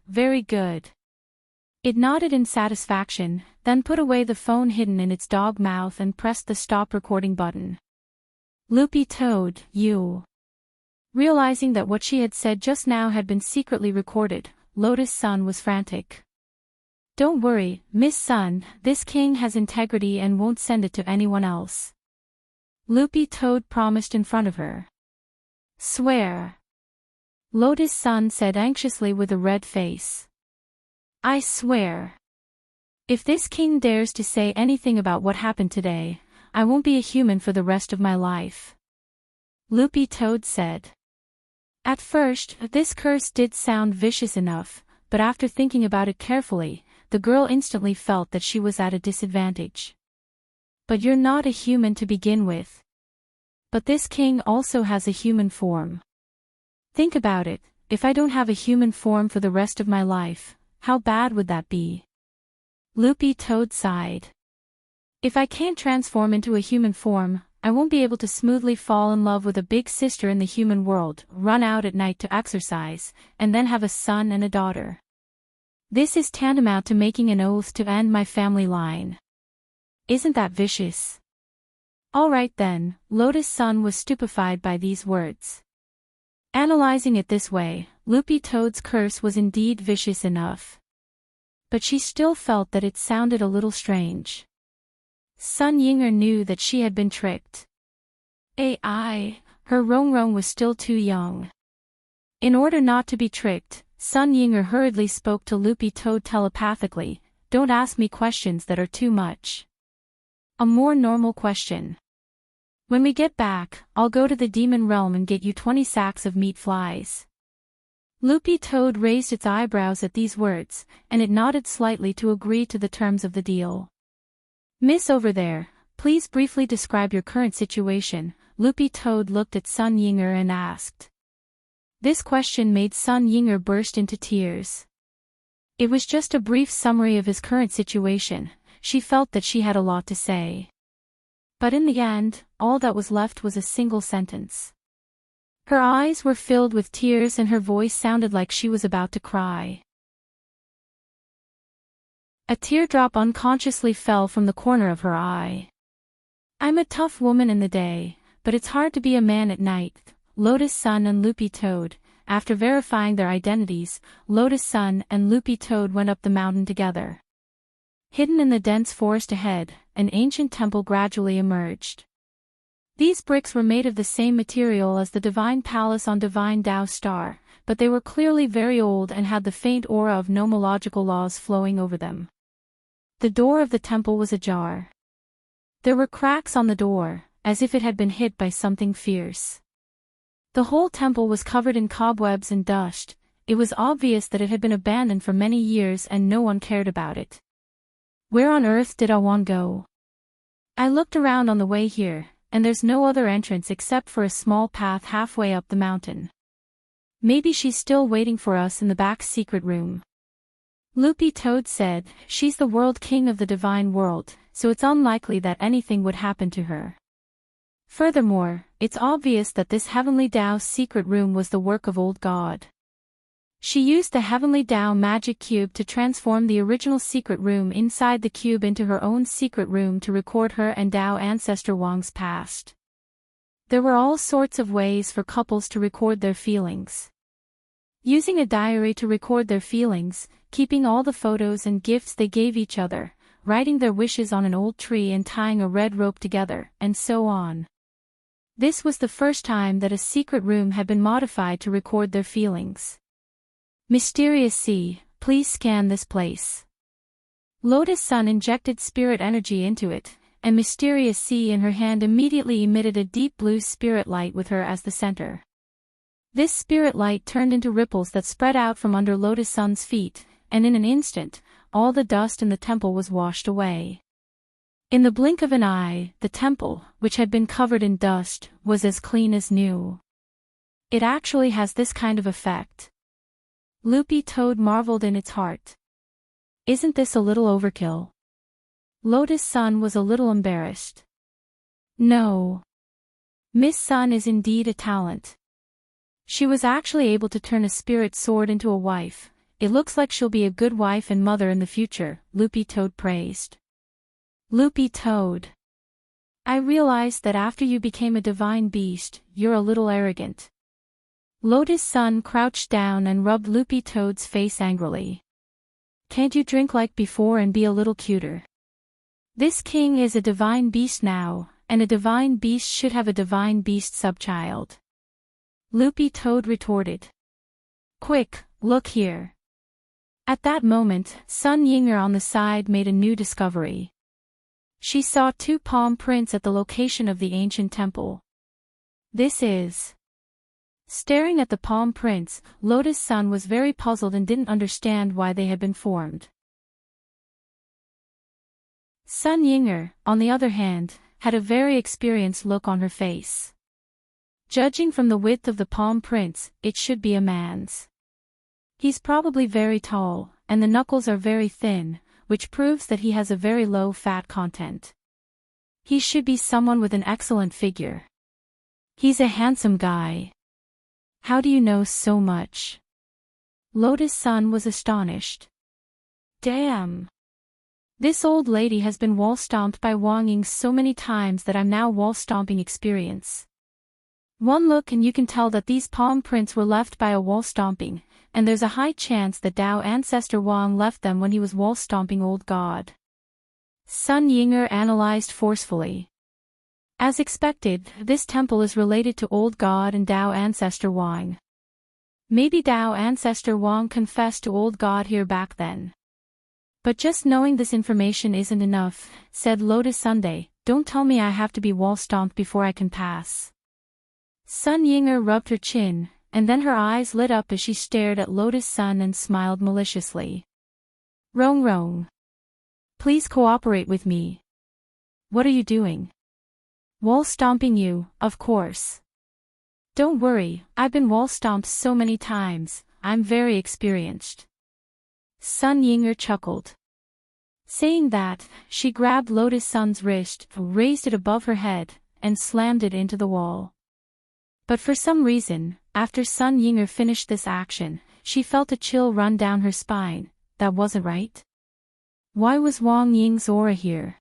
Speaker 1: Very good. It nodded in satisfaction, then put away the phone hidden in its dog mouth and pressed the stop recording button. Loopy Toad, you. Realizing that what she had said just now had been secretly recorded, Lotus Sun was frantic. Don't worry, Miss Sun, this king has integrity and won't send it to anyone else. Loopy Toad promised in front of her. Swear. Lotus Sun said anxiously with a red face. I swear. If this king dares to say anything about what happened today, I won't be a human for the rest of my life. Loopy Toad said. At first, this curse did sound vicious enough, but after thinking about it carefully, the girl instantly felt that she was at a disadvantage. But you're not a human to begin with. But this king also has a human form. Think about it, if I don't have a human form for the rest of my life, how bad would that be? Loopy Toad sighed. If I can't transform into a human form, I won't be able to smoothly fall in love with a big sister in the human world, run out at night to exercise, and then have a son and a daughter. This is tantamount to making an oath to end my family line. Isn't that vicious? All right then, Lotus Sun was stupefied by these words. Analyzing it this way, Loopy Toad's curse was indeed vicious enough. But she still felt that it sounded a little strange. Sun Yinger knew that she had been tricked. Her Rongrong was still too young. In order not to be tricked, Sun Yinger hurriedly spoke to Loopy Toad telepathically, don't ask me questions that are too much. A more normal question. When we get back, I'll go to the demon realm and get you 20 sacks of meat flies. Loopy Toad raised its eyebrows at these words, and it nodded slightly to agree to the terms of the deal. Miss over there, please briefly describe your current situation, Loopy Toad looked at Sun Yinger and asked. This question made Sun Yinger burst into tears. It was just a brief summary of his current situation. She felt that she had a lot to say. But in the end, all that was left was a single sentence. Her eyes were filled with tears and her voice sounded like she was about to cry. A teardrop unconsciously fell from the corner of her eye. I'm a tough woman in the day, but it's hard to be a man at night. Lotus Sun and Loopy Toad, after verifying their identities, Lotus Sun and Loopy Toad went up the mountain together. Hidden in the dense forest ahead, an ancient temple gradually emerged. These bricks were made of the same material as the Divine Palace on Divine Dao Star, but they were clearly very old and had the faint aura of nomological laws flowing over them. The door of the temple was ajar. There were cracks on the door, as if it had been hit by something fierce. The whole temple was covered in cobwebs and dust. It was obvious that it had been abandoned for many years and no one cared about it. Where on earth did Awan go? I looked around on the way here, and there's no other entrance except for a small path halfway up the mountain. Maybe she's still waiting for us in the back secret room. Loopy Toad said, she's the world king of the divine world, so it's unlikely that anything would happen to her. Furthermore, it's obvious that this Heavenly Dao secret room was the work of Old God. She used the Heavenly Dao magic cube to transform the original secret room inside the cube into her own secret room to record her and Dao ancestor Wang's past. There were all sorts of ways for couples to record their feelings. Using a diary to record their feelings, keeping all the photos and gifts they gave each other, writing their wishes on an old tree and tying a red rope together, and so on. This was the first time that a secret room had been modified to record their feelings. Mysterious Sea, please scan this place. Lotus Sun injected spirit energy into it, and Mysterious Sea in her hand immediately emitted a deep blue spirit light with her as the center. This spirit light turned into ripples that spread out from under Lotus Sun's feet, and in an instant, all the dust in the temple was washed away. In the blink of an eye, the temple, which had been covered in dust, was as clean as new. It actually has this kind of effect. Loopy Toad marveled in its heart. Isn't this a little overkill? Lotus Sun was a little embarrassed. No. Miss Sun is indeed a talent. She was actually able to turn a spirit sword into a wife, it looks like she'll be a good wife and mother in the future, Loopy Toad praised. Loopy Toad. I realized that after you became a divine beast, you're a little arrogant. Lotus Sun crouched down and rubbed Loopy Toad's face angrily. Can't you drink like before and be a little cuter? This king is a divine beast now, and a divine beast should have a divine beast subchild. Loopy Toad retorted. Quick, look here. At that moment, Sun Yinger on the side made a new discovery. She saw 2 palm prints at the location of the ancient temple. This is... Staring at the palm prints, Lotus Sun was very puzzled and didn't understand why they had been formed. Sun Yinger, on the other hand, had a very experienced look on her face. Judging from the width of the palm prints, it should be a man's. He's probably very tall, and the knuckles are very thin, which proves that he has a very low fat content. He should be someone with an excellent figure. He's a handsome guy. How do you know so much? Lotus Sun was astonished. Damn. This old lady has been wall-stomped by Wang Ying so many times that I'm now wall-stomping experience. One look and you can tell that these palm prints were left by a wall-stomping, and there's a high chance that Tao ancestor Wang left them when he was wall-stomping old god. Sun Yinger analyzed forcefully. As expected, this temple is related to old god and Tao ancestor Wang. Maybe Tao ancestor Wang confessed to old god here back then. But just knowing this information isn't enough, said Lotus Sunday. Don't tell me I have to be wall-stomped before I can pass. Sun Yinger rubbed her chin, and then her eyes lit up as she stared at Lotus Sun and smiled maliciously. Rong Rong. Please cooperate with me. What are you doing? Wall-stomping you, of course. Don't worry, I've been wall-stomped so many times, I'm very experienced. Sun Yinger chuckled. Saying that, she grabbed Lotus Sun's wrist, raised it above her head, and slammed it into the wall. But for some reason, after Sun Yinger finished this action, she felt a chill run down her spine. That wasn't right. Why was Wang Ying's aura here?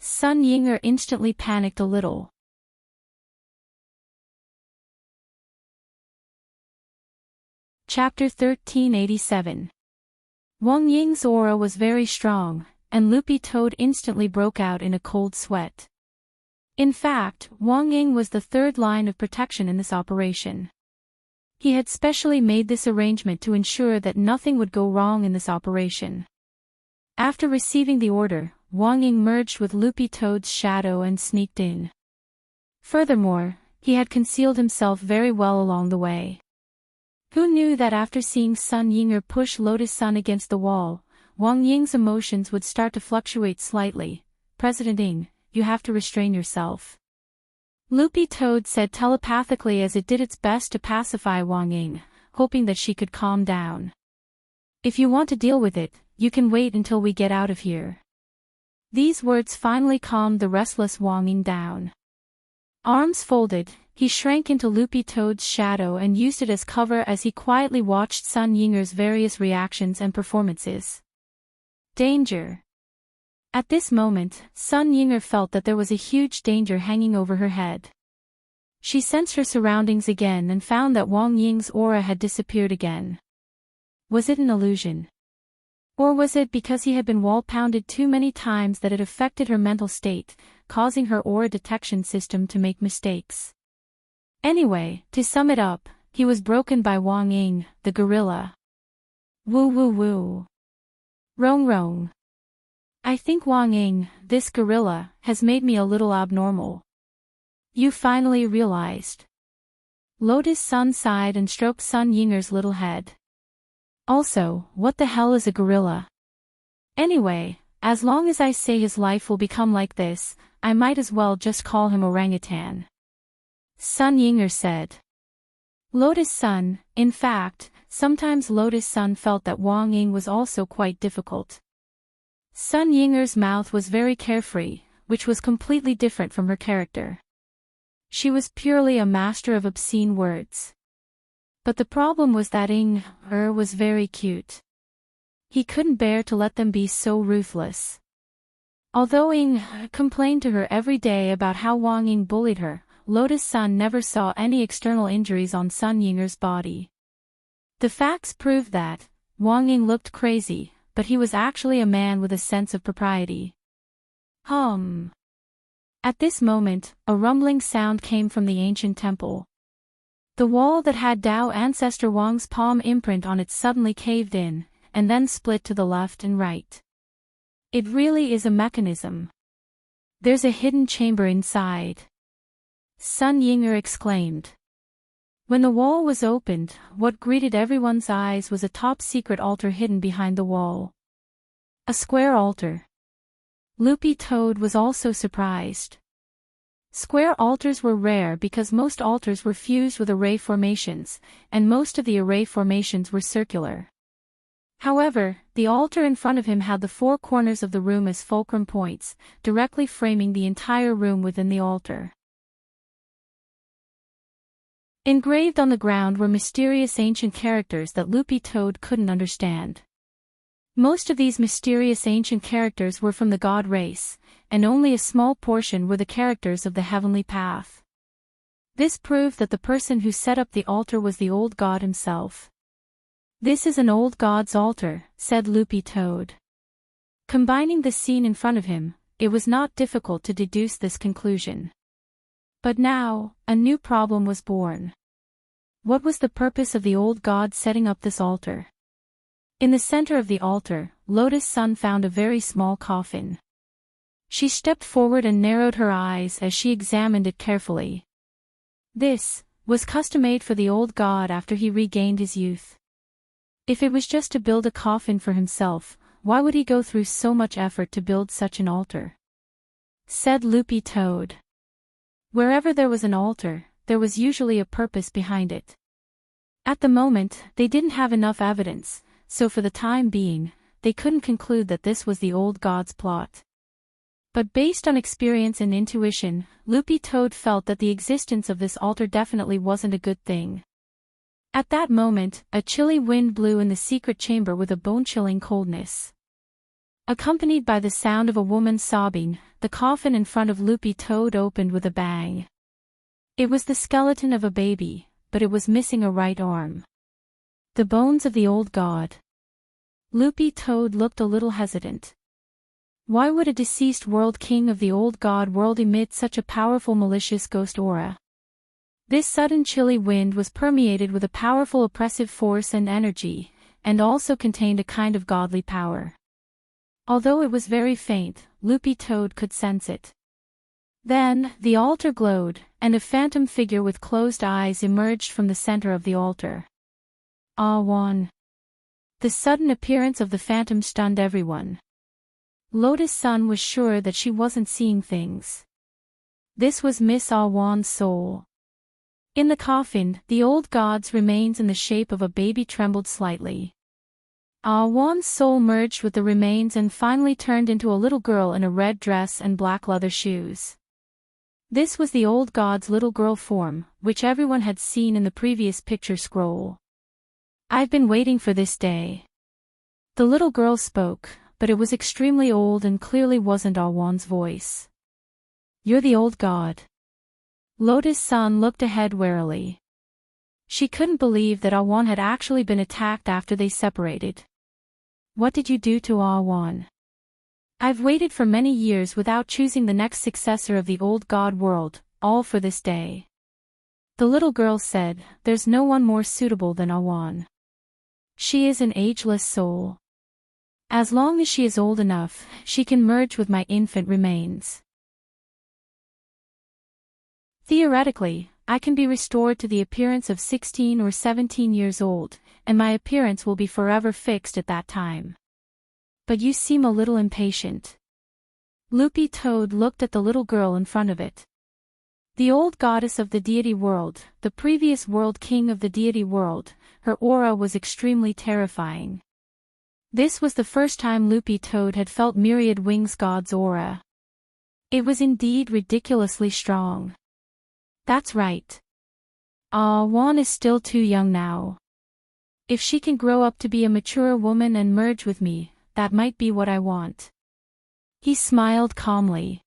Speaker 1: Sun Yinger instantly panicked a little. Chapter 1387. Wang Ying's aura was very strong, and Loopy Toad instantly broke out in a cold sweat. In fact, Wang Ying was the third line of protection in this operation. He had specially made this arrangement to ensure that nothing would go wrong in this operation. After receiving the order, Wang Ying merged with Loopy Toad's shadow and sneaked in. Furthermore, he had concealed himself very well along the way. Who knew that after seeing Sun Yinger push Lotus Sun against the wall, Wang Ying's emotions would start to fluctuate slightly. President Ying, you have to restrain yourself. Loopy Toad said telepathically as it did its best to pacify Wang Ying, hoping that she could calm down. If you want to deal with it, you can wait until we get out of here. These words finally calmed the restless Wang Ying down. Arms folded, he shrank into Loopy Toad's shadow and used it as cover as he quietly watched Sun Yinger's various reactions and performances. Danger. At this moment, Sun Yinger felt that there was a huge danger hanging over her head. She sensed her surroundings again and found that Wang Ying's aura had disappeared again. Was it an illusion? Or was it because he had been wall-pounded too many times that it affected her mental state, causing her aura detection system to make mistakes? Anyway, to sum it up, he was broken by Wang Ying, the gorilla. Woo woo woo. Rong rong. I think Wang Ying, this gorilla, has made me a little abnormal. You finally realized. Lotus Sun sighed and stroked Sun Yinger's little head. Also, what the hell is a gorilla? Anyway, as long as I say his life will become like this, I might as well just call him orangutan. Sun Yinger said. Lotus Sun, in fact, sometimes Lotus Sun felt that Wang Ying was also quite difficult. Sun Yinger's mouth was very carefree, which was completely different from her character. She was purely a master of obscene words. But the problem was that Inger was very cute. He couldn't bear to let them be so ruthless. Although Inger complained to her every day about how Wang Ying bullied her, Lotus Sun never saw any external injuries on Sun Yinger's body. The facts proved that Wang Ying looked crazy, but he was actually a man with a sense of propriety. At this moment, a rumbling sound came from the ancient temple. The wall that had Dao ancestor Wang's palm imprint on it suddenly caved in, and then split to the left and right. It really is a mechanism. There's a hidden chamber inside. Sun Yinger exclaimed. When the wall was opened, what greeted everyone's eyes was a top-secret altar hidden behind the wall. A square altar. Loopy Toad was also surprised. Square altars were rare because most altars were fused with array formations, and most of the array formations were circular. However, the altar in front of him had the four corners of the room as fulcrum points, directly framing the entire room within the altar. Engraved on the ground were mysterious ancient characters that Loopy Toad couldn't understand. Most of these mysterious ancient characters were from the god race, and only a small portion were the characters of the heavenly path. This proved that the person who set up the altar was the old god himself. "This is an old god's altar," said Loopy Toad. Combining the scene in front of him, it was not difficult to deduce this conclusion. But now, a new problem was born. What was the purpose of the old god setting up this altar? In the center of the altar, Lotus Sun found a very small coffin. She stepped forward and narrowed her eyes as she examined it carefully. This was custom-made for the old god after he regained his youth. If it was just to build a coffin for himself, why would he go through so much effort to build such an altar? Said Loopy Toad. Wherever there was an altar, there was usually a purpose behind it. At the moment, they didn't have enough evidence, so for the time being, they couldn't conclude that this was the old god's plot. But based on experience and intuition, Loopy Toad felt that the existence of this altar definitely wasn't a good thing. At that moment, a chilly wind blew in the secret chamber with a bone-chilling coldness. Accompanied by the sound of a woman sobbing, the coffin in front of Loopy Toad opened with a bang. It was the skeleton of a baby, but it was missing a right arm. The bones of the old god. Loopy Toad looked a little hesitant. Why would a deceased world king of the old god world emit such a powerful malicious ghost aura? This sudden chilly wind was permeated with a powerful oppressive force and energy, and also contained a kind of godly power. Although it was very faint, Loopy Toad could sense it. Then, the altar glowed, and a phantom figure with closed eyes emerged from the center of the altar. Awan. The sudden appearance of the phantom stunned everyone. Lotus Sun was sure that she wasn't seeing things. This was Miss Awan's soul. In the coffin, the old god's remains in the shape of a baby trembled slightly. Awan's soul merged with the remains and finally turned into a little girl in a red dress and black leather shoes. This was the old god's little girl form, which everyone had seen in the previous picture scroll. "I've been waiting for this day." The little girl spoke, but it was extremely old and clearly wasn't Awan's voice. "You're the old god." Lotus Sun looked ahead warily. She couldn't believe that Awan had actually been attacked after they separated. "What did you do to Awan?" "I've waited for many years without choosing the next successor of the old god world, all for this day." The little girl said, "There's no one more suitable than Awan. She is an ageless soul. As long as she is old enough, she can merge with my infant remains. Theoretically, I can be restored to the appearance of 16 or 17 years old, and my appearance will be forever fixed at that time. But you seem a little impatient." Loopy Toad looked at the little girl in front of it. The old goddess of the deity world, the previous world king of the deity world, her aura was extremely terrifying. This was the first time Loopy Toad had felt Myriad Wings God's aura. It was indeed ridiculously strong. "That's right. Juan is still too young now. If she can grow up to be a mature woman and merge with me, that might be what I want. He smiled calmly.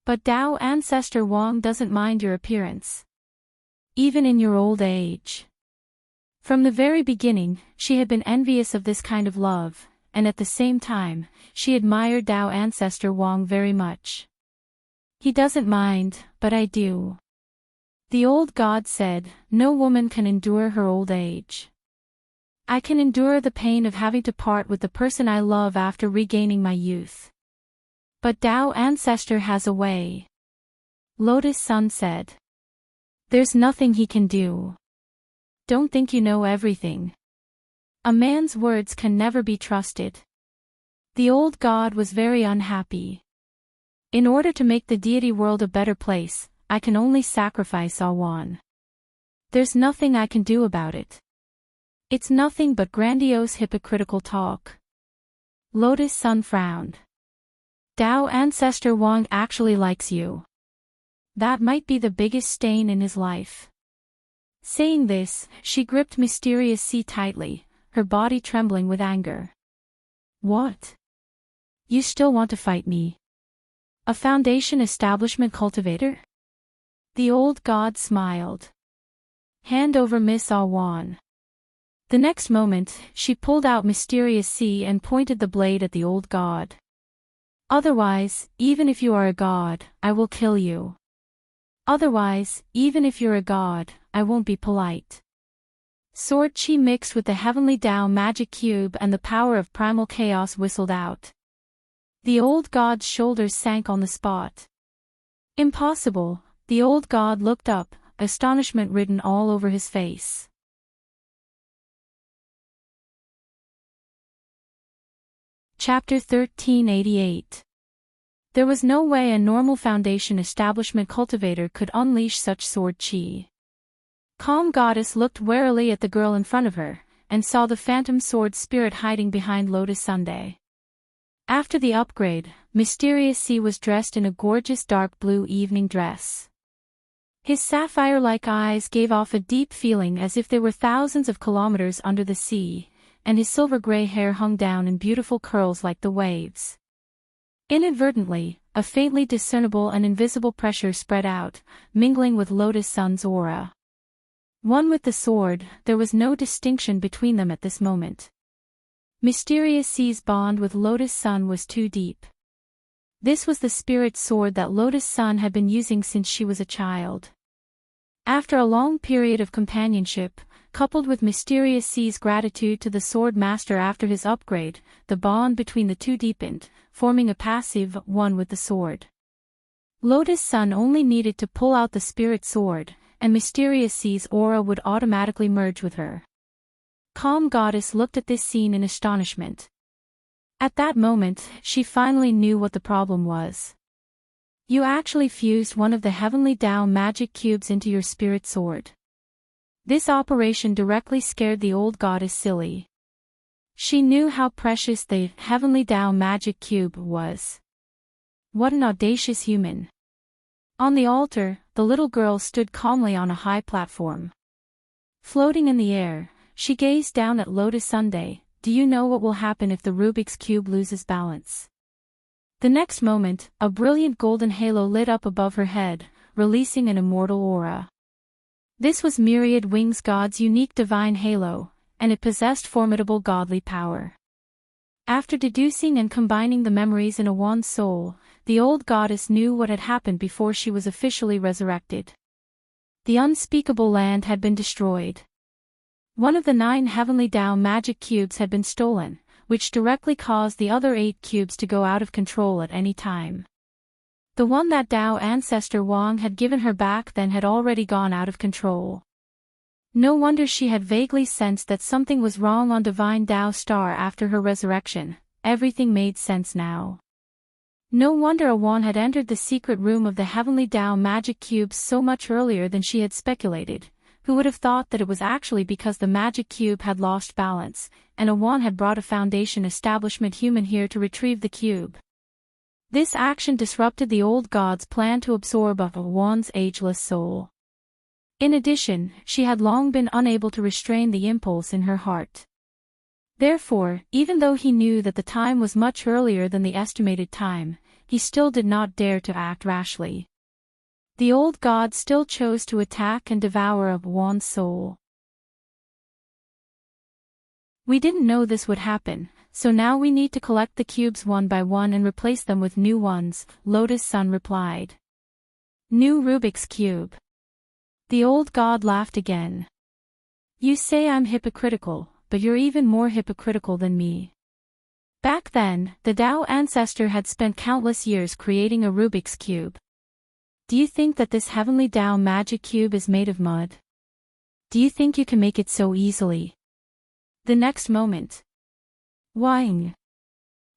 Speaker 1: But Dao Ancestor Wang doesn't mind your appearance. Even in your old age. From the very beginning, she had been envious of this kind of love, and at the same time, she admired Dao Ancestor Wang very much. He doesn't mind, but I do. The old god said, no woman can endure her old age. I can endure the pain of having to part with the person I love after regaining my youth. But Dao Ancestor has a way. Lotus Sun said. There's nothing he can do. Don't think you know everything. A man's words can never be trusted. The old god was very unhappy. In order to make the deity world a better place, I can only sacrifice Awan. There's nothing I can do about it. It's nothing but grandiose hypocritical talk. Lotus Sun frowned. Dao Ancestor Wang actually likes you. That might be the biggest stain in his life. Saying this, she gripped Mysterious Sea tightly, her body trembling with anger. What? You still want to fight me? A Foundation establishment cultivator? The old god smiled. Hand over Miss Awan. The next moment, she pulled out Mysterious Sea and pointed the blade at the old god. Otherwise, even if you are a god, I will kill you. Otherwise, even if you're a god, I won't be polite. Sword chi mixed with the heavenly Tao magic cube and the power of primal chaos whistled out. The old god's shoulders sank on the spot. Impossible, the old god looked up, astonishment written all over his face. Chapter 1388. There was no way a normal Foundation establishment cultivator could unleash such sword chi. Calm Goddess looked warily at the girl in front of her, and saw the phantom sword spirit hiding behind Lotus Sunday. After the upgrade, Mysterious Sea was dressed in a gorgeous dark blue evening dress. His sapphire-like eyes gave off a deep feeling as if they were thousands of kilometers under the sea, and his silver-gray hair hung down in beautiful curls like the waves. Inadvertently, a faintly discernible and invisible pressure spread out, mingling with Lotus Sun's aura. One with the sword, there was no distinction between them at this moment. Mysterious Sea's bond with Lotus Sun was too deep. This was the spirit sword that Lotus Sun had been using since she was a child. After a long period of companionship, coupled with Mysterious Sea's gratitude to the Sword Master after his upgrade, the bond between the two deepened, forming a passive one with the sword. Lotus Sun only needed to pull out the spirit sword, and Mysterious Sea's aura would automatically merge with her. Calm Goddess looked at this scene in astonishment. At that moment, she finally knew what the problem was. You actually fused one of the heavenly Tao magic cubes into your spirit sword. This operation directly scared the old goddess silly. She knew how precious the heavenly Tao magic cube was. What an audacious human. On the altar, the little girl stood calmly on a high platform. Floating in the air, she gazed down at Lotus Sunday. Do you know what will happen if the Rubik's Cube loses balance? The next moment, a brilliant golden halo lit up above her head, releasing an immortal aura. This was Myriad Wings God's unique divine halo, and it possessed formidable godly power. After deducing and combining the memories in Awan's soul, the old goddess knew what had happened before she was officially resurrected. The unspeakable land had been destroyed. One of the 9 heavenly Tao magic cubes had been stolen, which directly caused the other 8 cubes to go out of control at any time. The one that Tao Ancestor Wang had given her back then had already gone out of control. No wonder she had vaguely sensed that something was wrong on Divine Tao Star after her resurrection. Everything made sense now. No wonder Awan had entered the secret room of the heavenly Tao magic cubes so much earlier than she had speculated. Who would have thought that it was actually because the magic cube had lost balance, and Awan had brought a Foundation establishment human here to retrieve the cube. This action disrupted the old god's plan to absorb Awan's ageless soul. In addition, she had long been unable to restrain the impulse in her heart. Therefore, even though he knew that the time was much earlier than the estimated time, he still did not dare to act rashly. The old god still chose to attack and devour Juan's soul. We didn't know this would happen, so now we need to collect the cubes one by one and replace them with new ones, Lotus Sun replied. New Rubik's Cube. The old god laughed again. You say I'm hypocritical, but you're even more hypocritical than me. Back then, the Tao ancestor had spent countless years creating a Rubik's Cube. Do you think that this heavenly Tao magic cube is made of mud? Do you think you can make it so easily? The next moment. Whing!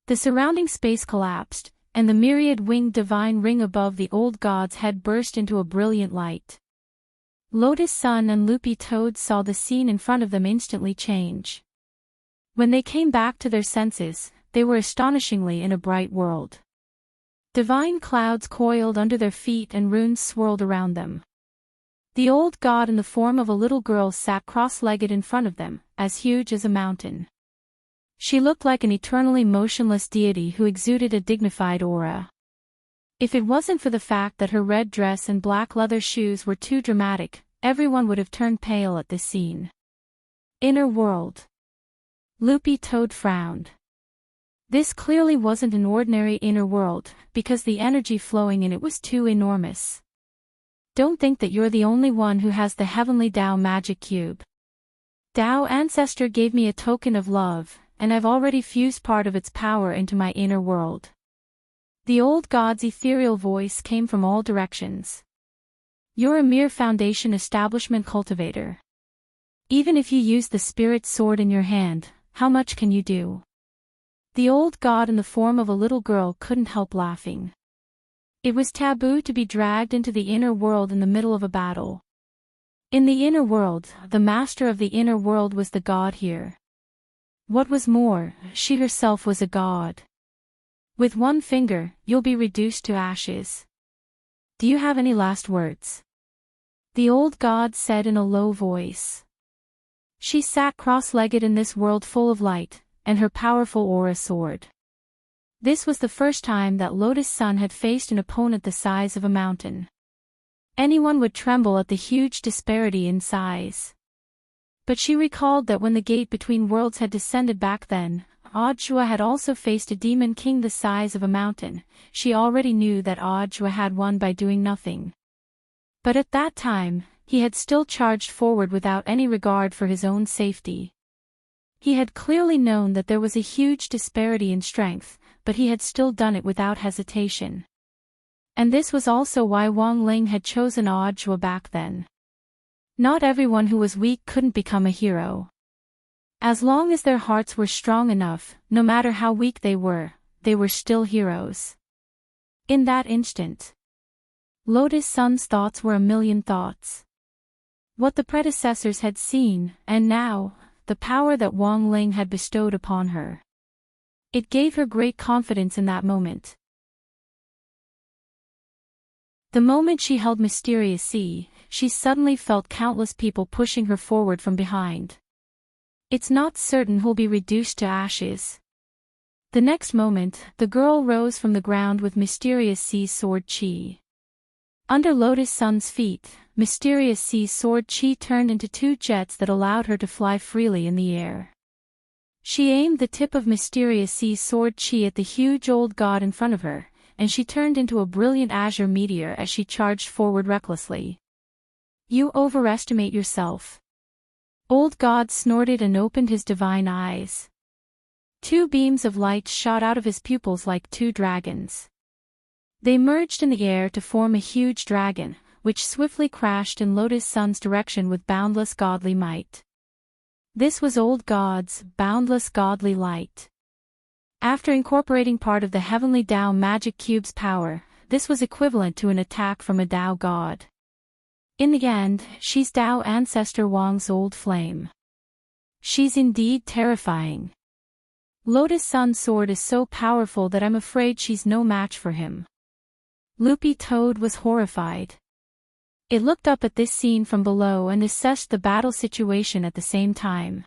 Speaker 1: The surrounding space collapsed, and the myriad-winged divine ring above the old god's head burst into a brilliant light. Lotus Sun and Loopy Toad saw the scene in front of them instantly change. When they came back to their senses, they were astonishingly in a bright world. Divine clouds coiled under their feet and runes swirled around them. The old god in the form of a little girl sat cross-legged in front of them, as huge as a mountain. She looked like an eternally motionless deity who exuded a dignified aura. If it wasn't for the fact that her red dress and black leather shoes were too dramatic, everyone would have turned pale at this scene. Inner world. Loopy Toad frowned. This clearly wasn't an ordinary inner world, because the energy flowing in it was too enormous. Don't think that you're the only one who has the heavenly Tao magic cube. Tao ancestor gave me a token of love, and I've already fused part of its power into my inner world. The old god's ethereal voice came from all directions. You're a mere foundation establishment cultivator. Even if you use the spirit sword in your hand, how much can you do? The old god in the form of a little girl couldn't help laughing. It was taboo to be dragged into the inner world in the middle of a battle. In the inner world, the master of the inner world was the god here. What was more, she herself was a god. With one finger, you'll be reduced to ashes. Do you have any last words? The old god said in a low voice. She sat cross-legged in this world full of light, and her powerful aura soared. This was the first time that Lotus Sun had faced an opponent the size of a mountain. Anyone would tremble at the huge disparity in size. But she recalled that when the gate between worlds had descended back then, Ajwa had also faced a demon king the size of a mountain. She already knew that Ajwa had won by doing nothing. But at that time, he had still charged forward without any regard for his own safety. He had clearly known that there was a huge disparity in strength, but he had still done it without hesitation. And this was also why Wang Ling had chosen Ajwa back then. Not everyone who was weak couldn't become a hero. As long as their hearts were strong enough, no matter how weak they were still heroes. In that instant, Lotus Sun's thoughts were a million thoughts. What the predecessors had seen, and now, the power that Wang Ling had bestowed upon her. It gave her great confidence in that moment. The moment she held Mysterious Sea, she suddenly felt countless people pushing her forward from behind. It's not certain who'll be reduced to ashes. The next moment, the girl rose from the ground with Mysterious Sea's sword chi. Under Lotus Sun's feet, Mysterious Sea's sword chi turned into two jets that allowed her to fly freely in the air. She aimed the tip of Mysterious Sea's sword chi at the huge old god in front of her, and she turned into a brilliant azure meteor as she charged forward recklessly. You overestimate yourself. Old God snorted and opened his divine eyes. Two beams of light shot out of his pupils like two dragons. They merged in the air to form a huge dragon, which swiftly crashed in Lotus Sun's direction with boundless godly might. This was Old God's boundless godly light. After incorporating part of the heavenly Tao magic cube's power, this was equivalent to an attack from a Tao god. In the end, she's Tao ancestor Wang's old flame. She's indeed terrifying. Lotus Sun's sword is so powerful that I'm afraid she's no match for him. Loopy Toad was horrified. It looked up at this scene from below and assessed the battle situation at the same time.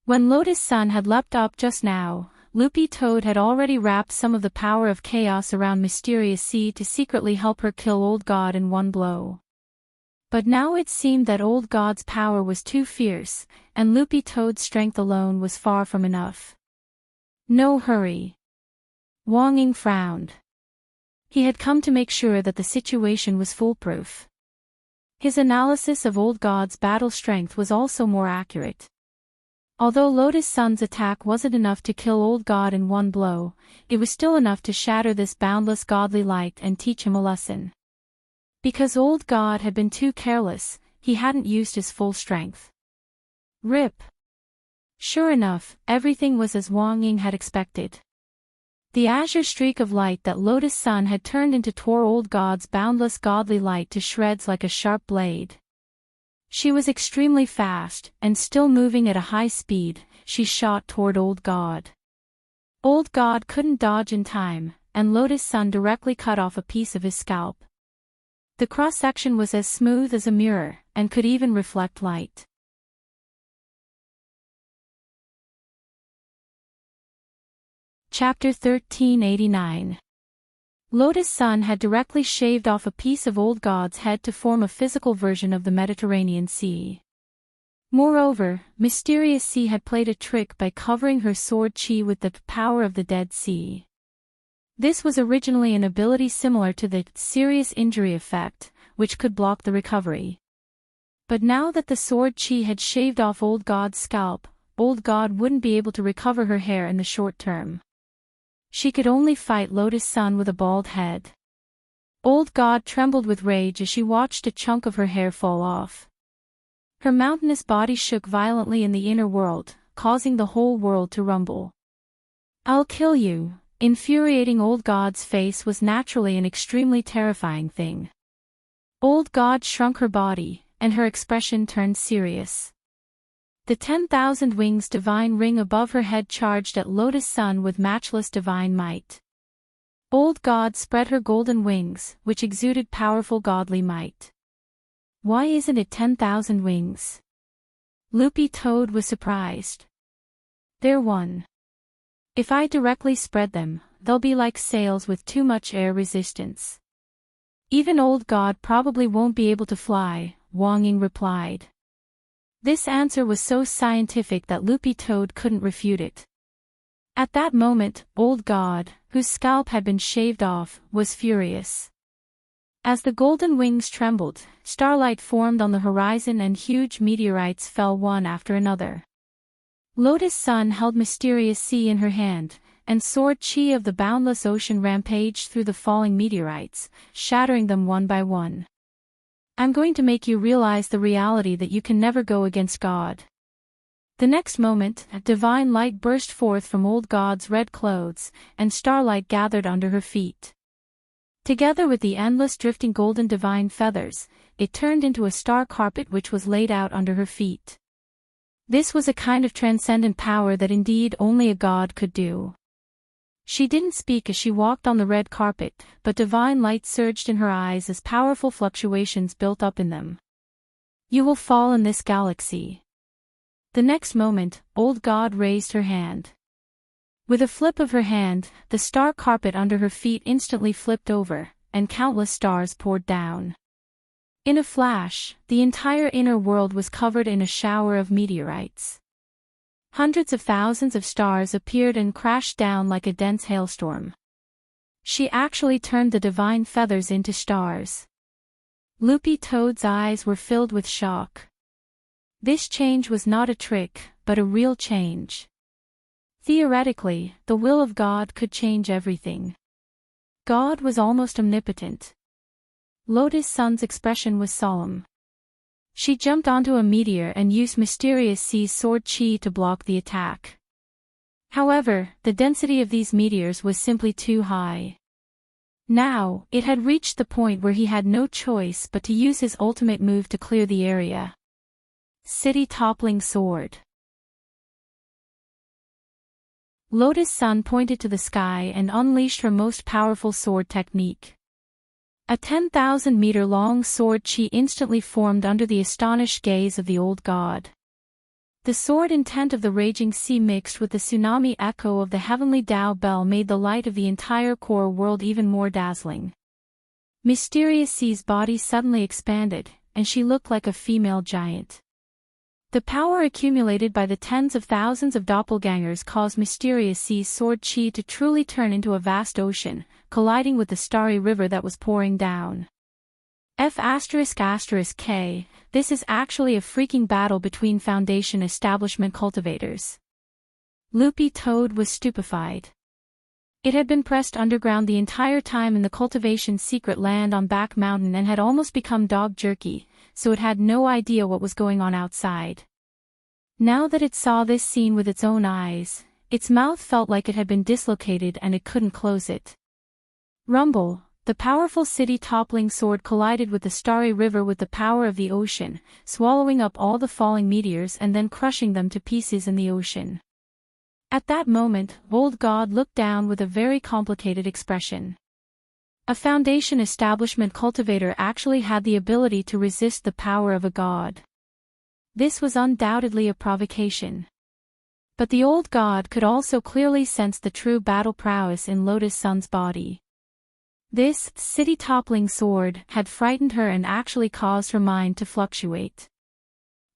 Speaker 1: When Lotus Sun had leapt up just now, Loopy Toad had already wrapped some of the power of chaos around Mysterious Sea to secretly help her kill Old God in one blow. But now it seemed that Old God's power was too fierce, and Loopy Toad's strength alone was far from enough. No hurry. Wang Ying frowned. He had come to make sure that the situation was foolproof. His analysis of Old God's battle strength was also more accurate. Although Lotus Sun's attack wasn't enough to kill Old God in one blow, it was still enough to shatter this boundless godly light and teach him a lesson. Because Old God had been too careless, he hadn't used his full strength. Rip. Sure enough, everything was as Wang Ying had expected. The azure streak of light that Lotus Sun had turned into tore Old God's boundless godly light to shreds like a sharp blade. She was extremely fast, and still moving at a high speed, she shot toward Old God. Old God couldn't dodge in time, and Lotus Sun directly cut off a piece of his scalp. The cross-section was as smooth as a mirror, and could even reflect light. Chapter 1389. Lotus Sun had directly shaved off a piece of Old God's head to form a physical version of the Mediterranean Sea. Moreover, Mysterious Sea had played a trick by covering her sword chi with the power of the Dead Sea. This was originally an ability similar to the serious injury effect, which could block the recovery. But now that the sword chi had shaved off Old God's scalp, Old God wouldn't be able to recover her hair in the short term. She could only fight Lotus Sun with a bald head. Old God trembled with rage as she watched a chunk of her hair fall off. Her mountainous body shook violently in the inner world, causing the whole world to rumble. "I'll kill you." Infuriating Old God's face was naturally an extremely terrifying thing. Old God shrunk her body, and her expression turned serious. The 10,000 wings divine ring above her head charged at Lotus Sun with matchless divine might. Old God spread her golden wings, which exuded powerful godly might. "Why isn't it 10,000 wings?" Loopy Toad was surprised. "They're one. If I directly spread them, they'll be like sails with too much air resistance. Even Old God probably won't be able to fly," Wang Ying replied. This answer was so scientific that Loopy Toad couldn't refute it. At that moment, Old God, whose scalp had been shaved off, was furious. As the golden wings trembled, starlight formed on the horizon and huge meteorites fell one after another. Lotus Sun held Mysterious Sea in her hand, and sword chi of the boundless ocean rampaged through the falling meteorites, shattering them one by one. "I'm going to make you realize the reality that you can never go against God." The next moment, a divine light burst forth from Old God's red clothes, and starlight gathered under her feet. Together with the endless drifting golden divine feathers, it turned into a star carpet which was laid out under her feet. This was a kind of transcendent power that indeed only a god could do. She didn't speak as she walked on the red carpet, but divine light surged in her eyes as powerful fluctuations built up in them. "You will fall in this galaxy." The next moment, Old God raised her hand. With a flip of her hand, the star carpet under her feet instantly flipped over, and countless stars poured down. In a flash, the entire inner world was covered in a shower of meteorites. Hundreds of thousands of stars appeared and crashed down like a dense hailstorm. She actually turned the divine feathers into stars. Loopy Toad's eyes were filled with shock. This change was not a trick, but a real change. Theoretically, the will of God could change everything. God was almost omnipotent. Lotus Sun's expression was solemn. She jumped onto a meteor and used Mysterious Sea's sword chi to block the attack. However, the density of these meteors was simply too high. Now, it had reached the point where he had no choice but to use his ultimate move to clear the area. City Toppling Sword. Lotus Sun pointed to the sky and unleashed her most powerful sword technique. A 10,000-meter-long sword chi instantly formed under the astonished gaze of the old god. The sword intent of the raging sea mixed with the tsunami echo of the heavenly Tao bell made the light of the entire core world even more dazzling. Mysterious Sea's body suddenly expanded, and she looked like a female giant. The power accumulated by the tens of thousands of doppelgangers caused Mysterious Sea's sword chi to truly turn into a vast ocean, colliding with the starry river that was pouring down. F***K, this is actually a freaking battle between Foundation establishment cultivators. Loopy Toad was stupefied. It had been pressed underground the entire time in the cultivation's secret land on Back Mountain and had almost become dog jerky, so it had no idea what was going on outside. Now that it saw this scene with its own eyes, its mouth felt like it had been dislocated and it couldn't close it. Rumble, the powerful city-toppling sword collided with the starry river with the power of the ocean, swallowing up all the falling meteors and then crushing them to pieces in the ocean. At that moment, Old God looked down with a very complicated expression. A Foundation establishment cultivator actually had the ability to resist the power of a god. This was undoubtedly a provocation. But the old god could also clearly sense the true battle prowess in Lotus Sun's body. This city-toppling sword had frightened her and actually caused her mind to fluctuate.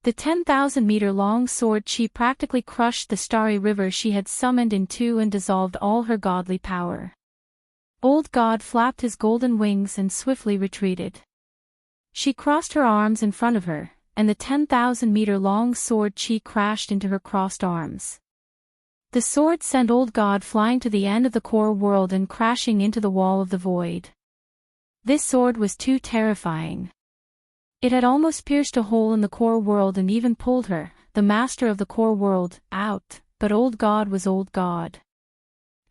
Speaker 1: The 10,000-meter-long sword chi practically crushed the starry river she had summoned in two and dissolved all her godly power. Old God flapped his golden wings and swiftly retreated. She crossed her arms in front of her, and the 10,000-meter-long sword chi crashed into her crossed arms. The sword sent Old God flying to the end of the core world and crashing into the wall of the void. This sword was too terrifying. It had almost pierced a hole in the core world and even pulled her, the master of the core world, out, but Old God was Old God.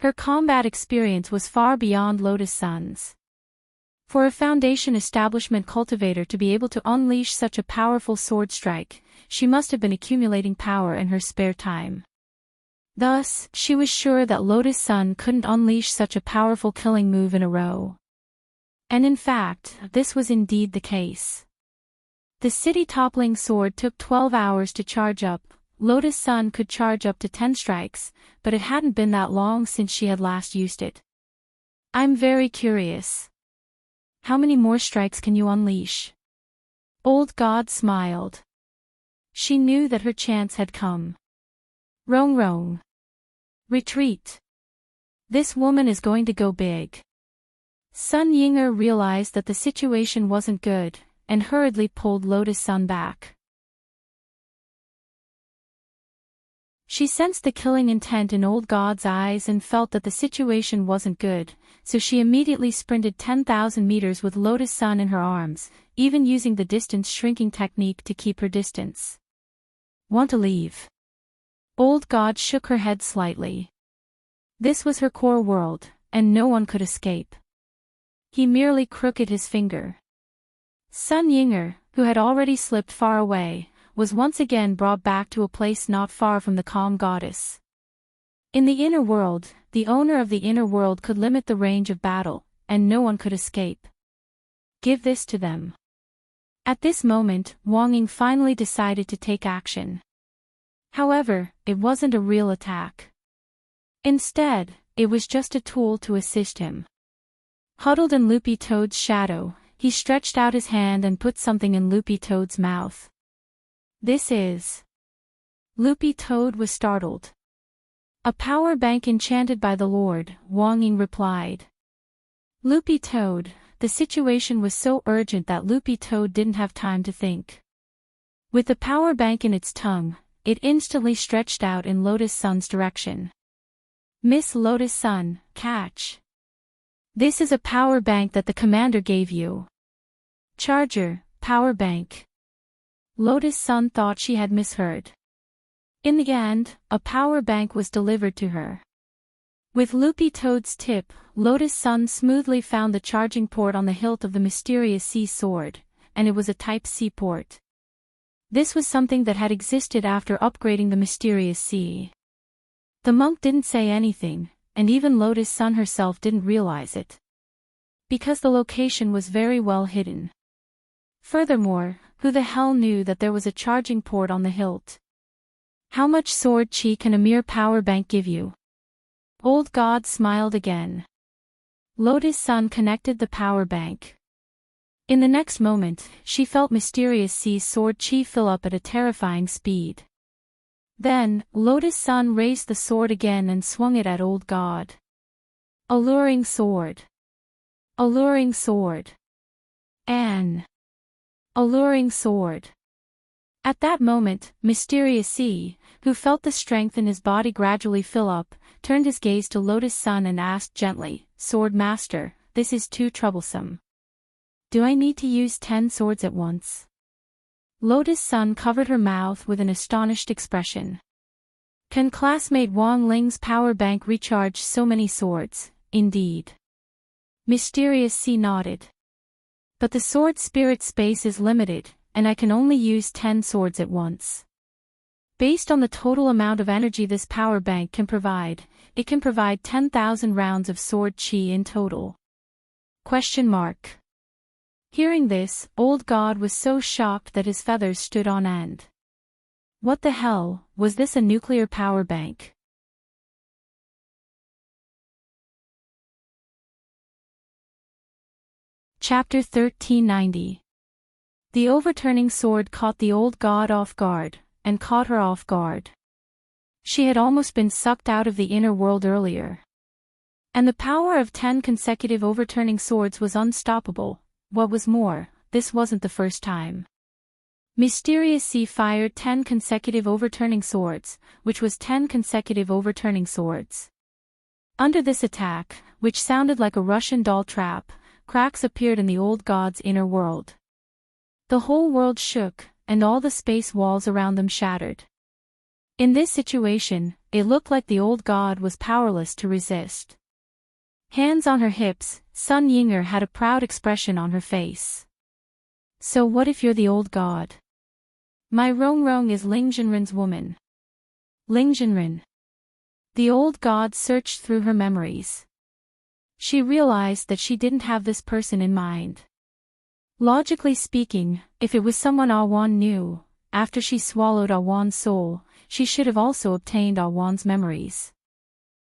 Speaker 1: Her combat experience was far beyond Lotus Sun's. For a Foundation establishment cultivator to be able to unleash such a powerful sword strike, she must have been accumulating power in her spare time. Thus, she was sure that Lotus Sun couldn't unleash such a powerful killing move in a row. And in fact, this was indeed the case. The city-toppling sword took 12 hours to charge up. Lotus Sun could charge up to 10 strikes, but it hadn't been that long since she had last used it. I'm very curious. How many more strikes can you unleash? Old God smiled. She knew that her chance had come. Rong rong. Retreat. This woman is going to go big. Sun Yinger realized that the situation wasn't good, and hurriedly pulled Lotus Sun back. She sensed the killing intent in Old God's eyes and felt that the situation wasn't good, so she immediately sprinted 10,000 meters with Lotus Sun in her arms, even using the distance shrinking technique to keep her distance. Want to leave? Old God shook her head slightly. This was her core world, and no one could escape. He merely crooked his finger. Sun Yinger, who had already slipped far away, was once again brought back to a place not far from the calm goddess. In the inner world, the owner of the inner world could limit the range of battle, and no one could escape. Give this to them. At this moment, Wang Ying finally decided to take action. However, it wasn't a real attack. Instead, it was just a tool to assist him. Huddled in Loopy Toad's shadow, he stretched out his hand and put something in Loopy Toad's mouth. This is... Loopy Toad was startled. A power bank enchanted by the Lord, Wang Ying replied. Loopy Toad, the situation was so urgent that Loopy Toad didn't have time to think. With the power bank in its tongue, it instantly stretched out in Lotus Sun's direction. Miss Lotus Sun, catch. This is a power bank that the commander gave you. Charger, power bank. Lotus Sun thought she had misheard. In the end, a power bank was delivered to her. With Loopy Toad's tip, Lotus Sun smoothly found the charging port on the hilt of the Mysterious Sea sword, and it was a Type-C port. This was something that had existed after upgrading the Mysterious Sea. The monk didn't say anything, and even Lotus Sun herself didn't realize it. because the location was very well hidden. Furthermore, who the hell knew that there was a charging port on the hilt? How much sword chi can a mere power bank give you? Old God smiled again. Lotus Sun connected the power bank. In the next moment, she felt Mysterious C's sword chi fill up at a terrifying speed. Then, Lotus Sun raised the sword again and swung it at Old God. Alluring sword. Alluring sword. An alluring sword. At that moment, Mysterious C, who felt the strength in his body gradually fill up, turned his gaze to Lotus Sun and asked gently, "Sword Master, this is too troublesome. Do I need to use 10 swords at once?" Lotus Sun covered her mouth with an astonished expression. Can classmate Wang Ling's power bank recharge so many swords? Indeed. Mysterious C nodded. But the sword spirit space is limited, and I can only use 10 swords at once. Based on the total amount of energy this power bank can provide, it can provide 10,000 rounds of sword chi in total. Question mark. Hearing this, Old God was so shocked that his feathers stood on end. What the hell, was this a nuclear power bank? Chapter 1390. The overturning sword caught the Old God off guard, and caught her off guard. She had almost been sucked out of the inner world earlier. And the power of 10 consecutive overturning swords was unstoppable. What was more, this wasn't the first time. Mysterious C fired 10 consecutive overturning swords, which was 10 consecutive overturning swords. Under this attack, which sounded like a Russian doll trap, cracks appeared in the Old God's inner world. The whole world shook, and all the space walls around them shattered. In this situation, it looked like the Old God was powerless to resist. Hands on her hips, Sun Yinger had a proud expression on her face. So what if you're the Old God? My Rongrong is Ling Jinren's woman. Ling Jinren. The Old God searched through her memories. She realized that she didn't have this person in mind. Logically speaking, if it was someone Awan knew, after she swallowed Awan's soul, she should have also obtained Awan's memories.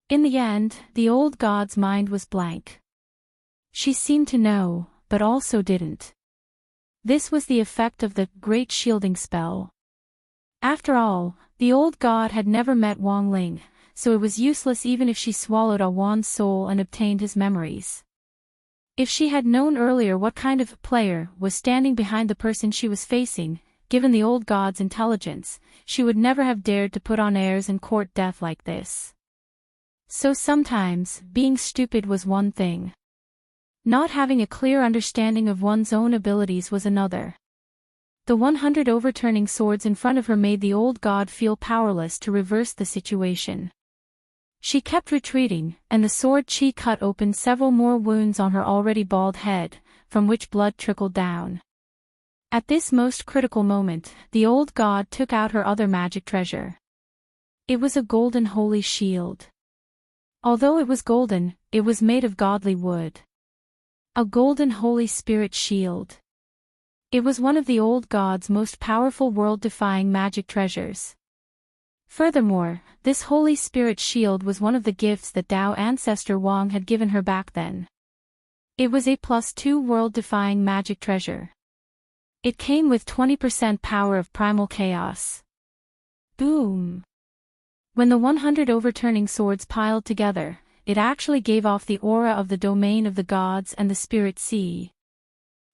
Speaker 1: In the end, the Old God's mind was blank. She seemed to know, but also didn't. This was the effect of the Great Shielding Spell. After all, the Old God had never met Wang Ling, so it was useless even if she swallowed Awan's soul and obtained his memories. If she had known earlier what kind of player was standing behind the person she was facing, given the Old God's intelligence, she would never have dared to put on airs and court death like this. So sometimes, being stupid was one thing. Not having a clear understanding of one's own abilities was another. The 100 overturning swords in front of her made the Old God feel powerless to reverse the situation. She kept retreating, and the sword chi cut open several more wounds on her already bald head, from which blood trickled down. At this most critical moment, the Old God took out her other magic treasure. It was a golden holy shield. Although it was golden, it was made of godly wood. A golden Holy Spirit shield. It was one of the Old God's most powerful world-defying magic treasures. Furthermore, this Holy Spirit shield was one of the gifts that Tao ancestor Wang had given her back then. It was a +2 world-defying magic treasure. It came with 20% power of primal chaos. Boom! When the 100 overturning swords piled together, it actually gave off the aura of the domain of the gods and the spirit sea.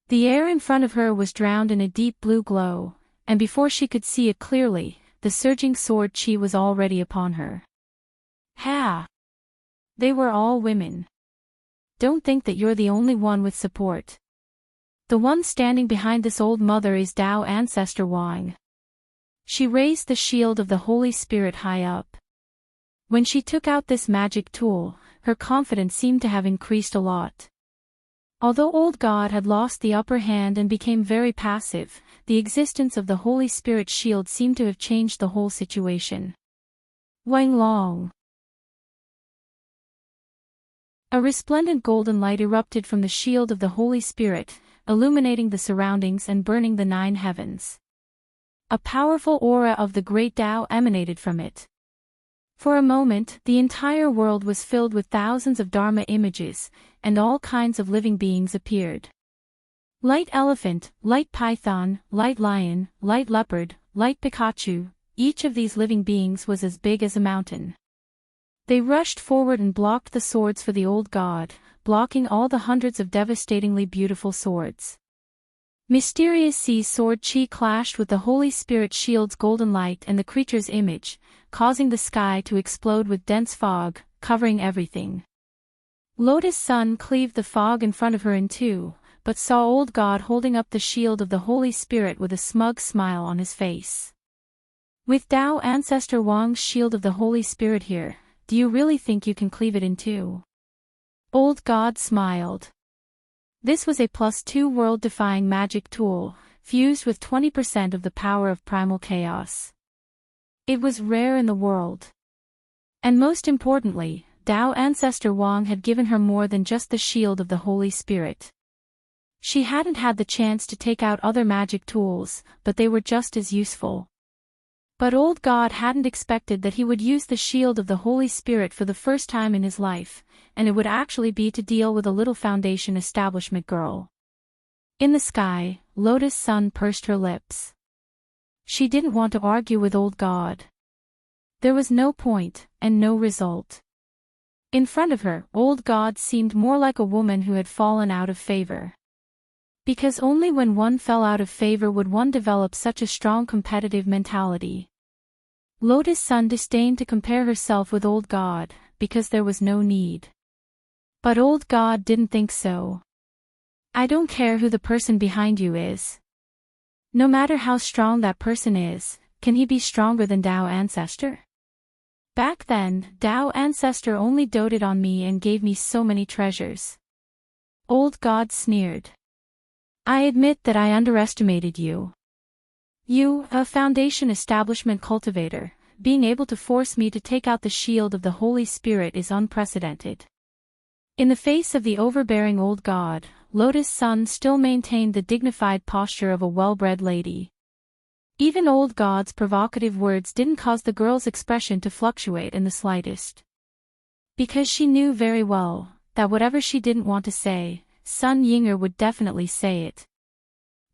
Speaker 1: The air in front of her was drowned in a deep blue glow, and before she could see it clearly, the surging sword chi was already upon her. Ha! They were all women. Don't think that you're the only one with support. The one standing behind this old mother is Tao ancestor Wang. She raised the shield of the Holy Spirit high up. When she took out this magic tool, her confidence seemed to have increased a lot. Although Old God had lost the upper hand and became very passive, the existence of the Holy Spirit shield seemed to have changed the whole situation. Wang Long. A resplendent golden light erupted from the shield of the Holy Spirit, illuminating the surroundings and burning the 9 heavens. A powerful aura of the great Tao emanated from it. For a moment, the entire world was filled with thousands of Dharma images, and all kinds of living beings appeared. Light elephant, light python, light lion, light leopard, light Pikachu, each of these living beings was as big as a mountain. They rushed forward and blocked the swords for the old god, blocking all the hundreds of devastatingly beautiful swords. Mysterious Sea's sword chi clashed with the Holy Spirit shield's golden light and the creature's image, causing the sky to explode with dense fog, covering everything. Lotus Sun cleaved the fog in front of her in two, but saw old god holding up the shield of the Holy Spirit with a smug smile on his face. With Tao Ancestor Wang's shield of the Holy Spirit here, do you really think you can cleave it in two? Old god smiled. This was a +2 world-defying magic tool, fused with 20% of the power of primal chaos. It was rare in the world. And most importantly, Tao Ancestor Wang had given her more than just the shield of the Holy Spirit. She hadn't had the chance to take out other magic tools, but they were just as useful. But old god hadn't expected that he would use the shield of the Holy Spirit for the first time in his life, and it would actually be to deal with a little Foundation establishment girl. In the sky, Lotus Sun pursed her lips. She didn't want to argue with old god. There was no point, and no result. In front of her, old god seemed more like a woman who had fallen out of favor. Because only when one fell out of favor would one develop such a strong competitive mentality. Lotus Sun disdained to compare herself with old god, because there was no need. But old god didn't think so. I don't care who the person behind you is. No matter how strong that person is, can he be stronger than Tao Ancestor? Back then, Tao Ancestor only doted on me and gave me so many treasures. Old god sneered. I admit that I underestimated you. You, a Foundation establishment cultivator, being able to force me to take out the shield of the Holy Spirit is unprecedented. In the face of the overbearing old god, Lotus Sun still maintained the dignified posture of a well-bred lady. Even old god's provocative words didn't cause the girl's expression to fluctuate in the slightest. Because she knew very well that whatever she didn't want to say, Sun Yinger would definitely say it.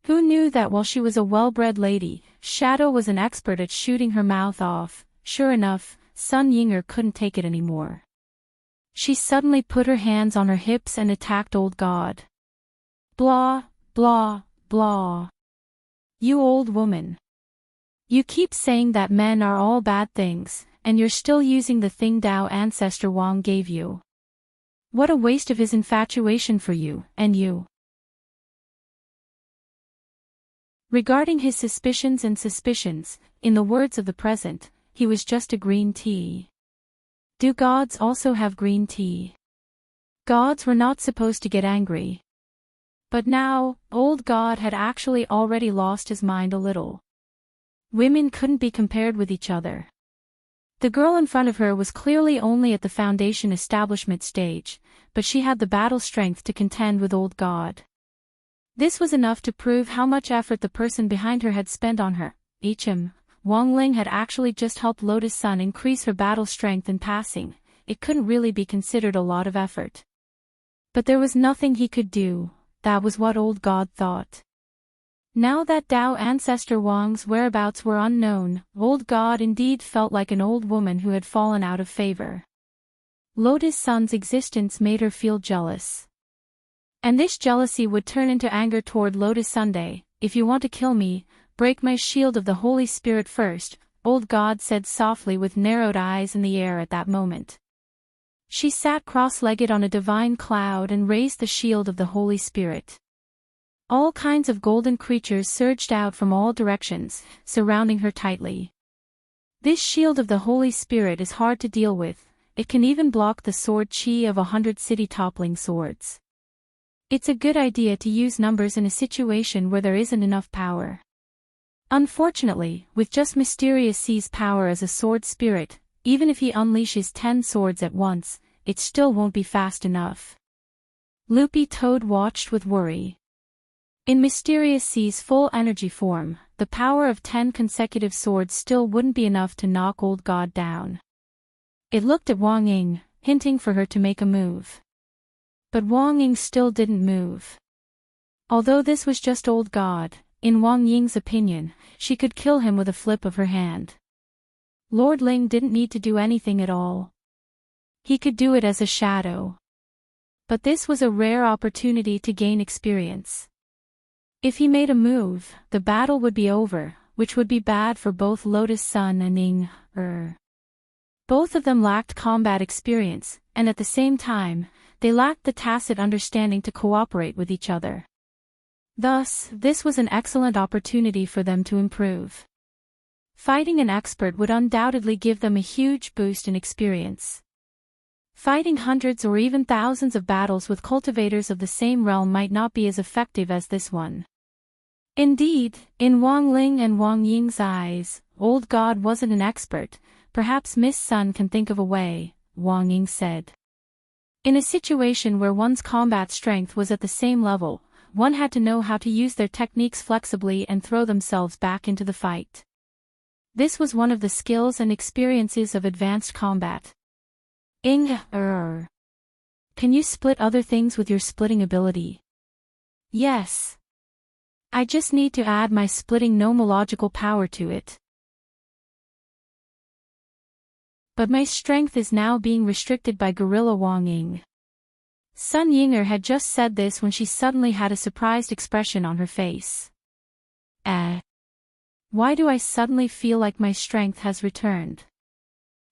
Speaker 1: Who knew that while she was a well-bred lady, Shadow was an expert at shooting her mouth off? Sure enough, Sun Yinger couldn't take it anymore. She suddenly put her hands on her hips and attacked old god. Blah, blah, blah. You old woman. You keep saying that men are all bad things, and you're still using the thing Tao Ancestor Wang gave you. What a waste of his infatuation for you, and you. Regarding his suspicions, in the words of the present, he was just a green tea. Do gods also have green tea? Gods were not supposed to get angry. But now, old god had actually already lost his mind a little. Women couldn't be compared with each other. The girl in front of her was clearly only at the Foundation establishment stage, but she had the battle strength to contend with old god. This was enough to prove how much effort the person behind her had spent on her. Wang Ling had actually just helped Lotus Sun increase her battle strength in passing. It couldn't really be considered a lot of effort. But there was nothing he could do, that was what old god thought. Now that Tao Ancestor Wang's whereabouts were unknown, old god indeed felt like an old woman who had fallen out of favor. Lotus Sun's existence made her feel jealous. And this jealousy would turn into anger toward Lotus Sunday. If you want to kill me, break my shield of the Holy Spirit first, old god said softly with narrowed eyes in the air at that moment. She sat cross-legged on a divine cloud and raised the shield of the Holy Spirit. All kinds of golden creatures surged out from all directions, surrounding her tightly. This shield of the Holy Spirit is hard to deal with. It can even block the sword chi of 100 city-toppling swords. It's a good idea to use numbers in a situation where there isn't enough power. Unfortunately, with just Mysterious Sea's power as a sword spirit, even if he unleashes 10 swords at once, it still won't be fast enough. Loopy Toad watched with worry. In Mysterious C's full energy form, the power of 10 consecutive swords still wouldn't be enough to knock Old God down. It looked at Wang Ying, hinting for her to make a move. But Wang Ying still didn't move. Although this was just Old God, in Wang Ying's opinion, she could kill him with a flip of her hand. Lord Ling didn't need to do anything at all. He could do it as a shadow. But this was a rare opportunity to gain experience. If he made a move, the battle would be over, which would be bad for both Lotus Sun and Ning. Both of them lacked combat experience, and at the same time, they lacked the tacit understanding to cooperate with each other. Thus, this was an excellent opportunity for them to improve. Fighting an expert would undoubtedly give them a huge boost in experience. Fighting hundreds or even thousands of battles with cultivators of the same realm might not be as effective as this one. Indeed, in Wang Ling and Wang Ying's eyes, Old God wasn't an expert. Perhaps Miss Sun can think of a way, Wang Ying said. In a situation where one's combat strength was at the same level, one had to know how to use their techniques flexibly and throw themselves back into the fight. This was one of the skills and experiences of advanced combat. Can you split other things with your splitting ability? Yes. I just need to add my splitting nomological power to it. But my strength is now being restricted by Gorilla Wang Ying. Sun Yinger had just said this when she suddenly had a surprised expression on her face. Why do I suddenly feel like my strength has returned?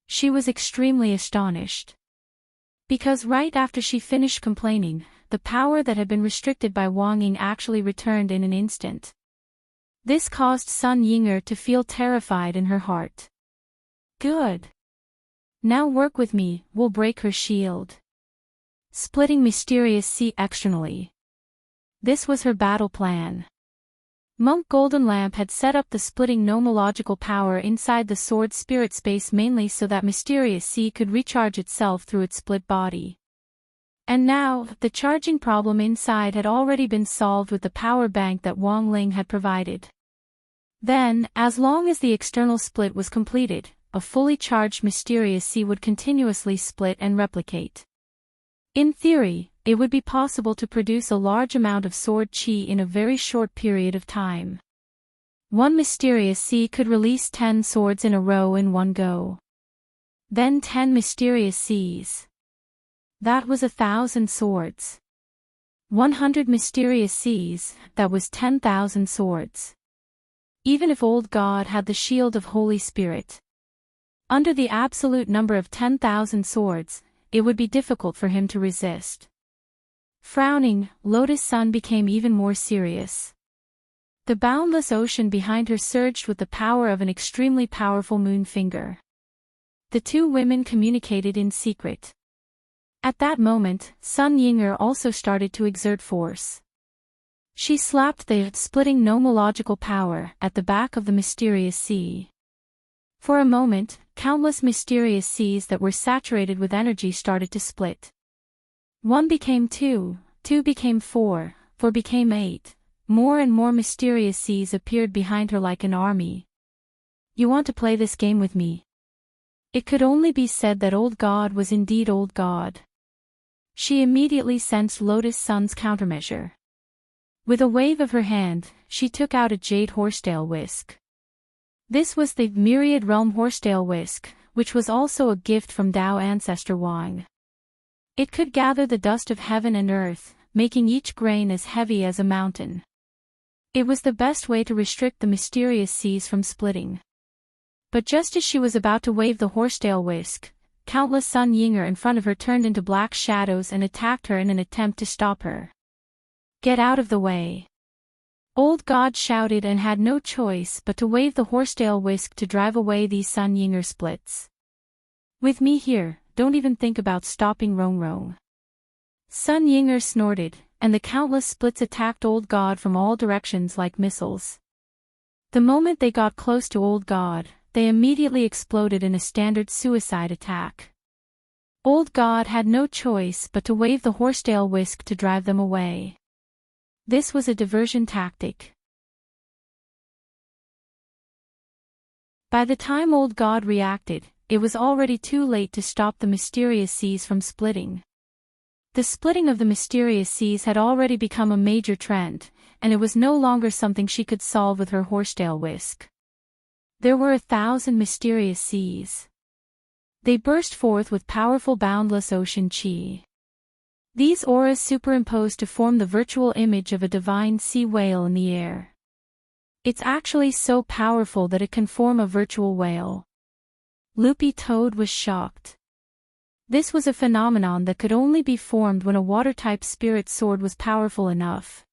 Speaker 1: She was extremely astonished. Because right after she finished complaining, the power that had been restricted by Wang Ying actually returned in an instant. This caused Sun Yinger to feel terrified in her heart. Good. Now work with me, we'll break her shield. Splitting Mysterious C externally. This was her battle plan. Monk Golden Lamp had set up the splitting nomological power inside the sword spirit space mainly so that Mysterious C could recharge itself through its split body. And now, the charging problem inside had already been solved with the power bank that Wang Ling had provided. Then, as long as the external split was completed, a fully charged Mysterious C would continuously split and replicate. In theory, it would be possible to produce a large amount of sword chi in a very short period of time. One Mysterious C could release 10 swords in a row in one go. Then 10 Mysterious Cs. That was 1,000 swords. 100 Mysterious Cs, that was 10,000 swords. Even if Old God had the Shield of Holy Spirit. Under the absolute number of 10,000 swords, it would be difficult for him to resist. Frowning, Lotus Sun became even more serious. The boundless ocean behind her surged with the power of an extremely powerful moon finger. The two women communicated in secret. At that moment, Sun Yinger also started to exert force. She slapped the splitting nomological power at the back of the Mysterious C. For a moment, countless Mysterious Cs that were saturated with energy started to split. 1 became 2, 2 became 4, 4 became 8. More and more Mysterious Cs appeared behind her like an army. You want to play this game with me? It could only be said that Old God was indeed Old God. She immediately sensed Lotus Sun's countermeasure. With a wave of her hand, she took out a jade horsetail whisk. This was the Myriad Realm horsetail whisk, which was also a gift from Tao ancestor Wang. It could gather the dust of heaven and earth, making each grain as heavy as a mountain. It was the best way to restrict the Mysterious Cs from splitting. But just as she was about to wave the horsetail whisk, countless Sun Yinger in front of her turned into black shadows and attacked her in an attempt to stop her. Get out of the way! Old God shouted and had no choice but to wave the horsetail whisk to drive away these Sun Yinger splits. With me here, don't even think about stopping Rong Rong. Sun Yinger snorted, and the countless splits attacked Old God from all directions like missiles. The moment they got close to Old God, they immediately exploded in a standard suicide attack. Old God had no choice but to wave the horsetail whisk to drive them away. This was a diversion tactic. By the time Old God reacted, it was already too late to stop the mysterious seas from splitting. The splitting of the mysterious seas had already become a major trend, and it was no longer something she could solve with her horsetail whisk. There were 1,000 mysterious seas. They burst forth with powerful boundless ocean chi. These auras superimposed to form the virtual image of a divine sea whale in the air. It's actually so powerful that it can form a virtual whale. Loopy Toad was shocked. This was a phenomenon that could only be formed when a water-type spirit sword was powerful enough.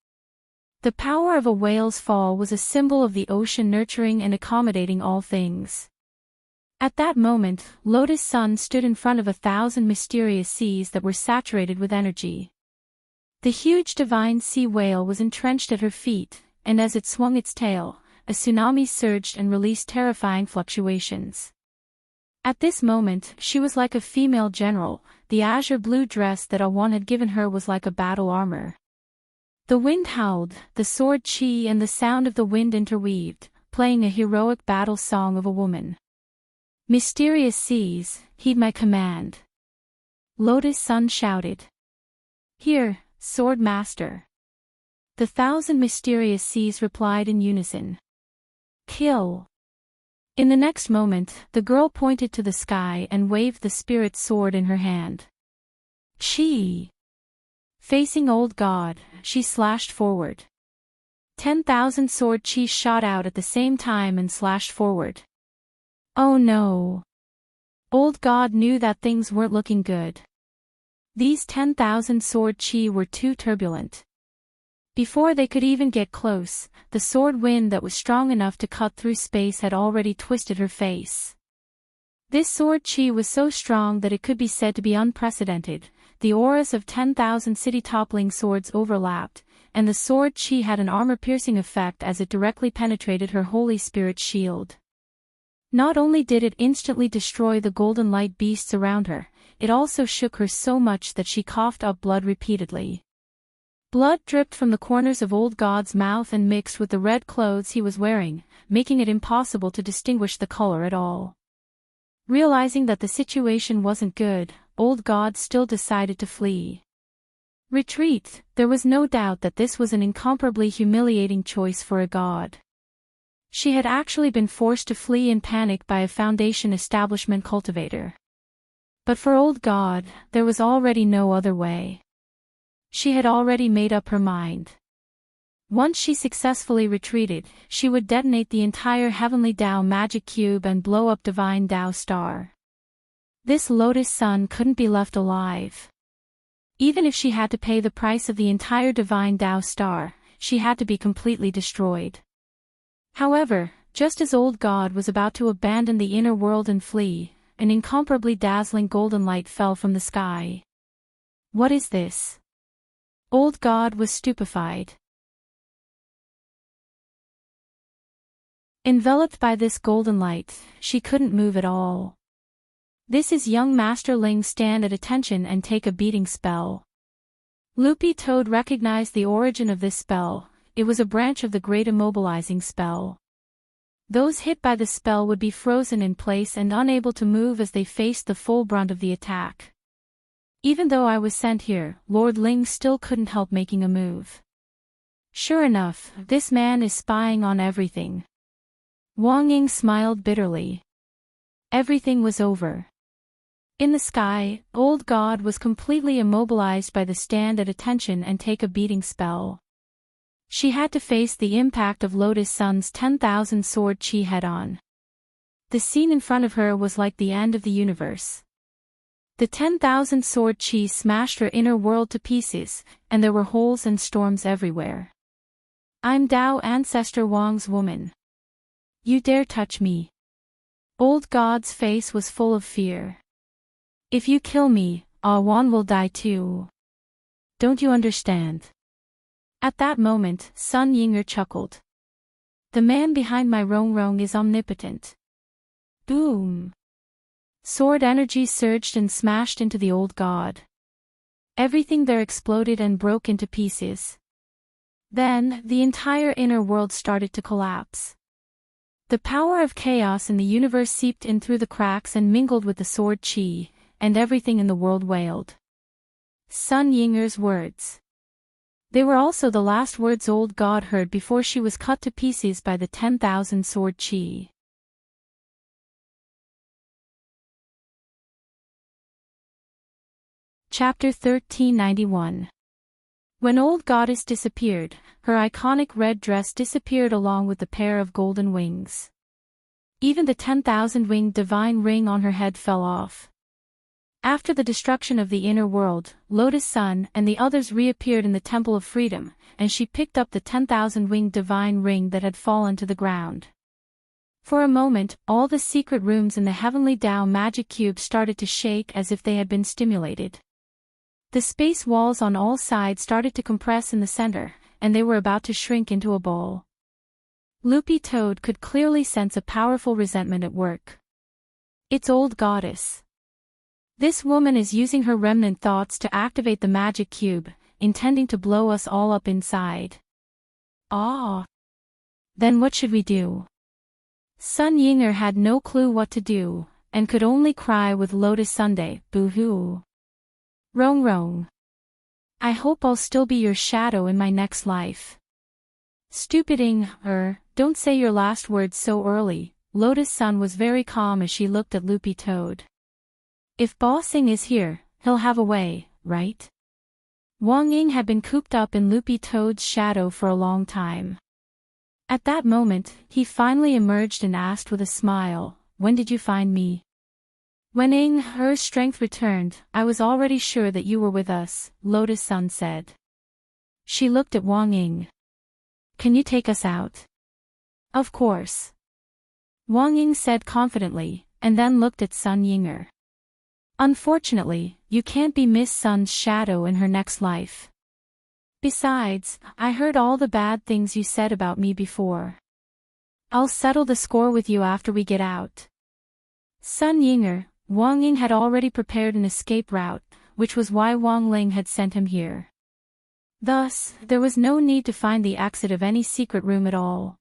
Speaker 1: The power of a whale's fall was a symbol of the ocean nurturing and accommodating all things. At that moment, Lotus Sun stood in front of 1,000 mysterious seas that were saturated with energy. The huge divine sea whale was entrenched at her feet, and as it swung its tail, a tsunami surged and released terrifying fluctuations. At this moment, she was like a female general. The azure blue dress that Awan had given her was like a battle armor. The wind howled, the sword chi and the sound of the wind interweaved, playing a heroic battle song of a woman. Mysterious seas, heed my command. Lotus Sun shouted. Here, Sword Master. The 1,000 mysterious seas replied in unison. Kill. In the next moment, the girl pointed to the sky and waved the spirit sword in her hand. Chi. Facing Old God, she slashed forward. 10,000 sword chi shot out at the same time and slashed forward. Oh no. Old God knew that things weren't looking good. These 10,000 sword chi were too turbulent. Before they could even get close, the sword wind that was strong enough to cut through space had already twisted her face. This sword chi was so strong that it could be said to be unprecedented. The auras of 10,000 city-toppling swords overlapped, and the sword chi had an armor-piercing effect as it directly penetrated her Holy Spirit shield. Not only did it instantly destroy the golden light beasts around her, it also shook her so much that she coughed up blood repeatedly. Blood dripped from the corners of Old God's mouth and mixed with the red clothes he was wearing, making it impossible to distinguish the color at all. Realizing that the situation wasn't good, Old God still decided to flee. Retreat. There was no doubt that this was an incomparably humiliating choice for a god. She had actually been forced to flee in panic by a Foundation establishment cultivator. But for Old God, there was already no other way. She had already made up her mind. Once she successfully retreated, she would detonate the entire Heavenly Tao magic cube and blow up Divine Tao Star. This Lotus Sun couldn't be left alive. Even if she had to pay the price of the entire Divine Tao Star, she had to be completely destroyed. However, just as Old God was about to abandon the inner world and flee, an incomparably dazzling golden light fell from the sky. What is this? Old God was stupefied. Enveloped by this golden light, she couldn't move at all. This is young Master Ling stand at attention and take a beating spell. Loopy Toad recognized the origin of this spell. It was a branch of the great immobilizing spell. Those hit by the spell would be frozen in place and unable to move as they faced the full brunt of the attack. Even though I was sent here, Lord Ling still couldn't help making a move. Sure enough, this man is spying on everything. Wang Ying smiled bitterly. Everything was over. In the sky, Old God was completely immobilized by the stand at attention and take a beating spell. She had to face the impact of Lotus Sun's 10,000 sword chi head-on. The scene in front of her was like the end of the universe. The 10,000 sword chi smashed her inner world to pieces, and there were holes and storms everywhere. I'm Tao Ancestor Wang's woman. You dare touch me. Old God's face was full of fear. If you kill me, Awan will die too. Don't you understand? At that moment, Sun Yinger chuckled. The man behind my Rong Rong is omnipotent. Boom. Sword energy surged and smashed into the old god. Everything there exploded and broke into pieces. Then, the entire inner world started to collapse. The power of chaos in the universe seeped in through the cracks and mingled with the sword chi, and everything in the world wailed. Sun Yinger's words. They were also the last words old god heard before she was cut to pieces by the 10,000 sword chi. Chapter 1391. When old goddess disappeared, her iconic red dress disappeared along with the pair of golden wings. Even the 10,000-winged divine ring on her head fell off. After the destruction of the inner world, Lotus Sun and the others reappeared in the Temple of Freedom, and she picked up the 10,000-winged divine ring that had fallen to the ground. For a moment, all the secret rooms in the Heavenly Tao magic cube started to shake as if they had been stimulated. The space walls on all sides started to compress in the center, and they were about to shrink into a ball. Loopy Toad could clearly sense a powerful resentment at work. It's old goddess. This woman is using her remnant thoughts to activate the magic cube, intending to blow us all up inside. Ah. Then what should we do? Sun Yinger had no clue what to do, and could only cry with Lotus Sunday, boo-hoo. Rong Rong. I hope I'll still be your shadow in my next life. Stupiding, don't say your last words so early. Lotus Sun was very calm as she looked at Loopy Toad. If Bossing is here, he'll have a way, right? Wang Ying had been cooped up in Loopy Toad's shadow for a long time. At that moment, he finally emerged and asked with a smile, "When did you find me?" When her strength returned, "I was already sure that you were with us," Lotus Sun said. She looked at Wang Ying. "Can you take us out?" "Of course," Wang Ying said confidently, and then looked at Sun Yinger. "Unfortunately, you can't be Miss Sun's shadow in her next life. Besides, I heard all the bad things you said about me before. I'll settle the score with you after we get out." Sun Yinger, Wang Ying had already prepared an escape route, which was why Wang Ling had sent him here. Thus, there was no need to find the exit of any secret room at all.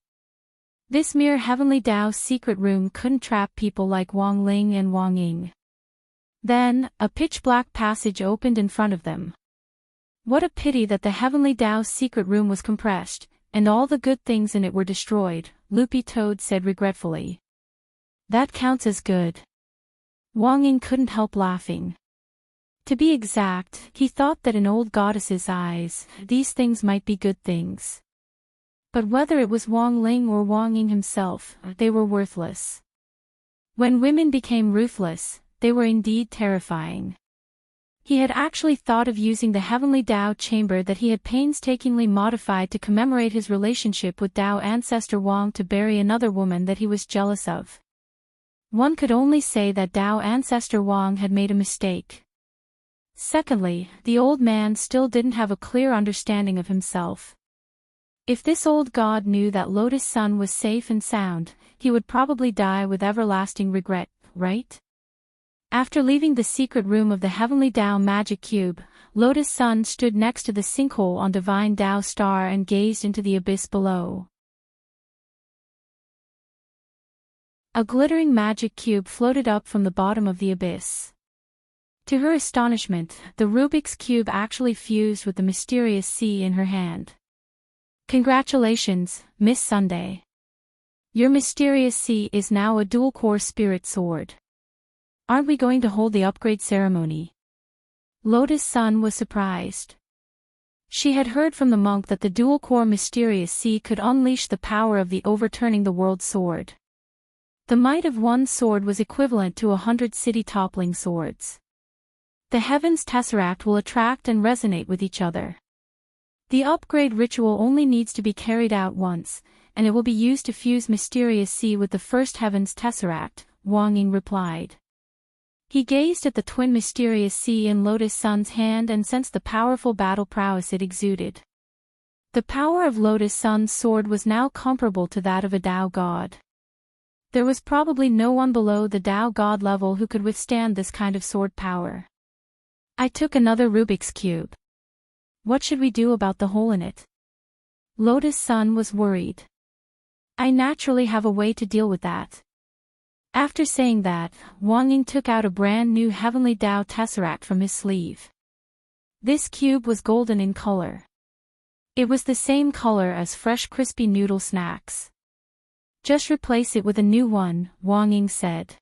Speaker 1: This mere Heavenly Tao secret room couldn't trap people like Wang Ling and Wang Ying. Then, a pitch-black passage opened in front of them. What a pity that the Heavenly Tao secret room was compressed, and all the good things in it were destroyed, Loopy Toad said regretfully. That counts as good. Wang Ying couldn't help laughing. To be exact, he thought that in old goddess's eyes, these things might be good things. But whether it was Wang Ling or Wang Ying himself, they were worthless. When women became ruthless, they were indeed terrifying. He had actually thought of using the Heavenly Tao chamber that he had painstakingly modified to commemorate his relationship with Tao ancestor Wang to bury another woman that he was jealous of. One could only say that Tao ancestor Wang had made a mistake. Secondly, the old man still didn't have a clear understanding of himself. If this old god knew that Lotus Sun was safe and sound, he would probably die with everlasting regret, right? After leaving the secret room of the Heavenly Tao magic cube, Lotus Sun stood next to the sinkhole on Divine Tao Star and gazed into the abyss below. A glittering magic cube floated up from the bottom of the abyss. To her astonishment, the Rubik's Cube actually fused with the mysterious sea in her hand. Congratulations, Miss Sunday. Your mysterious sea is now a dual-core spirit sword. Aren't we going to hold the upgrade ceremony? Lotus Sun was surprised. She had heard from the monk that the dual-core mysterious sea could unleash the power of the overturning the world sword. The might of one sword was equivalent to 100 city-toppling swords. The Heaven's Tesseract will attract and resonate with each other. The upgrade ritual only needs to be carried out once, and it will be used to fuse Mysterious Sea with the first Heaven's Tesseract, Wang Ying replied. He gazed at the twin Mysterious Sea in Lotus Sun's hand and sensed the powerful battle prowess it exuded. The power of Lotus Sun's sword was now comparable to that of a Tao god. There was probably no one below the Tao God level who could withstand this kind of sword power. I took another Rubik's Cube. What should we do about the hole in it? Lotus Sun was worried. I naturally have a way to deal with that. After saying that, Wang Ying took out a brand new Heavenly Tao Tesseract from his sleeve. This cube was golden in color. It was the same color as fresh crispy noodle snacks. Just replace it with a new one, Wang Ying said.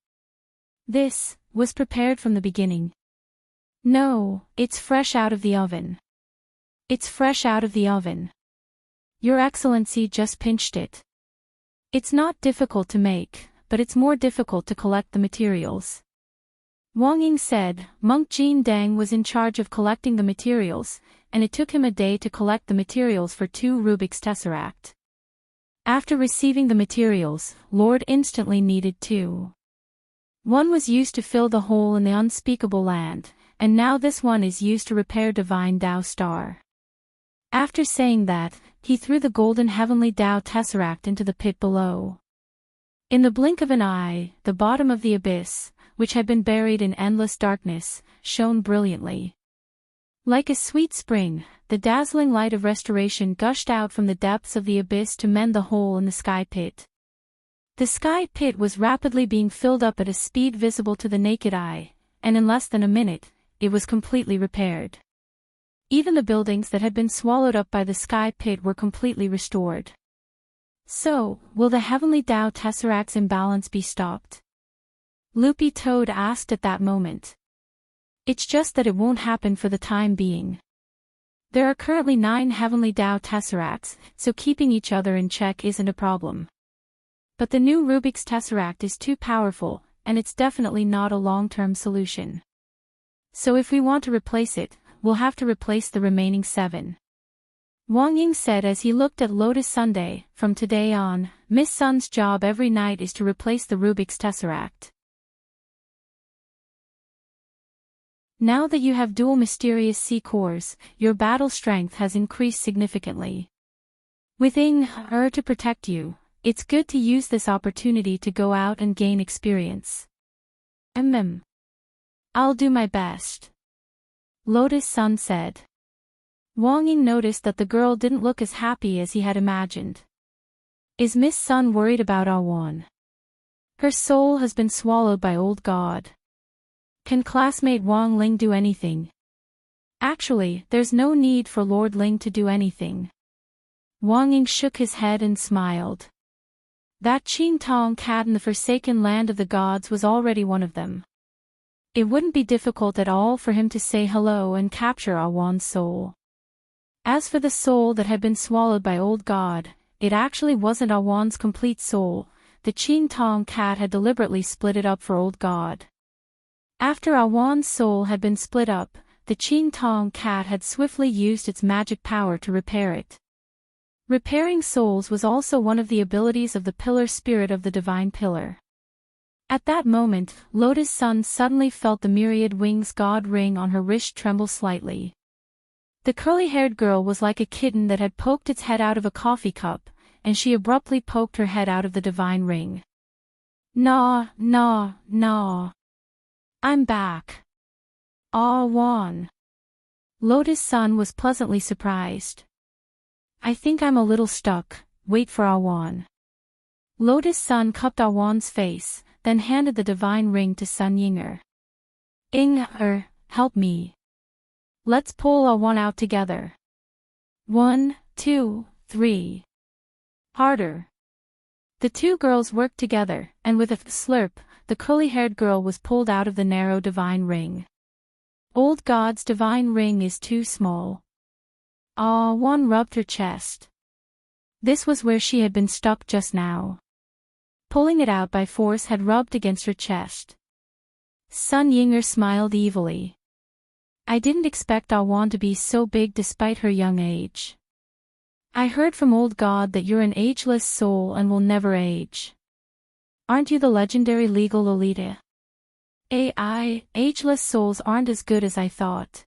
Speaker 1: This was prepared from the beginning. No, it's fresh out of the oven. It's fresh out of the oven. Your Excellency just pinched it. It's not difficult to make, but it's more difficult to collect the materials. Wang Ying said. Monk Jin Dang was in charge of collecting the materials, and it took him a day to collect the materials for 2 Rubik's Tesseract. After receiving the materials, Lord instantly needed 2. One was used to fill the hole in the unspeakable land, and now this one is used to repair Divine Tao Star. After saying that, he threw the golden Heavenly Tao Tesseract into the pit below. In the blink of an eye, the bottom of the abyss, which had been buried in endless darkness, shone brilliantly. Like a sweet spring, the dazzling light of restoration gushed out from the depths of the abyss to mend the hole in the sky pit. The sky pit was rapidly being filled up at a speed visible to the naked eye, and in less than a minute, it was completely repaired. Even the buildings that had been swallowed up by the sky pit were completely restored. So, will the Heavenly Tao Tesseract's imbalance be stopped? Loopy Toad asked at that moment. It's just that it won't happen for the time being. There are currently 9 Heavenly Tao Tesseracts, so keeping each other in check isn't a problem. But the new Rubik's Tesseract is too powerful, and it's definitely not a long-term solution. So if we want to replace it, we'll have to replace the remaining 7. Wang Ying said as he looked at Lotus Sunday. From today on, Miss Sun's job every night is to replace the Rubik's Tesseract. Now that you have dual mysterious sea cores, your battle strength has increased significantly. With Immerse to protect you, it's good to use this opportunity to go out and gain experience. I'll do my best. Lotus Sun said. Wang Ying noticed that the girl didn't look as happy as he had imagined. Is Miss Sun worried about Awan? Her soul has been swallowed by Old God. Can classmate Wang Ling do anything? Actually, there's no need for Lord Ling to do anything. Wang Ying shook his head and smiled. That Qing Tong cat in the forsaken land of the gods was already one of them. It wouldn't be difficult at all for him to say hello and capture Awan's soul. As for the soul that had been swallowed by Old God, it actually wasn't Awan's complete soul. The Qing Tong cat had deliberately split it up for Old God. After Awan's soul had been split up, the Qing Tong cat had swiftly used its magic power to repair it. Repairing souls was also one of the abilities of the pillar spirit of the divine pillar. At that moment, Lotus Sun suddenly felt the myriad wings god ring on her wrist tremble slightly. The curly-haired girl was like a kitten that had poked its head out of a coffee cup, and she abruptly poked her head out of the divine ring. Nah. I'm back. Awan. Lotus Sun was pleasantly surprised. I think I'm a little stuck, wait for Awan. Lotus Sun cupped Awan's face, then handed the divine ring to Sun Yinger. Help me. Let's pull Awan out together. 1, 2, 3. Harder. The 2 girls worked together, and with a slurp, the curly-haired girl was pulled out of the narrow divine ring. Old God's divine ring is too small. Awan rubbed her chest. This was where she had been stuck just now. Pulling it out by force had rubbed against her chest. Sun Yinger smiled evilly. I didn't expect Awan to be so big despite her young age. I heard from Old God that you're an ageless soul and will never age. Aren't you the legendary legal Lolita? Ageless souls aren't as good as I thought.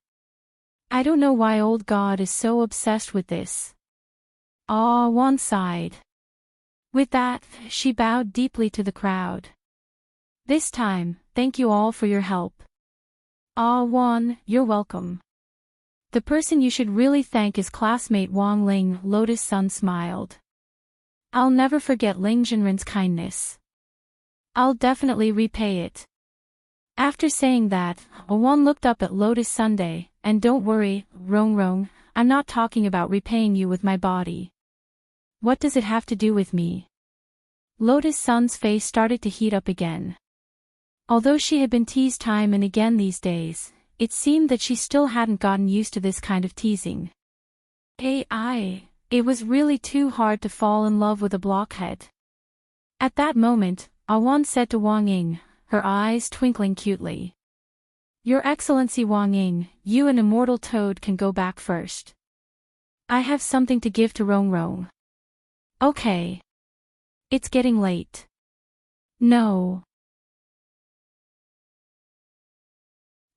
Speaker 1: I don't know why Old God is so obsessed with this. Awan sighed. With that, she bowed deeply to the crowd. This time, thank you all for your help. Ah Wan, you're welcome. The person you should really thank is classmate Wang Ling. Lotus Sun smiled. I'll never forget Ling Jinren's kindness. I'll definitely repay it. After saying that, Wan looked up at Lotus Sunday, and don't worry, Rong Rong, I'm not talking about repaying you with my body. What does it have to do with me? Lotus Sun's face started to heat up again. Although she had been teased time and again these days, it seemed that she still hadn't gotten used to this kind of teasing. It was really too hard to fall in love with a blockhead. At that moment, Awan said to Wang Ying, her eyes twinkling cutely. Your Excellency Wang Ying, you and Immortal Toad can go back first. I have something to give to Rong Rong. Okay. It's getting late. No.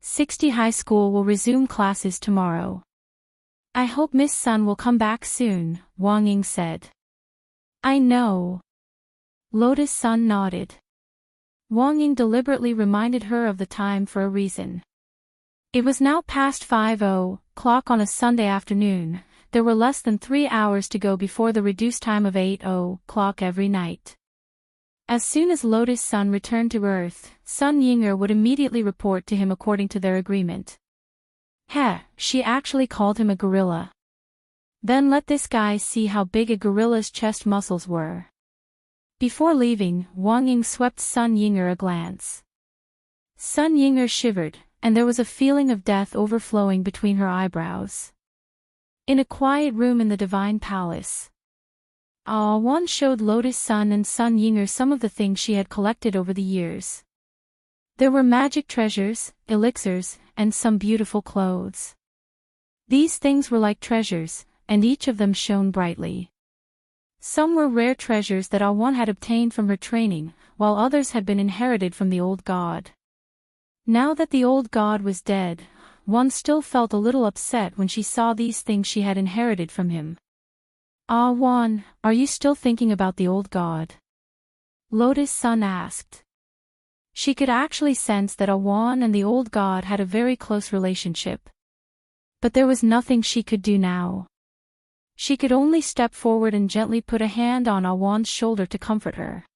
Speaker 1: 60 High School will resume classes tomorrow. I hope Miss Sun will come back soon, Wang Ying said. I know. Lotus Sun nodded. Wang Ying deliberately reminded her of the time for a reason. It was now past 5:00 on a Sunday afternoon. There were less than 3 hours to go before the reduced time of 8:00 every night. As soon as Lotus Sun returned to Earth, Sun Yinger would immediately report to him according to their agreement. She actually called him a gorilla. Then let this guy see how big a gorilla's chest muscles were. Before leaving, Wang Ying swept Sun Yinger a glance. Sun Yinger shivered, and there was a feeling of death overflowing between her eyebrows. In a quiet room in the Divine Palace, Wan showed Lotus Sun and Sun Yinger some of the things she had collected over the years. There were magic treasures, elixirs, and some beautiful clothes. These things were like treasures, and each of them shone brightly. Some were rare treasures that Awan had obtained from her training, while others had been inherited from the old god. Now that the old god was dead, one still felt a little upset when she saw these things she had inherited from him. Wan, are you still thinking about the old god? Lotus Sun asked. She could actually sense that Awan and the old god had a very close relationship. But there was nothing she could do now. She could only step forward and gently put a hand on Awan's shoulder to comfort her.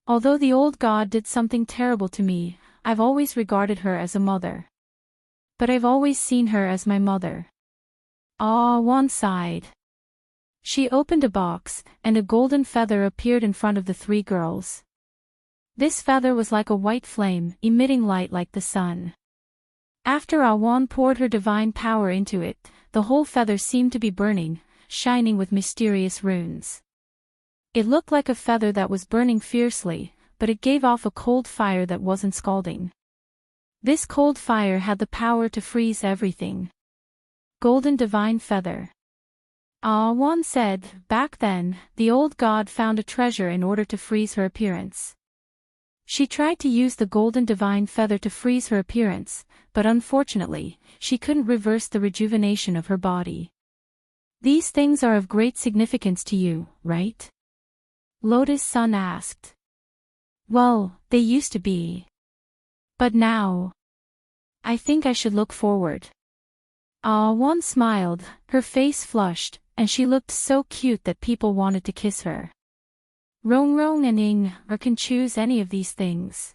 Speaker 1: Although the old god did something terrible to me, I've always regarded her as a mother. But I've always seen her as my mother. Awan sighed. She opened a box, and a golden feather appeared in front of the three girls. This feather was like a white flame, emitting light like the sun. After Awan poured her divine power into it, the whole feather seemed to be burning, shining with mysterious runes. It looked like a feather that was burning fiercely, but it gave off a cold fire that wasn't scalding. This cold fire had the power to freeze everything. Golden divine feather. Awan said, back then, the old god found a treasure in order to freeze her appearance. She tried to use the golden divine feather to freeze her appearance, but unfortunately, she couldn't reverse the rejuvenation of her body. These things are of great significance to you, right? Lotus Sun asked. Well, they used to be. But now, I think I should look forward. Awan smiled, her face flushed, and she looked so cute that people wanted to kiss her. Rong Rong and Ying can choose any of these things.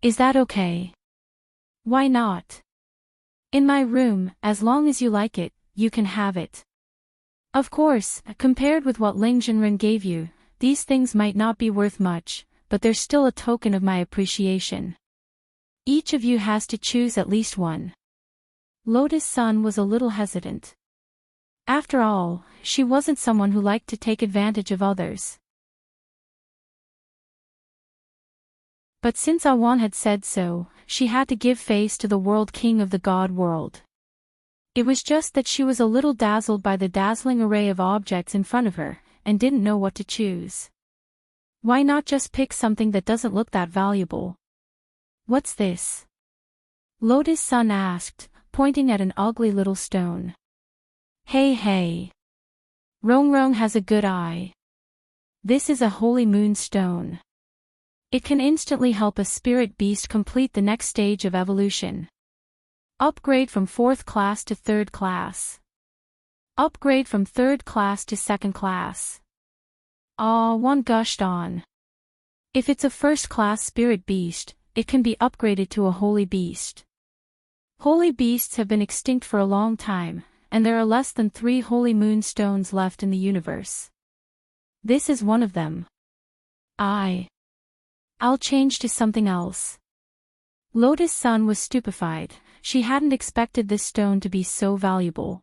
Speaker 1: Is that okay? Why not? In my room, as long as you like it, you can have it. Of course, compared with what Ling Jinren gave you, these things might not be worth much, but they're still a token of my appreciation. Each of you has to choose at least one. Lotus Sun was a little hesitant. After all, she wasn't someone who liked to take advantage of others. But since Awan had said so, she had to give face to the world king of the god world. It was just that she was a little dazzled by the dazzling array of objects in front of her, and didn't know what to choose. Why not just pick something that doesn't look that valuable? What's this? Lotus Sun asked, pointing at an ugly little stone. Hey. Rong has a good eye. This is a holy moon stone. It can instantly help a spirit beast complete the next stage of evolution. Upgrade from 4th class to 3rd class. Upgrade from 3rd class to 2nd class. One gushed on. If it's a 1st class spirit beast, it can be upgraded to a holy beast. Holy beasts have been extinct for a long time, and there are less than 3 holy moon stones left in the universe. This is one of them. I'll change to something else. Lotus Sun was stupefied. She hadn't expected this stone to be so valuable.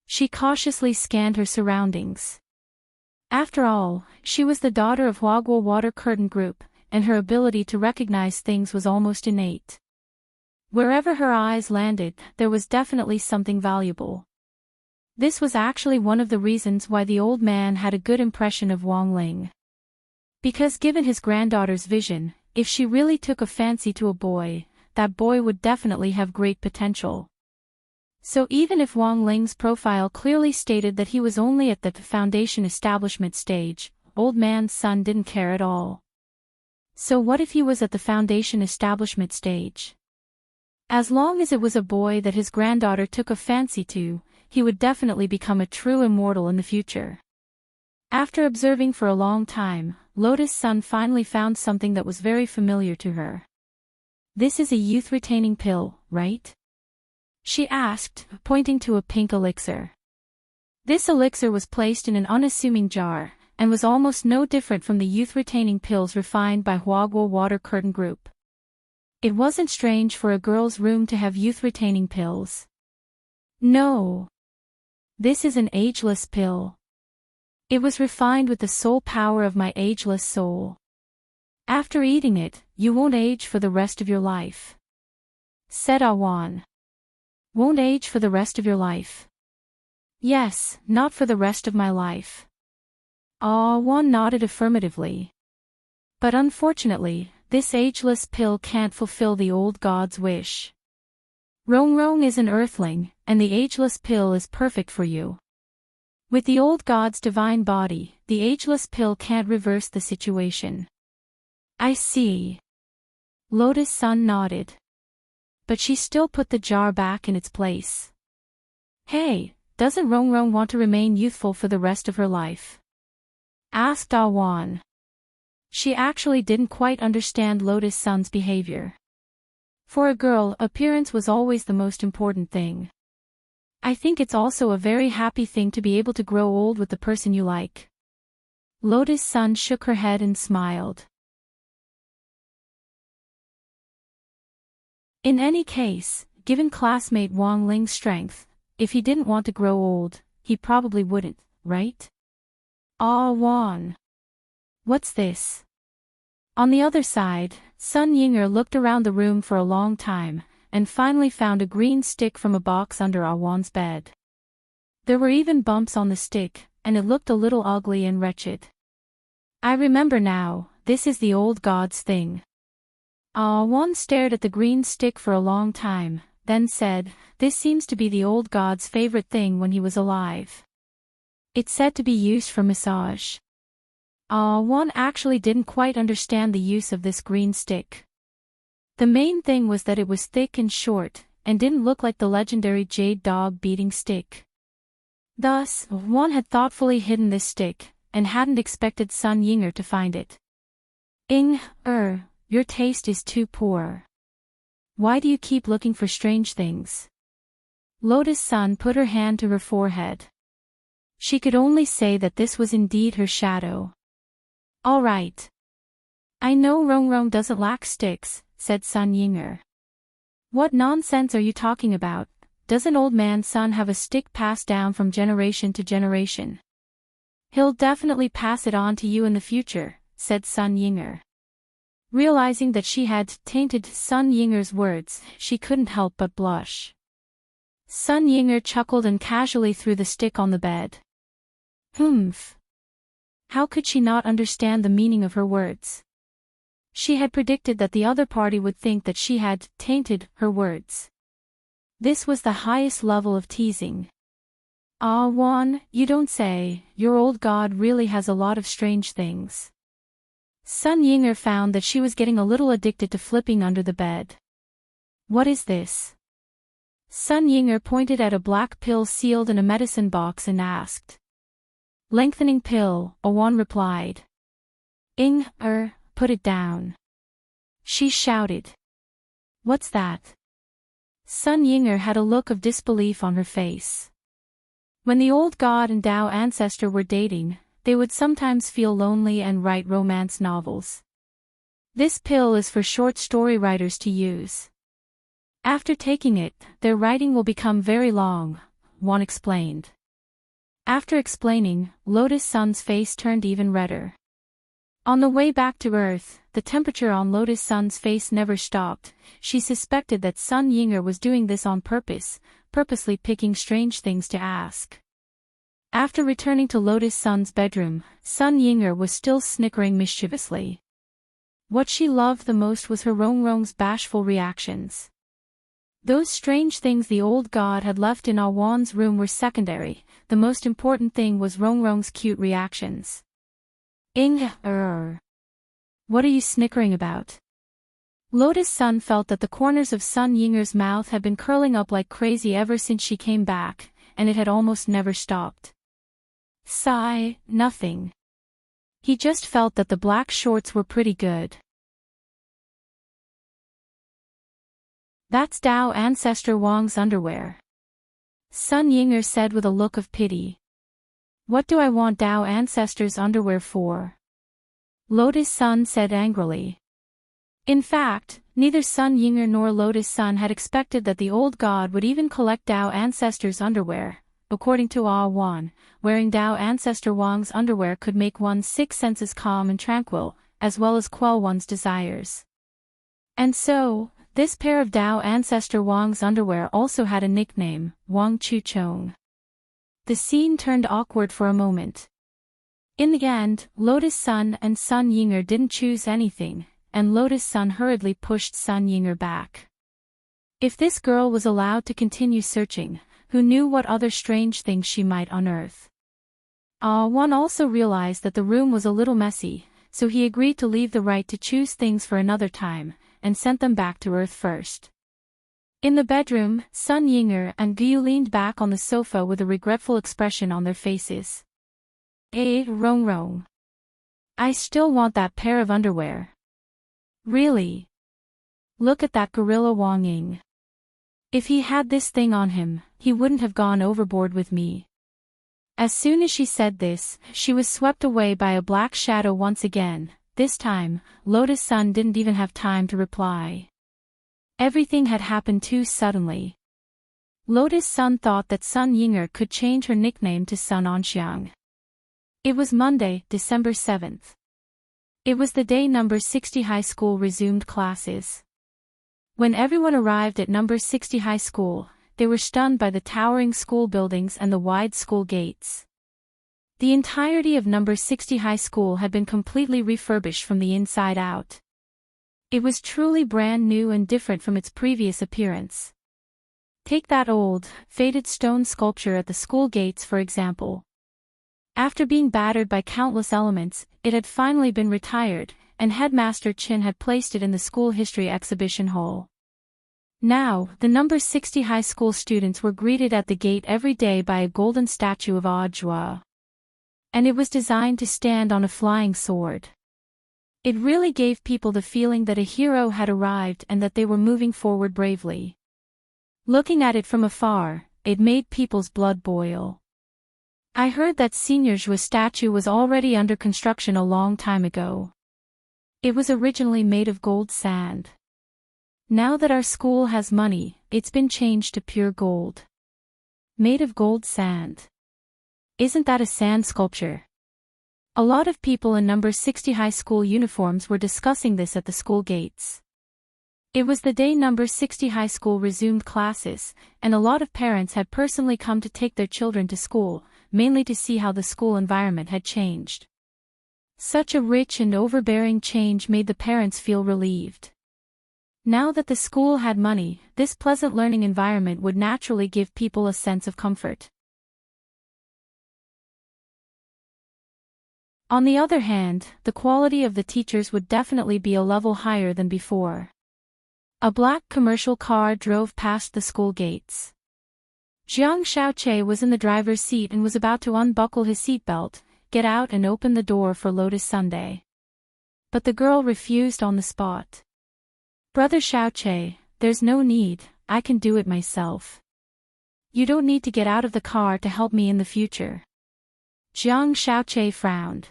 Speaker 1: She cautiously scanned her surroundings. After all, she was the daughter of Hogwarts Water Curtain Group, and her ability to recognize things was almost innate. Wherever her eyes landed, there was definitely something valuable. This was actually one of the reasons why the old man had a good impression of Wang Ling. Because given his granddaughter's vision, if she really took a fancy to a boy, that boy would definitely have great potential. So even if Wang Ling's profile clearly stated that he was only at the foundation establishment stage, old man's son didn't care at all. So what if he was at the foundation establishment stage? As long as it was a boy that his granddaughter took a fancy to, he would definitely become a true immortal in the future. After observing for a long time, Lotus Sun finally found something that was very familiar to her. This is a youth-retaining pill, right? She asked, pointing to a pink elixir. This elixir was placed in an unassuming jar, and was almost no different from the youth-retaining pills refined by Hogwarts Water Curtain Group. It wasn't strange for a girl's room to have youth-retaining pills. No. This is an ageless pill. It was refined with the soul power of my ageless soul. After eating it, you won't age for the rest of your life. Said Awan. Won't age for the rest of your life? Yes, not for the rest of my life. Awan nodded affirmatively. But unfortunately, this ageless pill can't fulfill the old god's wish. Rong is an earthling, and the ageless pill is perfect for you. With the old god's divine body, the ageless pill can't reverse the situation. I see. Lotus Sun nodded. But she still put the jar back in its place. Hey, doesn't Rong want to remain youthful for the rest of her life? Asked Awan. She actually didn't quite understand Lotus Sun's behavior. For a girl, appearance was always the most important thing. I think it's also a very happy thing to be able to grow old with the person you like. Lotus Sun shook her head and smiled. In any case, given classmate Wang Ling's strength, if he didn't want to grow old, he probably wouldn't, right? Wan. What's this? On the other side, Sun Yinger looked around the room for a long time, and finally found a green stick from a box under Awan's bed. There were even bumps on the stick, and it looked a little ugly and wretched. I remember now, this is the old god's thing. Awan stared at the green stick for a long time, then said, this seems to be the old god's favorite thing when he was alive. It's said to be used for massage. Awan actually didn't quite understand the use of this green stick. The main thing was that it was thick and short, and didn't look like the legendary jade dog beating stick. Thus, Awan had thoughtfully hidden this stick, and hadn't expected Sun Yinger to find it. Your taste is too poor. Why do you keep looking for strange things? Lotus Sun put her hand to her forehead. She could only say that this was indeed her shadow. All right. I know Rong doesn't lack sticks, said Sun Yinger. What nonsense are you talking about? Doesn't old man Sun have a stick passed down from generation to generation? He'll definitely pass it on to you in the future, said Sun Yinger. Realizing that she had tainted Sun Yinger's words, she couldn't help but blush. Sun Yinger chuckled and casually threw the stick on the bed. Humph. How could she not understand the meaning of her words? She had predicted that the other party would think that she had tainted her words. This was the highest level of teasing. Ah, Juan, you don't say, your old god really has a lot of strange things. Sun Yinger found that she was getting a little addicted to flipping under the bed. What is this? Sun Yinger pointed at a black pill sealed in a medicine box and asked. Lengthening pill, Juan replied. Put it down. She shouted. What's that? Sun Yinger had a look of disbelief on her face. When the old god and Tao ancestor were dating, they would sometimes feel lonely and write romance novels. This pill is for short story writers to use. After taking it, their writing will become very long, Juan explained. After explaining, Lotus Sun's face turned even redder. On the way back to Earth, the temperature on Lotus Sun's face never stopped. She suspected that Sun Yinger was doing this on purpose, purposely picking strange things to ask. After returning to Lotus Sun's bedroom, Sun Yinger was still snickering mischievously. What she loved the most was her Rongrong's bashful reactions. Those strange things the old god had left in Awan's room were secondary, the most important thing was Rongrong's cute reactions. What are you snickering about? Lotus Sun felt that the corners of Sun Yinger's mouth had been curling up like crazy ever since she came back, and it had almost never stopped. Sigh, nothing. He just felt that the black shorts were pretty good. That's Tao ancestor Wang's underwear. Sun Yinger said with a look of pity. What do I want Tao ancestor's underwear for? Lotus Sun said angrily. In fact, neither Sun Yinger nor Lotus Sun had expected that the old god would even collect Tao ancestor's underwear. According to Ah Wan, wearing Tao ancestor Wang's underwear could make one's six senses calm and tranquil, as well as quell one's desires. And so, this pair of Tao ancestor Wang's underwear also had a nickname, Wang Chu Chong. The scene turned awkward for a moment. In the end, Lotus Sun and Sun Yinger didn't choose anything, and Lotus Sun hurriedly pushed Sun Yinger back. If this girl was allowed to continue searching, who knew what other strange things she might unearth? Ah Wan also realized that the room was a little messy, so he agreed to leave the right to choose things for another time, and sent them back to Earth first. In the bedroom, Sun Yinger and Gyu leaned back on the sofa with a regretful expression on their faces. Rong. I still want that pair of underwear. Really? Look at that gorilla Wang Ying. If he had this thing on him, he wouldn't have gone overboard with me. As soon as she said this, she was swept away by a black shadow once again. This time, Lotus Sun didn't even have time to reply. Everything had happened too suddenly. Lotus Sun thought that Sun Yinger could change her nickname to Sun Onxiang. It was Monday, December 7th. It was the day number 60 high school resumed classes. When everyone arrived at number 60 high school, they were stunned by the towering school buildings and the wide school gates. The entirety of number 60 high school had been completely refurbished from the inside out. It was truly brand new and different from its previous appearance. Take that old, faded stone sculpture at the school gates for example. After being battered by countless elements, it had finally been retired, and Headmaster Chin had placed it in the school history exhibition hall. Now, the number 60 high school students were greeted at the gate every day by a golden statue of Audra. And it was designed to stand on a flying sword. It really gave people the feeling that a hero had arrived and that they were moving forward bravely. Looking at it from afar, it made people's blood boil. I heard that Senior Zhua's statue was already under construction a long time ago. It was originally made of gold sand. Now that our school has money, it's been changed to pure gold. Made of gold sand. Isn't that a sand sculpture? A lot of people in number 60 high school uniforms were discussing this at the school gates. It was the day number 60 high school resumed classes, and a lot of parents had personally come to take their children to school, mainly to see how the school environment had changed. Such a rich and overbearing change made the parents feel relieved. Now that the school had money, this pleasant learning environment would naturally give people a sense of comfort. On the other hand, the quality of the teachers would definitely be a level higher than before. A black commercial car drove past the school gates. Jiang Xiaoqie was in the driver's seat and was about to unbuckle his seatbelt, get out and open the door for Lotus Sunday. But the girl refused on the spot. "Brother Xiaoqie, there's no need, I can do it myself. You don't need to get out of the car to help me in the future." Jiang Xiaoqie frowned.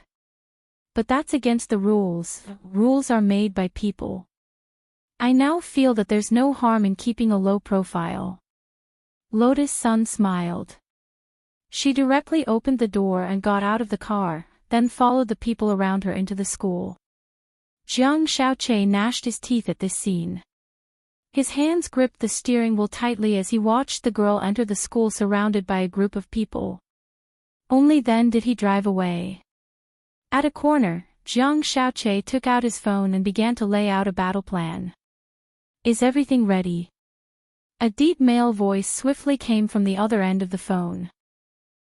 Speaker 1: "But that's against the rules. Rules are made by people. I now feel that there's no harm in keeping a low profile." Lotus Sun smiled. She directly opened the door and got out of the car, then followed the people around her into the school. Jiang Xiaoqie gnashed his teeth at this scene. His hands gripped the steering wheel tightly as he watched the girl enter the school surrounded by a group of people. Only then did he drive away. At a corner, Jiang Xiaoqie took out his phone and began to lay out a battle plan. "Is everything ready?" A deep male voice swiftly came from the other end of the phone.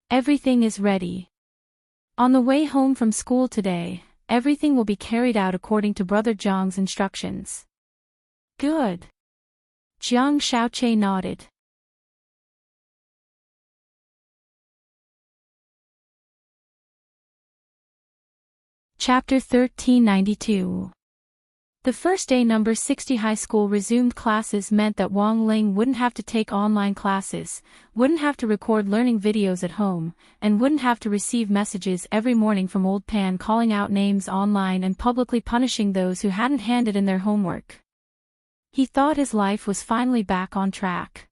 Speaker 1: "Everything is ready. On the way home from school today, everything will be carried out according to Brother Jiang's instructions." "Good." Jiang Xiaoqie nodded. Chapter 1392. The first day number 60 high school resumed classes meant that Wang Ling wouldn't have to take online classes, wouldn't have to record learning videos at home, and wouldn't have to receive messages every morning from Old Pan calling out names online and publicly punishing those who hadn't handed in their homework. He thought his life was finally back on track.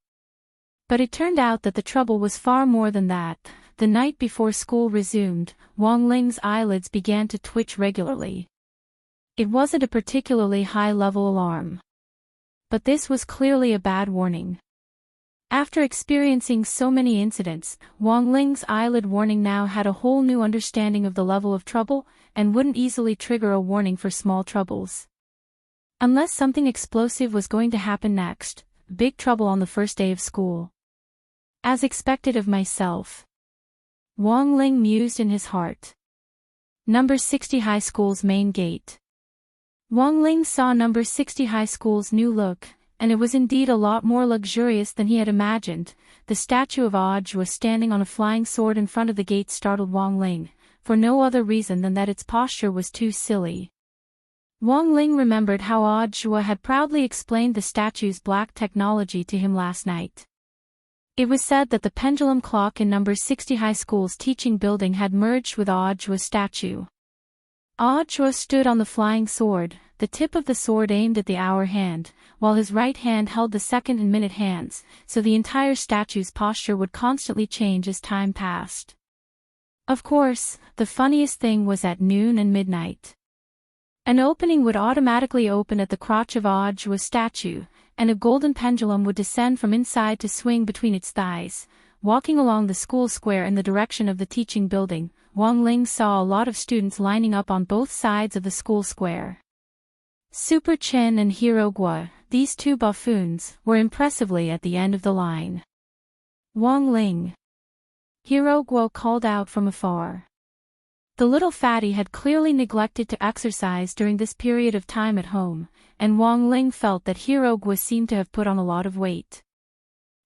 Speaker 1: But it turned out that the trouble was far more than that. The night before school resumed, Wang Ling's eyelids began to twitch regularly. It wasn't a particularly high-level alarm. But this was clearly a bad warning. After experiencing so many incidents, Wang Ling's eyelid warning now had a whole new understanding of the level of trouble, and wouldn't easily trigger a warning for small troubles. Unless something explosive was going to happen next, big trouble on the first day of school. As expected of myself. Wang Ling mused in his heart. Number 60 High School's main gate. Wang Ling saw number 60 High School's new look, and it was indeed a lot more luxurious than he had imagined. The statue of Audiobook standing on a flying sword in front of the gate startled Wang Ling, for no other reason than that its posture was too silly. Wang Ling remembered how Audiobook had proudly explained the statue's black technology to him last night. It was said that the pendulum clock in number 60 High School's teaching building had merged with Audiobook's statue. Audiobook stood on the flying sword, the tip of the sword aimed at the hour hand, while his right hand held the second and minute hands, so the entire statue's posture would constantly change as time passed. Of course, the funniest thing was at noon and midnight. An opening would automatically open at the crotch of Audiobook's statue, and a golden pendulum would descend from inside to swing between its thighs. Walking along the school square in the direction of the teaching building, Wang Ling saw a lot of students lining up on both sides of the school square. Super Chen and Hirogua, these two buffoons, were impressively at the end of the line. "Wang Ling!" Hirogua called out from afar. The little fatty had clearly neglected to exercise during this period of time at home, and Wang Ling felt that Hirogua seemed to have put on a lot of weight.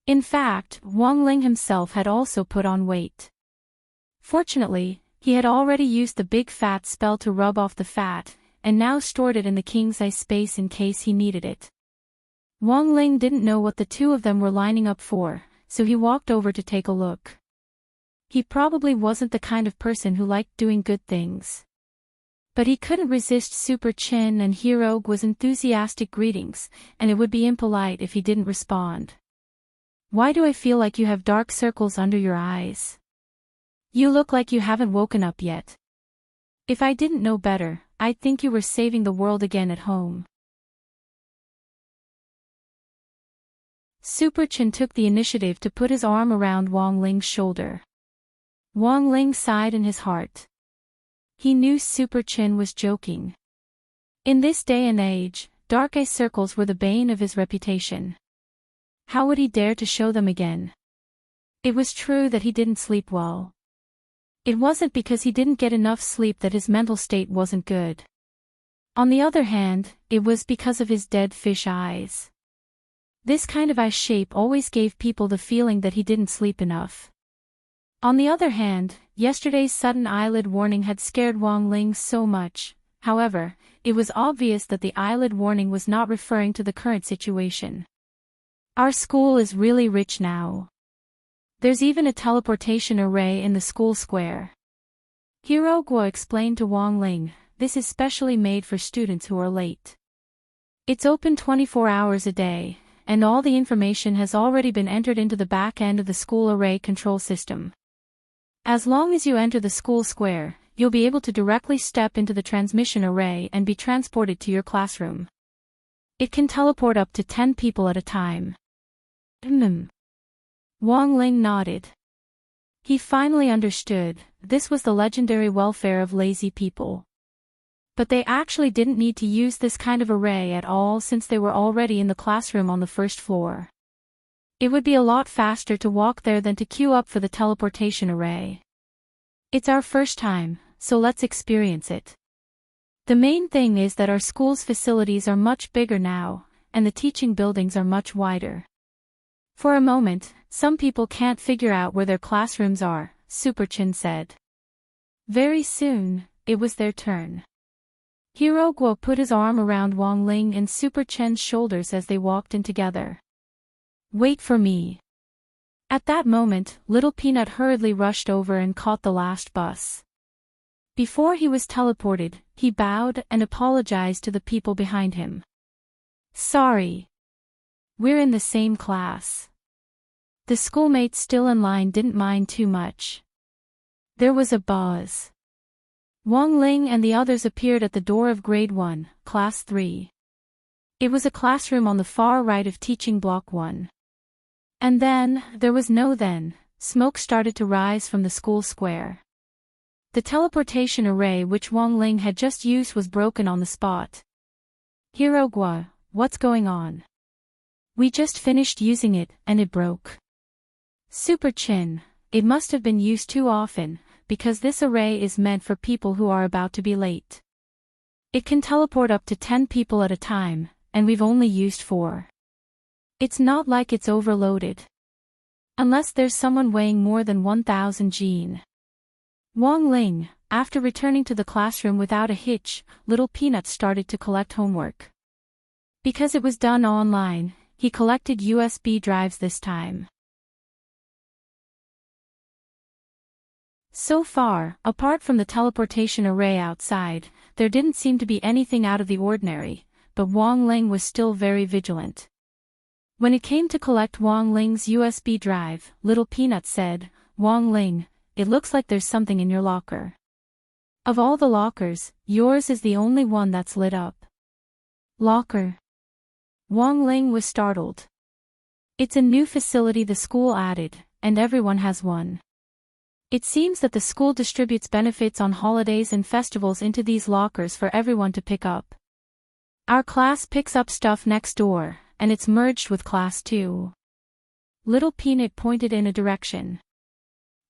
Speaker 1: In fact, Wang Ling himself had also put on weight. Fortunately, he had already used the big fat spell to rub off the fat, and now stored it in the king's eye space in case he needed it. Wang Ling didn't know what the two of them were lining up for, so he walked over to take a look. He probably wasn't the kind of person who liked doing good things. But he couldn't resist Super Chin and Hirogua's enthusiastic greetings, and it would be impolite if he didn't respond. "Why do I feel like you have dark circles under your eyes? You look like you haven't woken up yet. If I didn't know better, I'd think you were saving the world again at home." Super Chin took the initiative to put his arm around Wang Ling's shoulder. Wang Ling sighed in his heart. He knew Super Chin was joking. In this day and age, dark eye circles were the bane of his reputation. How would he dare to show them again? It was true that he didn't sleep well. It wasn't because he didn't get enough sleep that his mental state wasn't good. On the other hand, it was because of his dead fish eyes. This kind of eye shape always gave people the feeling that he didn't sleep enough. On the other hand, yesterday's sudden eyelid warning had scared Wang Ling so much. However, it was obvious that the eyelid warning was not referring to the current situation. Our school is really rich now. There's even a teleportation array in the school square. Hero Guo explained to Wang Ling, this is specially made for students who are late. It's open 24 hours a day, and all the information has already been entered into the back end of the school array control system. As long as you enter the school square, you'll be able to directly step into the transmission array and be transported to your classroom. It can teleport up to 10 people at a time. Wang Ling nodded. He finally understood, this was the legendary welfare of lazy people. But they actually didn't need to use this kind of array at all since they were already in the classroom on the first floor. It would be a lot faster to walk there than to queue up for the teleportation array. It's our first time, so let's experience it. The main thing is that our school's facilities are much bigger now, and the teaching buildings are much wider. For a moment, some people can't figure out where their classrooms are, Super Chin said. Very soon, it was their turn. Hero Guo put his arm around Wang Ling and Super Chen's shoulders as they walked in together. Wait for me. At that moment, Little Peanut hurriedly rushed over and caught the last bus. Before he was teleported, he bowed and apologized to the people behind him. Sorry. We're in the same class. The schoolmates still in line didn't mind too much. There was a buzz. Wang Ling and the others appeared at the door of Grade 1, Class 3. It was a classroom on the far right of Teaching Block 1. And then, there was no then, smoke started to rise from the school square. The teleportation array which Wang Ling had just used was broken on the spot. Hero Guo, what's going on? We just finished using it, and it broke. Super Chin, it must have been used too often, because this array is meant for people who are about to be late. It can teleport up to 10 people at a time, and we've only used 4. It's not like it's overloaded. Unless there's someone weighing more than 1,000 gene. Wang Ling, after returning to the classroom without a hitch, Little Peanut started to collect homework. Because it was done online, he collected USB drives this time. So far, apart from the teleportation array outside, there didn't seem to be anything out of the ordinary, but Wang Ling was still very vigilant. When it came to collect Wang Ling's USB drive, Little Peanut said, Wang Ling, it looks like there's something in your locker. Of all the lockers, yours is the only one that's lit up. Locker? Wang Ling was startled. It's a new facility the school added, and everyone has one. It seems that the school distributes benefits on holidays and festivals into these lockers for everyone to pick up. Our class picks up stuff next door, and it's merged with Class 2. Little Peanut pointed in a direction.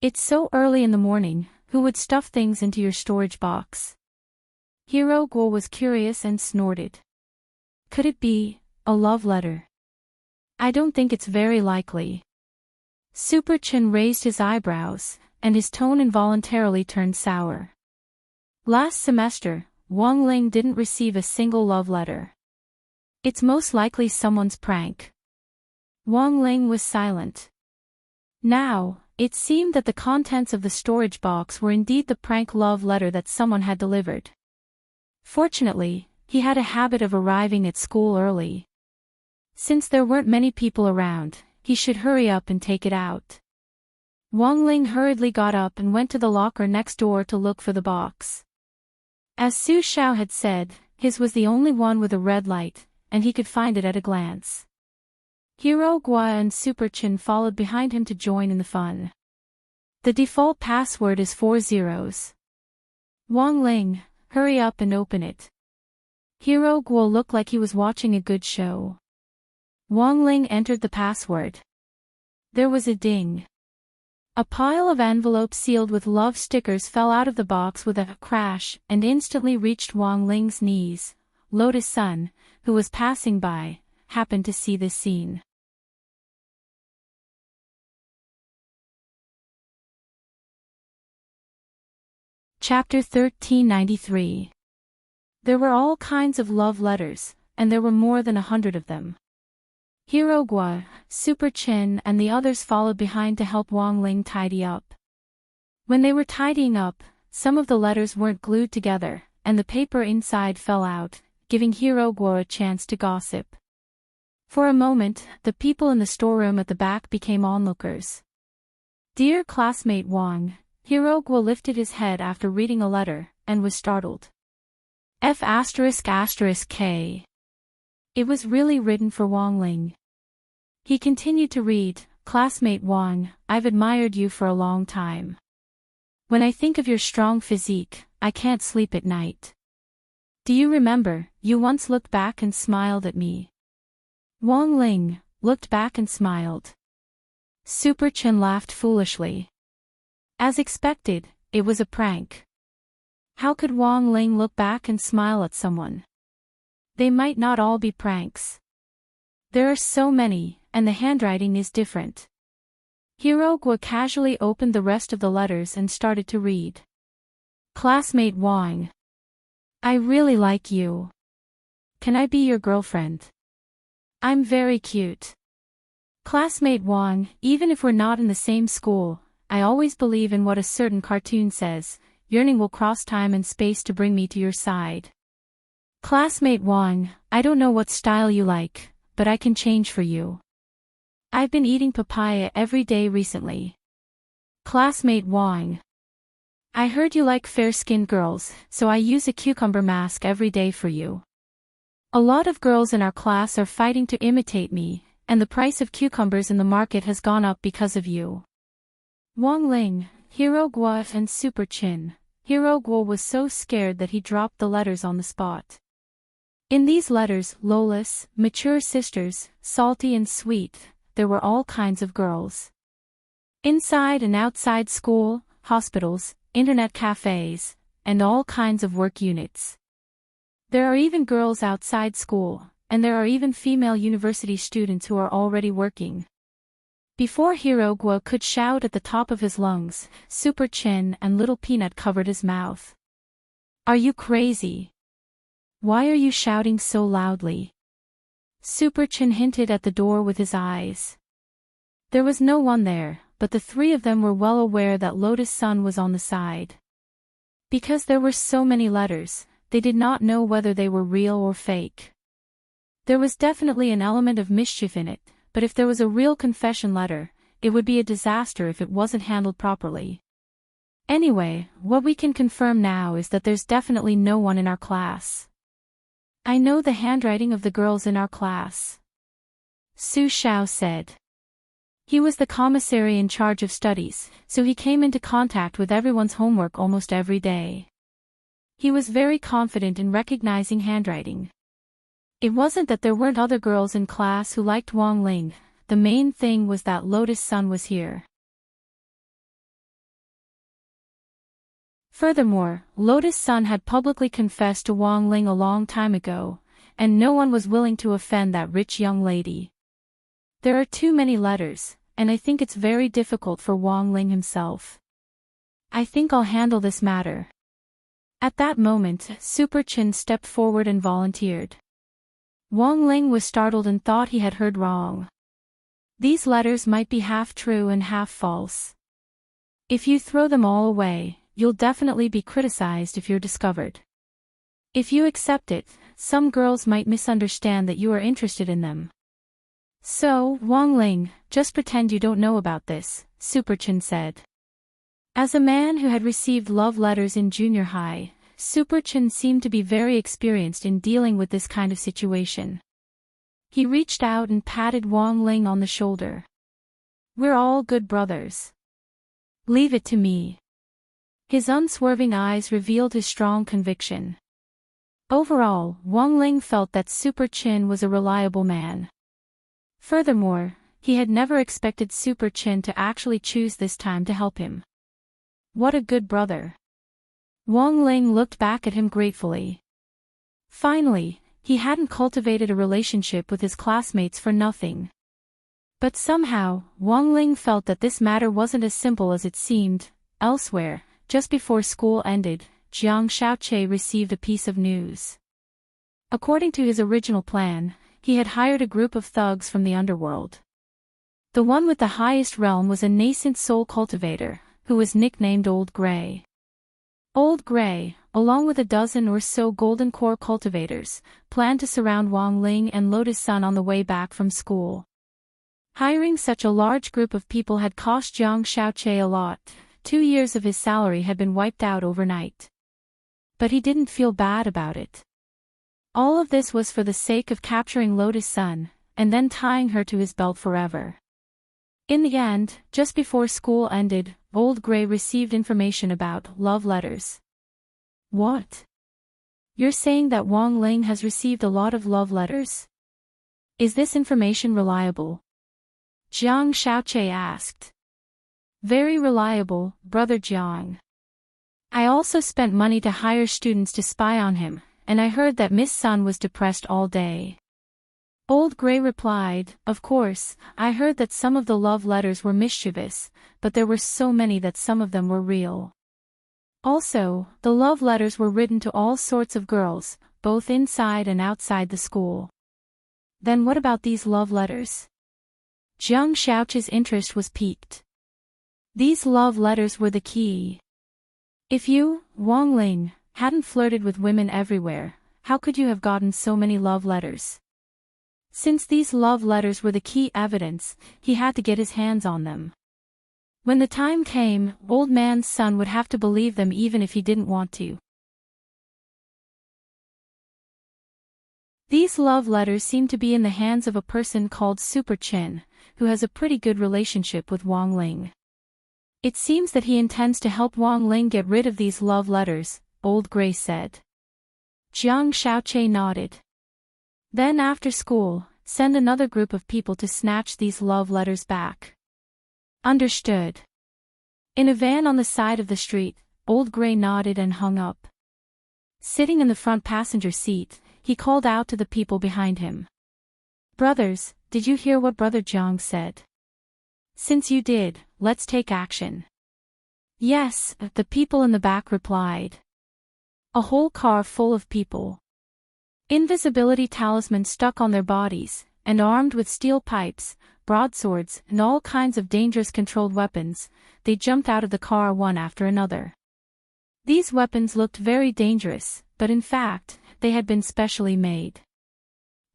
Speaker 1: It's so early in the morning, who would stuff things into your storage box? Hero Guo was curious and snorted. Could it be a love letter? I don't think it's very likely. Super Chin raised his eyebrows, and his tone involuntarily turned sour. Last semester, Wang Ling didn't receive a single love letter. It's most likely someone's prank. Wang Ling was silent. Now, it seemed that the contents of the storage box were indeed the prank love letter that someone had delivered. Fortunately, he had a habit of arriving at school early. Since there weren't many people around, he should hurry up and take it out. Wang Ling hurriedly got up and went to the locker next door to look for the box. As Su Xiao had said, his was the only one with a red light, and he could find it at a glance. Hero Guo and Super Chin followed behind him to join in the fun. The default password is 4 zeros. Wang Ling, hurry up and open it. Hero Guo looked like he was watching a good show. Wang Ling entered the password. There was a ding. A pile of envelopes sealed with love stickers fell out of the box with a crash and instantly reached Wang Ling's knees. Lotus Sun, who was passing by, happened to see this scene. Chapter 1393. There were all kinds of love letters, and there were more than 100 of them. Hirogwa, Super Chin and the others followed behind to help Wang Ling tidy up. When they were tidying up, some of the letters weren't glued together, and the paper inside fell out, giving Hirogwa a chance to gossip. For a moment, the people in the storeroom at the back became onlookers. Dear classmate Wang, Hirogwa lifted his head after reading a letter, and was startled. F***K. It was really written for Wang Ling. He continued to read, Classmate Wang, I've admired you for a long time. When I think of your strong physique, I can't sleep at night. Do you remember, you once looked back and smiled at me? Wang Ling looked back and smiled. Super Chin laughed foolishly. As expected, it was a prank. How could Wang Ling look back and smile at someone? They might not all be pranks. There are so many, and the handwriting is different. Hirogwa casually opened the rest of the letters and started to read. Classmate Wang. I really like you. Can I be your girlfriend? I'm very cute. Classmate Wang, even if we're not in the same school, I always believe in what a certain cartoon says, yearning will cross time and space to bring me to your side. Classmate Wang, I don't know what style you like, but I can change for you. I've been eating papaya every day recently. Classmate Wang. I heard you like fair-skinned girls, so I use a cucumber mask every day for you. A lot of girls in our class are fighting to imitate me, and the price of cucumbers in the market has gone up because of you. Wang Ling, Hirogwa and Super Chin. Hirogwa was so scared that he dropped the letters on the spot. In these letters, Lola's, mature sisters, salty and sweet, there were all kinds of girls. Inside and outside school, hospitals, internet cafes, and all kinds of work units. There are even girls outside school, and there are even female university students who are already working. Before Hirogwa could shout at the top of his lungs, Super Chin and Little Peanut covered his mouth. Are you crazy? Why are you shouting so loudly? Super Chin hinted at the door with his eyes. There was no one there, but the three of them were well aware that Lotus Sun was on the side. Because there were so many letters, they did not know whether they were real or fake. There was definitely an element of mischief in it, but if there was a real confession letter, it would be a disaster if it wasn't handled properly. Anyway, what we can confirm now is that there's definitely no one in our class. I know the handwriting of the girls in our class. Su Xiao said. He was the commissary in charge of studies, so he came into contact with everyone's homework almost every day. He was very confident in recognizing handwriting. It wasn't that there weren't other girls in class who liked Wang Ling, the main thing was that Lotus Sun was here. Furthermore, Lotus Sun had publicly confessed to Wang Ling a long time ago, and no one was willing to offend that rich young lady. There are too many letters, and I think it's very difficult for Wang Ling himself. I think I'll handle this matter. At that moment, Super Chin stepped forward and volunteered. Wang Ling was startled and thought he had heard wrong. These letters might be half true and half false. If you throw them all away, you'll definitely be criticized if you're discovered. If you accept it, some girls might misunderstand that you are interested in them. So, Wang Ling, just pretend you don't know about this, Super Chin said. As a man who had received love letters in junior high, Super Chin seemed to be very experienced in dealing with this kind of situation. He reached out and patted Wang Ling on the shoulder. We're all good brothers. Leave it to me. His unswerving eyes revealed his strong conviction. Overall, Wang Ling felt that Super Chin was a reliable man. Furthermore, he had never expected Super Chin to actually choose this time to help him. What a good brother. Wang Ling looked back at him gratefully. Finally, he hadn't cultivated a relationship with his classmates for nothing. But somehow, Wang Ling felt that this matter wasn't as simple as it seemed. Elsewhere, just before school ended, Jiang Xiaoche received a piece of news. According to his original plan, he had hired a group of thugs from the underworld. The one with the highest realm was a nascent soul cultivator, who was nicknamed Old Grey. Old Grey, along with a dozen or so golden core cultivators, planned to surround Wang Ling and Lotus Sun on the way back from school. Hiring such a large group of people had cost Jiang Xiaoche a lot. 2 years of his salary had been wiped out overnight. But he didn't feel bad about it. All of this was for the sake of capturing Lotus Sun, and then tying her to his belt forever. In the end, just before school ended, Old Grey received information about love letters. What? You're saying that Wang Ling has received a lot of love letters? Is this information reliable? Jiang Xiaoche asked. Very reliable, Brother Jiang. I also spent money to hire students to spy on him, and I heard that Miss Sun was depressed all day. Old Grey replied, Of course, I heard that some of the love letters were mischievous, but there were so many that some of them were real. Also, the love letters were written to all sorts of girls, both inside and outside the school. Then what about these love letters? Jiang Xiaoche's interest was piqued. These love letters were the key. If you, Wang Ling, hadn't flirted with women everywhere, how could you have gotten so many love letters? Since these love letters were the key evidence, he had to get his hands on them. When the time came, Old Man's son would have to believe them even if he didn't want to. These love letters seem to be in the hands of a person called Super Chin, who has a pretty good relationship with Wang Ling. It seems that he intends to help Wang Ling get rid of these love letters, Old Grey said. Jiang Xiaoche nodded. Then after school, send another group of people to snatch these love letters back. Understood. In a van on the side of the street, Old Grey nodded and hung up. Sitting in the front passenger seat, he called out to the people behind him. Brothers, did you hear what Brother Jiang said? Since you did, let's take action. Yes, the people in the back replied. A whole car full of people. Invisibility talismans stuck on their bodies, and armed with steel pipes, broadswords, and all kinds of dangerous controlled weapons, they jumped out of the car one after another. These weapons looked very dangerous, but in fact, they had been specially made.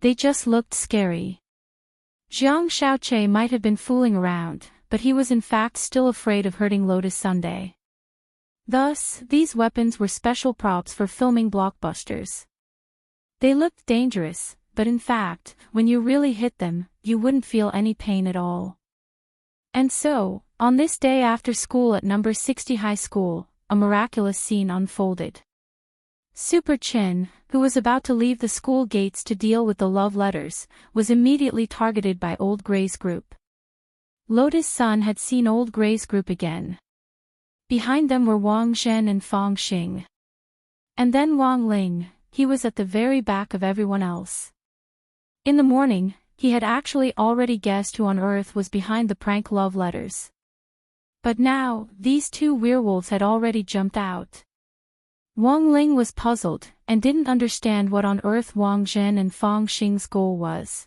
Speaker 1: They just looked scary. Jiang Xiaoche might have been fooling around, but he was in fact still afraid of hurting Lotus Sunday. Thus, these weapons were special props for filming blockbusters. They looked dangerous, but in fact, when you really hit them, you wouldn't feel any pain at all. And so, on this day after school at number 60 high school, a miraculous scene unfolded. Super Chin, who was about to leave the school gates to deal with the love letters, was immediately targeted by Old Grey's group. Lotus Sun had seen Old Grey's group again. Behind them were Wang Zhen and Fang Xing. And then Wang Ling. He was at the very back of everyone else. In the morning, he had actually already guessed who on earth was behind the prank love letters. But now, these two werewolves had already jumped out. Wang Ling was puzzled, and didn't understand what on earth Wang Zhen and Fang Xing's goal was.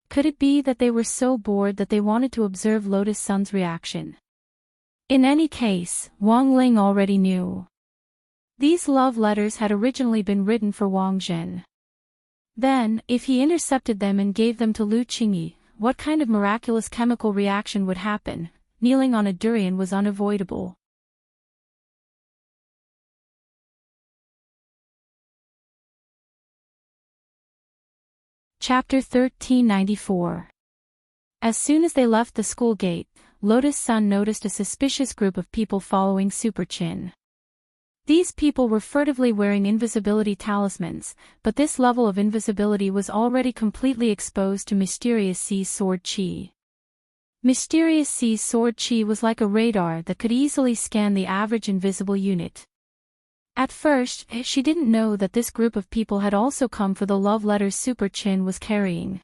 Speaker 1: Could it be that they were so bored that they wanted to observe Lotus Sun's reaction? In any case, Wang Ling already knew. These love letters had originally been written for Wang Zhen. Then, if he intercepted them and gave them to Lu Qingyi, what kind of miraculous chemical reaction would happen? Kneeling on a durian was unavoidable. Chapter 1394. As soon as they left the school gate, Lotus Sun noticed a suspicious group of people following Super Chin. These people were furtively wearing invisibility talismans, but this level of invisibility was already completely exposed to mysterious sea sword chi. Mysterious C's sword chi was like a radar that could easily scan the average invisible unit. At first, she didn't know that this group of people had also come for the love letters Super Chin was carrying.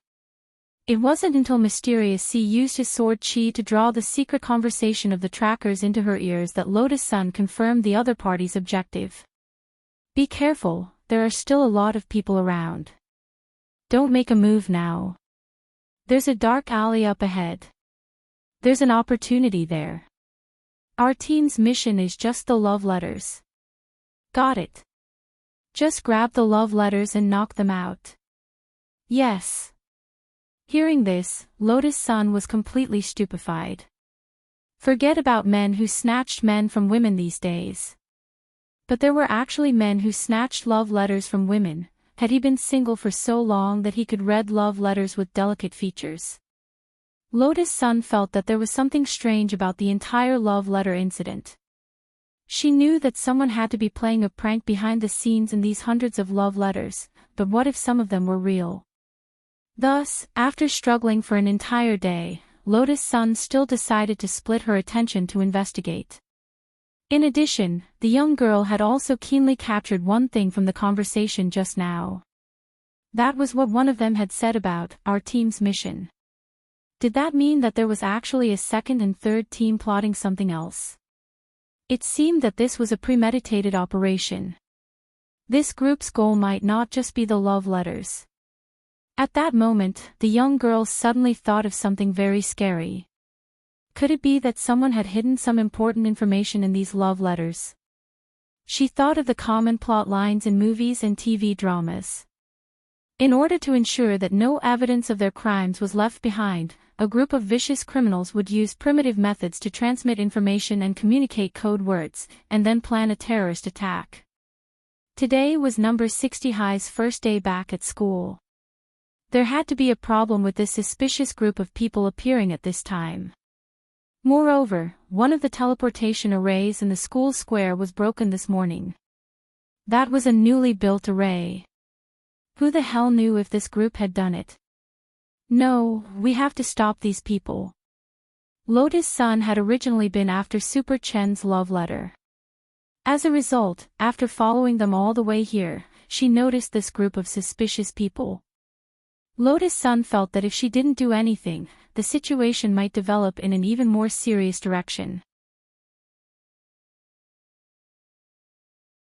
Speaker 1: It wasn't until Mysterious C used his sword chi to draw the secret conversation of the trackers into her ears that Lotus Sun confirmed the other party's objective. Be careful, there are still a lot of people around. Don't make a move now. There's a dark alley up ahead. There's an opportunity there. Our team's mission is just the love letters. Got it. Just grab the love letters and knock them out. Yes. Hearing this, Lotus Sun was completely stupefied. Forget about men who snatched men from women these days. But there were actually men who snatched love letters from women. Had he been single for so long that he could read love letters with delicate features? Lotus Sun felt that there was something strange about the entire love letter incident. She knew that someone had to be playing a prank behind the scenes in these hundreds of love letters, but what if some of them were real? Thus, after struggling for an entire day, Lotus Sun still decided to split her attention to investigate. In addition, the young girl had also keenly captured one thing from the conversation just now. That was what one of them had said about our team's mission. Did that mean that there was actually a second and third team plotting something else? It seemed that this was a premeditated operation. This group's goal might not just be the love letters. At that moment, the young girl suddenly thought of something very scary. Could it be that someone had hidden some important information in these love letters? She thought of the common plot lines in movies and TV dramas. In order to ensure that no evidence of their crimes was left behind, a group of vicious criminals would use primitive methods to transmit information and communicate code words, and then plan a terrorist attack. Today was number 60 High's first day back at school. There had to be a problem with this suspicious group of people appearing at this time. Moreover, one of the teleportation arrays in the school square was broken this morning. That was a newly built array. Who the hell knew if this group had done it? No, we have to stop these people. Lotus Sun had originally been after Super Chen's love letter. As a result, after following them all the way here, she noticed this group of suspicious people. Lotus Sun felt that if she didn't do anything, the situation might develop in an even more serious direction.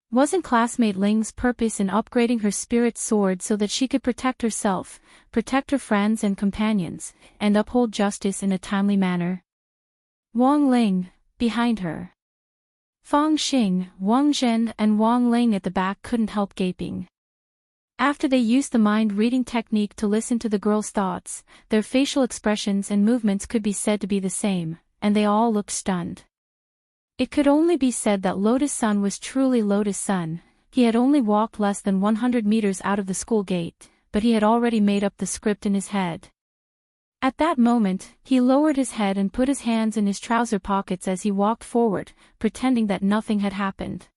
Speaker 1: Wasn't classmate Ling's purpose in upgrading her spirit sword so that she could protect herself, protect her friends and companions, and uphold justice in a timely manner? Wang Ling, behind her. Fang Xing, Wang Zhen and Wang Ling at the back couldn't help gaping. After they used the mind-reading technique to listen to the girl's thoughts, their facial expressions and movements could be said to be the same, and they all looked stunned. It could only be said that Lotus Sun was truly Lotus Sun. He had only walked less than 100 meters out of the school gate, but he had already made up the script in his head. At that moment, he lowered his head and put his hands in his trouser pockets as he walked forward, pretending that nothing had happened.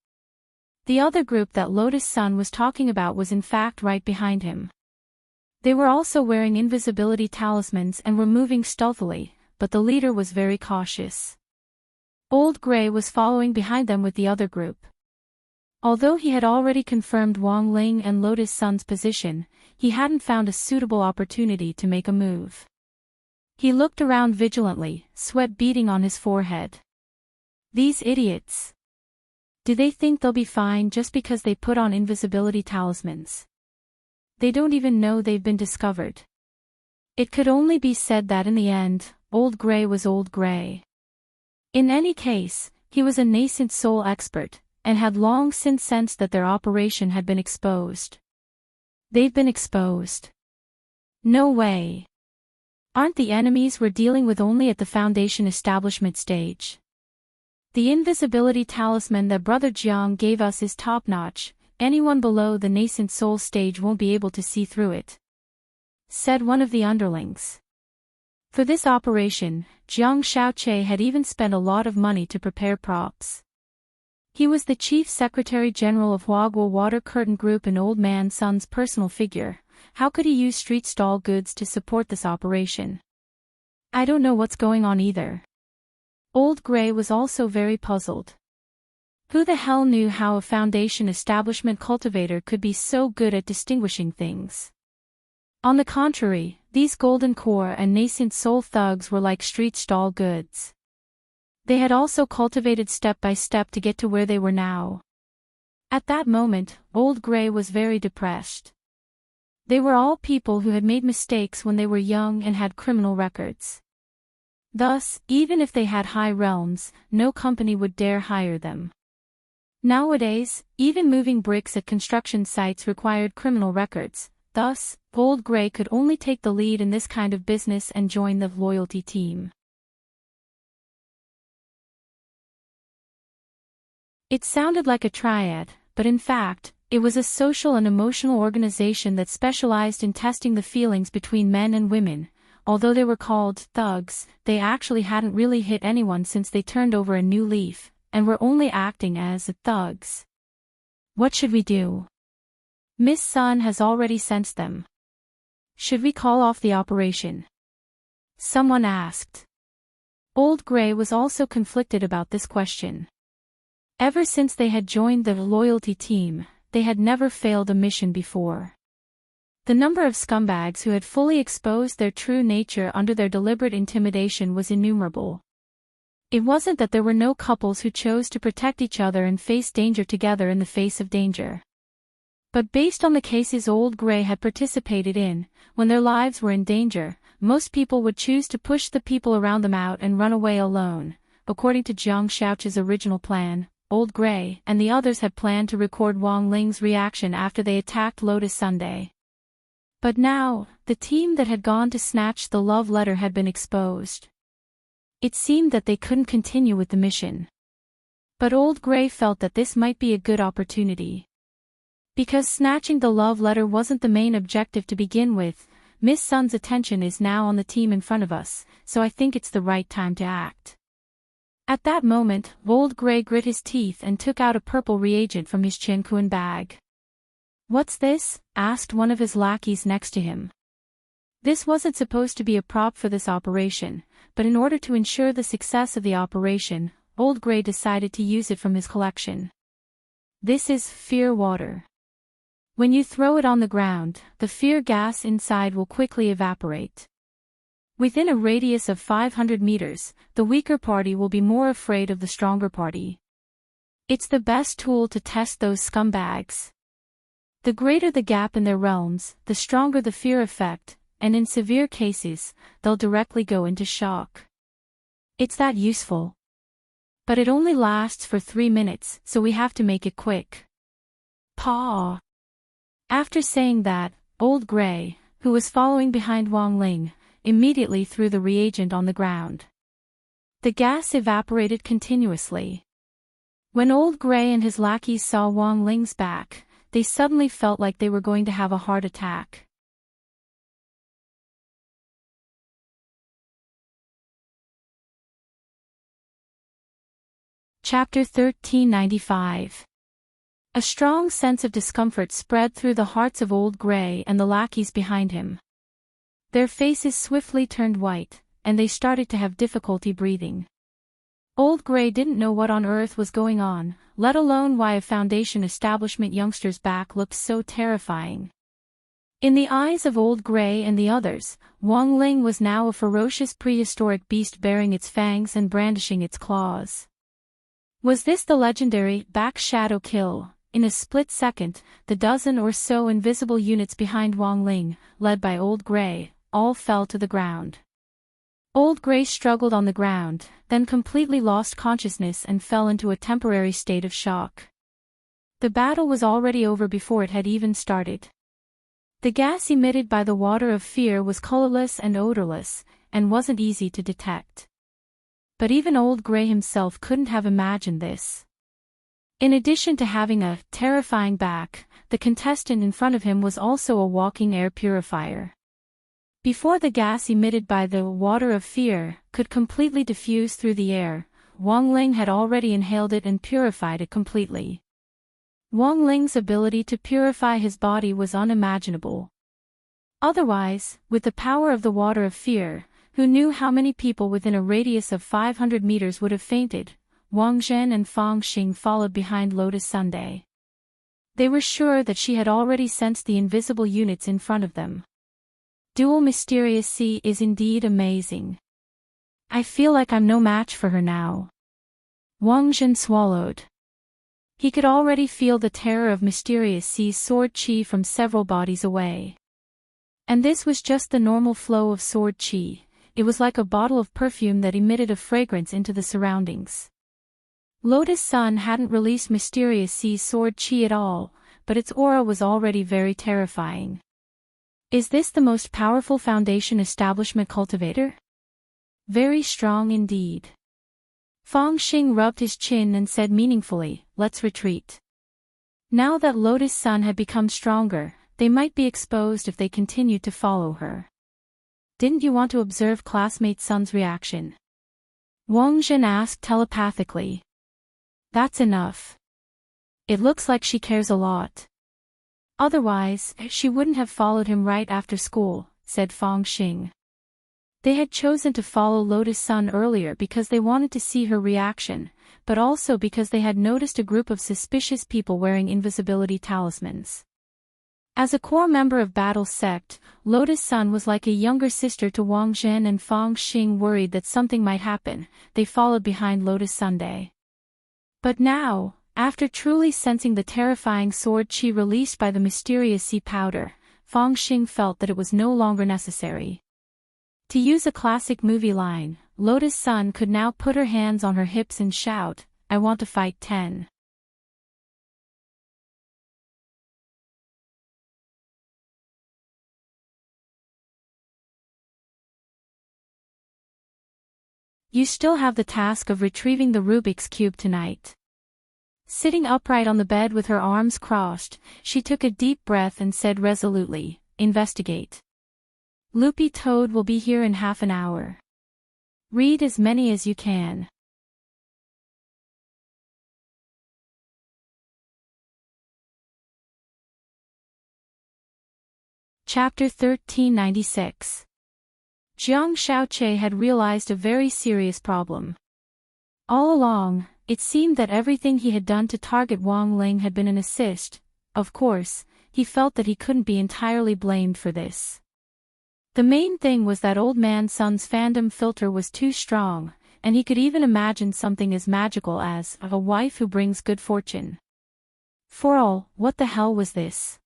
Speaker 1: The other group that Lotus Sun was talking about was in fact right behind him. They were also wearing invisibility talismans and were moving stealthily, but the leader was very cautious. Old Grey was following behind them with the other group. Although he had already confirmed Wang Ling and Lotus Sun's position, he hadn't found a suitable opportunity to make a move. He looked around vigilantly, sweat beading on his forehead. These idiots. Do they think they'll be fine just because they put on invisibility talismans? They don't even know they've been discovered. It could only be said that in the end, Old Grey was Old Grey. In any case, he was a nascent soul expert, and had long since sensed that their operation had been exposed. They've been exposed. No way. Aren't the enemies we're dealing with only at the Foundation establishment stage? The invisibility talisman that Brother Jiang gave us is top-notch, anyone below the nascent soul stage won't be able to see through it, said one of the underlings. For this operation, Jiang Shaoche had even spent a lot of money to prepare props. He was the chief secretary general of Huaguo Water Curtain Group and Old Man Sun's personal figure. How could he use street stall goods to support this operation? I don't know what's going on either. Old Gray was also very puzzled. Who the hell knew how a foundation establishment cultivator could be so good at distinguishing things? On the contrary, these golden core and nascent soul thugs were like street stall goods. They had also cultivated step by step to get to where they were now. At that moment, Old Gray was very depressed. They were all people who had made mistakes when they were young and had criminal records. Thus, even if they had high realms, no company would dare hire them. Nowadays, even moving bricks at construction sites required criminal records. Thus, Old Gray could only take the lead in this kind of business and join the loyalty team. It sounded like a triad, but in fact, it was a social and emotional organization that specialized in testing the feelings between men and women. Although they were called thugs, they actually hadn't really hit anyone since they turned over a new leaf, and were only acting as thugs. What should we do? Miss Sun has already sensed them. Should we call off the operation? Someone asked. Old Gray was also conflicted about this question. Ever since they had joined the loyalty team, they had never failed a mission before. The number of scumbags who had fully exposed their true nature under their deliberate intimidation was innumerable. It wasn't that there were no couples who chose to protect each other and face danger together in the face of danger. But based on the cases Old Gray had participated in, when their lives were in danger, most people would choose to push the people around them out and run away alone. According to Jiang Shaoqi's original plan, Old Gray and the others had planned to record Wang Ling's reaction after they attacked Lotus Sunday. But now, the team that had gone to snatch the love letter had been exposed. It seemed that they couldn't continue with the mission. But Old Gray felt that this might be a good opportunity. Because snatching the love letter wasn't the main objective to begin with, Miss Sun's attention is now on the team in front of us, so I think it's the right time to act. At that moment, Old Gray grit his teeth and took out a purple reagent from his Qianquan bag. "What's this?" asked one of his lackeys next to him. This wasn't supposed to be a prop for this operation, but in order to ensure the success of the operation, Old Gray decided to use it from his collection. This is fear water. When you throw it on the ground, the fear gas inside will quickly evaporate. Within a radius of 500 meters, the weaker party will be more afraid of the stronger party. It's the best tool to test those scumbags. The greater the gap in their realms, the stronger the fear effect, and in severe cases, they'll directly go into shock. It's that useful. But it only lasts for 3 minutes, so we have to make it quick. Paw. After saying that, Old Gray, who was following behind Wang Ling, immediately threw the reagent on the ground. The gas evaporated continuously. When Old Gray and his lackeys saw Wang Ling's back, they suddenly felt like they were going to have a heart attack. Chapter 1395. A strong sense of discomfort spread through the hearts of Old Gray and the lackeys behind him. Their faces swiftly turned white, and they started to have difficulty breathing. Old Gray didn't know what on earth was going on, let alone why a foundation establishment youngster's back looked so terrifying. In the eyes of Old Gray and the others, Wang Ling was now a ferocious prehistoric beast bearing its fangs and brandishing its claws. Was this the legendary back shadow kill? In a split second, the dozen or so invisible units behind Wang Ling, led by Old Gray, all fell to the ground. Old Gray struggled on the ground, then completely lost consciousness and fell into a temporary state of shock. The battle was already over before it had even started. The gas emitted by the water of fear was colorless and odorless, and wasn't easy to detect. But even Old Gray himself couldn't have imagined this. In addition to having a terrifying back, the contestant in front of him was also a walking air purifier. Before the gas emitted by the water of fear could completely diffuse through the air, Wang Ling had already inhaled it and purified it completely. Wang Ling's ability to purify his body was unimaginable. Otherwise, with the power of the water of fear, who knew how many people within a radius of 500 meters would have fainted. Wang Zhen and Fang Xing followed behind Lotus Sunday. They were sure that she had already sensed the invisible units in front of them. Dual Mysterious Sea is indeed amazing. I feel like I'm no match for her now. Wang Zhen swallowed. He could already feel the terror of Mysterious Sea's sword chi from several bodies away. And this was just the normal flow of sword chi. It was like a bottle of perfume that emitted a fragrance into the surroundings. Lotus Sun hadn't released Mysterious Sea's sword chi at all, but its aura was already very terrifying. Is this the most powerful Foundation establishment cultivator? Very strong indeed. Fang Xing rubbed his chin and said meaningfully, "Let's retreat." Now that Lotus Sun had become stronger, they might be exposed if they continued to follow her. Didn't you want to observe classmate Sun's reaction? Wang Zhen asked telepathically. That's enough. It looks like she cares a lot. Otherwise, she wouldn't have followed him right after school, said Fang Xing. They had chosen to follow Lotus Sun earlier because they wanted to see her reaction, but also because they had noticed a group of suspicious people wearing invisibility talismans. As a core member of Battle Sect, Lotus Sun was like a younger sister to Wang Zhen, and Fang Xing worried that something might happen. They followed behind Lotus Sunday. But now, after truly sensing the terrifying sword chi released by the Mysterious Sea powder, Fang Xing felt that it was no longer necessary. To use a classic movie line, Lotus Sun could now put her hands on her hips and shout, "I want to fight 10. You still have the task of retrieving the Rubik's Cube tonight." Sitting upright on the bed with her arms crossed, she took a deep breath and said resolutely, "Investigate. Loopy Toad will be here in half an hour. Read as many as you can." Chapter 1396. Jiang Shaoqi had realized a very serious problem. All along, it seemed that everything he had done to target Wang Ling had been an assist. Of course, he felt that he couldn't be entirely blamed for this. The main thing was that Old Man Sun's fandom filter was too strong, and he could even imagine something as magical as a wife who brings good fortune. For all, what the hell was this?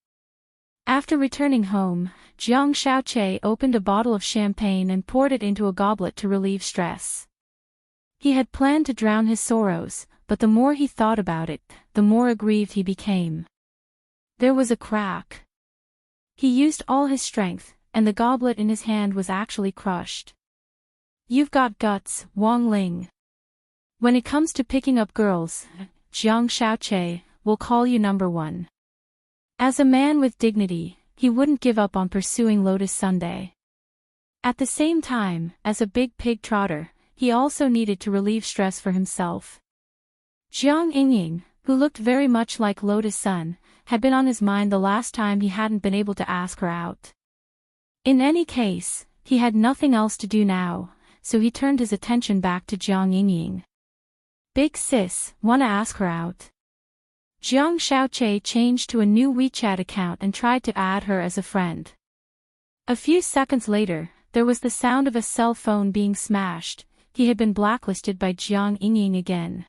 Speaker 1: After returning home, Jiang Shaoqi opened a bottle of champagne and poured it into a goblet to relieve stress. He had planned to drown his sorrows, but the more he thought about it, the more aggrieved he became. There was a crack. He used all his strength, and the goblet in his hand was actually crushed. "You've got guts, Wang Ling. When it comes to picking up girls, Jiang Shaoqi will call you number one." As a man with dignity, he wouldn't give up on pursuing Lotus Sunday. At the same time, as a big pig trotter, he also needed to relieve stress for himself. Jiang Yingying, who looked very much like Lotus Sun, had been on his mind the last time he hadn't been able to ask her out. In any case, he had nothing else to do now, so he turned his attention back to Jiang Yingying. "Big sis, wanna ask her out?" Jiang Shaoqi changed to a new WeChat account and tried to add her as a friend. A few seconds later, there was the sound of a cell phone being smashed. He had been blacklisted by Jiang Yingying again.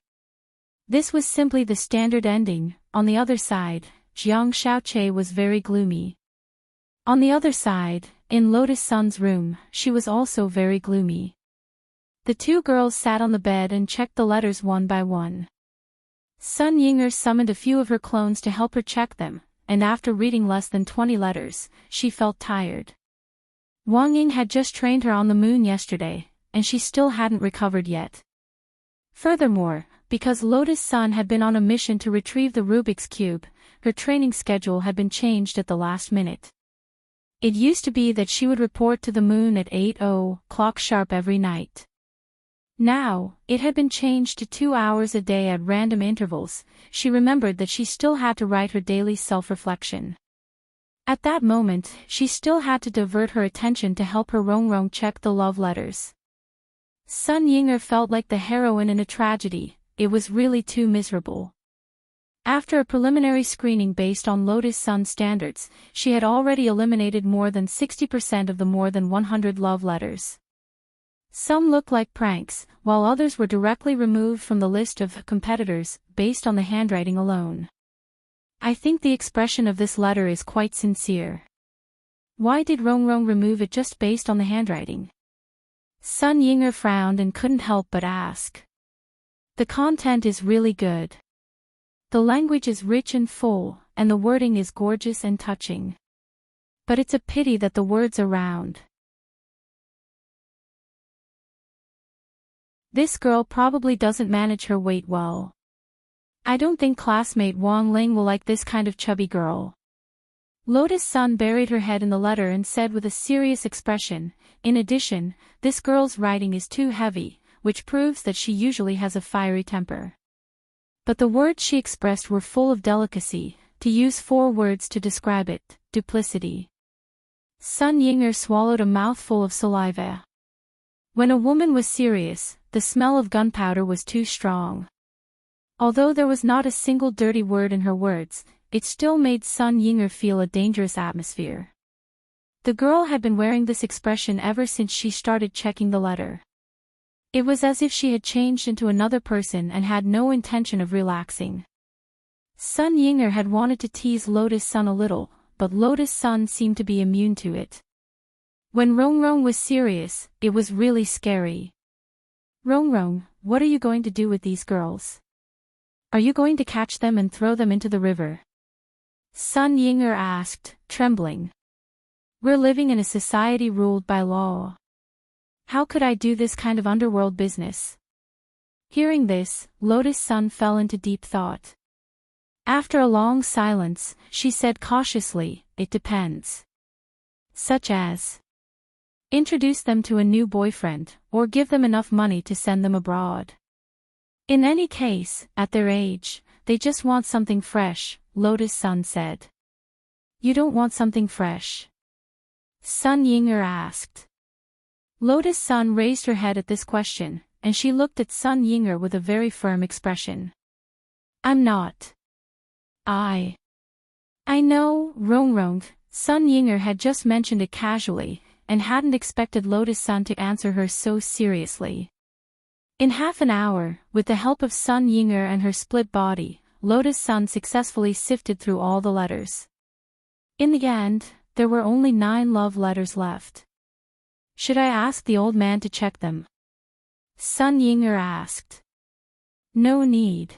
Speaker 1: This was simply the standard ending. On the other side, Jiang Shaoqi was very gloomy. On the other side, in Lotus Sun's room, she was also very gloomy. The two girls sat on the bed and checked the letters one by one. Sun Yinger summoned a few of her clones to help her check them, and after reading less than 20 letters, she felt tired. Wang Ying had just trained her on the moon yesterday, and she still hadn't recovered yet. Furthermore, because Lotus Sun had been on a mission to retrieve the Rubik's Cube, her training schedule had been changed at the last minute. It used to be that she would report to the moon at 8:00 sharp every night. Now, it had been changed to 2 hours a day at random intervals. She remembered that she still had to write her daily self-reflection. At that moment, she still had to divert her attention to help her Rongrong check the love letters. Sun Yinger felt like the heroine in a tragedy. It was really too miserable. After a preliminary screening based on Lotus Sun standards, she had already eliminated more than 60% of the more than 100 love letters. Some looked like pranks, while others were directly removed from the list of competitors, based on the handwriting alone. I think the expression of this letter is quite sincere. Why did Rongrong remove it just based on the handwriting? Sun Yinger frowned and couldn't help but ask. The content is really good. The language is rich and full, and the wording is gorgeous and touching. But it's a pity that the words are round. This girl probably doesn't manage her weight well. I don't think classmate Wang Ling will like this kind of chubby girl. Lotus Sun buried her head in the letter and said with a serious expression, in addition, this girl's writing is too heavy, which proves that she usually has a fiery temper. But the words she expressed were full of delicacy, to use 4 words to describe it, duplicity. Sun Yinger swallowed a mouthful of saliva. When a woman was serious, the smell of gunpowder was too strong. Although there was not a single dirty word in her words, it still made Sun Yinger feel a dangerous atmosphere. The girl had been wearing this expression ever since she started checking the letter. It was as if she had changed into another person and had no intention of relaxing. Sun Yinger had wanted to tease Lotus Sun a little, but Lotus Sun seemed to be immune to it. When Rongrong was serious, it was really scary. Rongrong, what are you going to do with these girls? Are you going to catch them and throw them into the river? Sun Yinger asked, trembling. We're living in a society ruled by law. How could I do this kind of underworld business? Hearing this, Lotus Sun fell into deep thought. After a long silence, she said cautiously, it depends. Such as, introduce them to a new boyfriend, or give them enough money to send them abroad. In any case, at their age, they just want something fresh, Lotus Sun said. You don't want something fresh? Sun Yinger asked. Lotus Sun raised her head at this question, and she looked at Sun Yinger with a very firm expression. I'm not. I know, Rongrong. Sun Yinger had just mentioned it casually, and hadn't expected Lotus Sun to answer her so seriously. In half an hour, with the help of Sun Yinger and her split body, Lotus Sun successfully sifted through all the letters. In the end, there were only 9 love letters left. Should I ask the old man to check them? Sun Yinger asked. No need.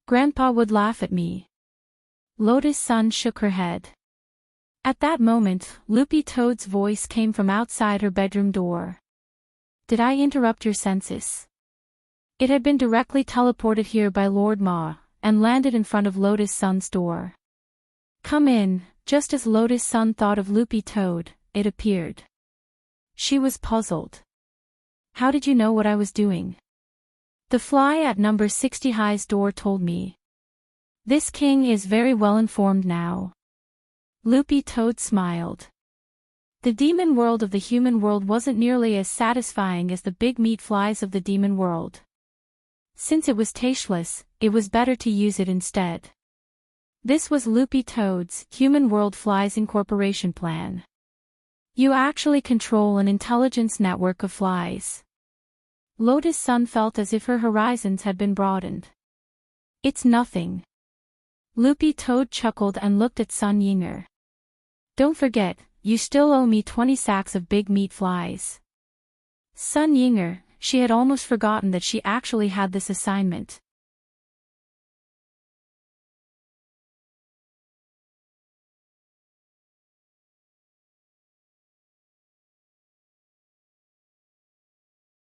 Speaker 1: Grandpa would laugh at me. Lotus Sun shook her head. At that moment, Loopy Toad's voice came from outside her bedroom door. Did I interrupt your census? It had been directly teleported here by Lord Ma, and landed in front of Lotus Sun's door. Come in. Just as Lotus Sun thought of Loopy Toad, it appeared. She was puzzled. How did you know what I was doing? The fly at number 60 High's door told me. This king is very well informed now. Loopy Toad smiled. The demon world of the human world wasn't nearly as satisfying as the big meat flies of the demon world. Since it was tasteless, it was better to use it instead. This was Loopy Toad's Human World Flies Incorporation plan. You actually control an intelligence network of flies. Lotus Sun felt as if her horizons had been broadened. It's nothing. Loopy Toad chuckled and looked at Sun Yinger. Don't forget, you still owe me 20 sacks of big meat flies. Sun Yinger, she had almost forgotten that she actually had this assignment.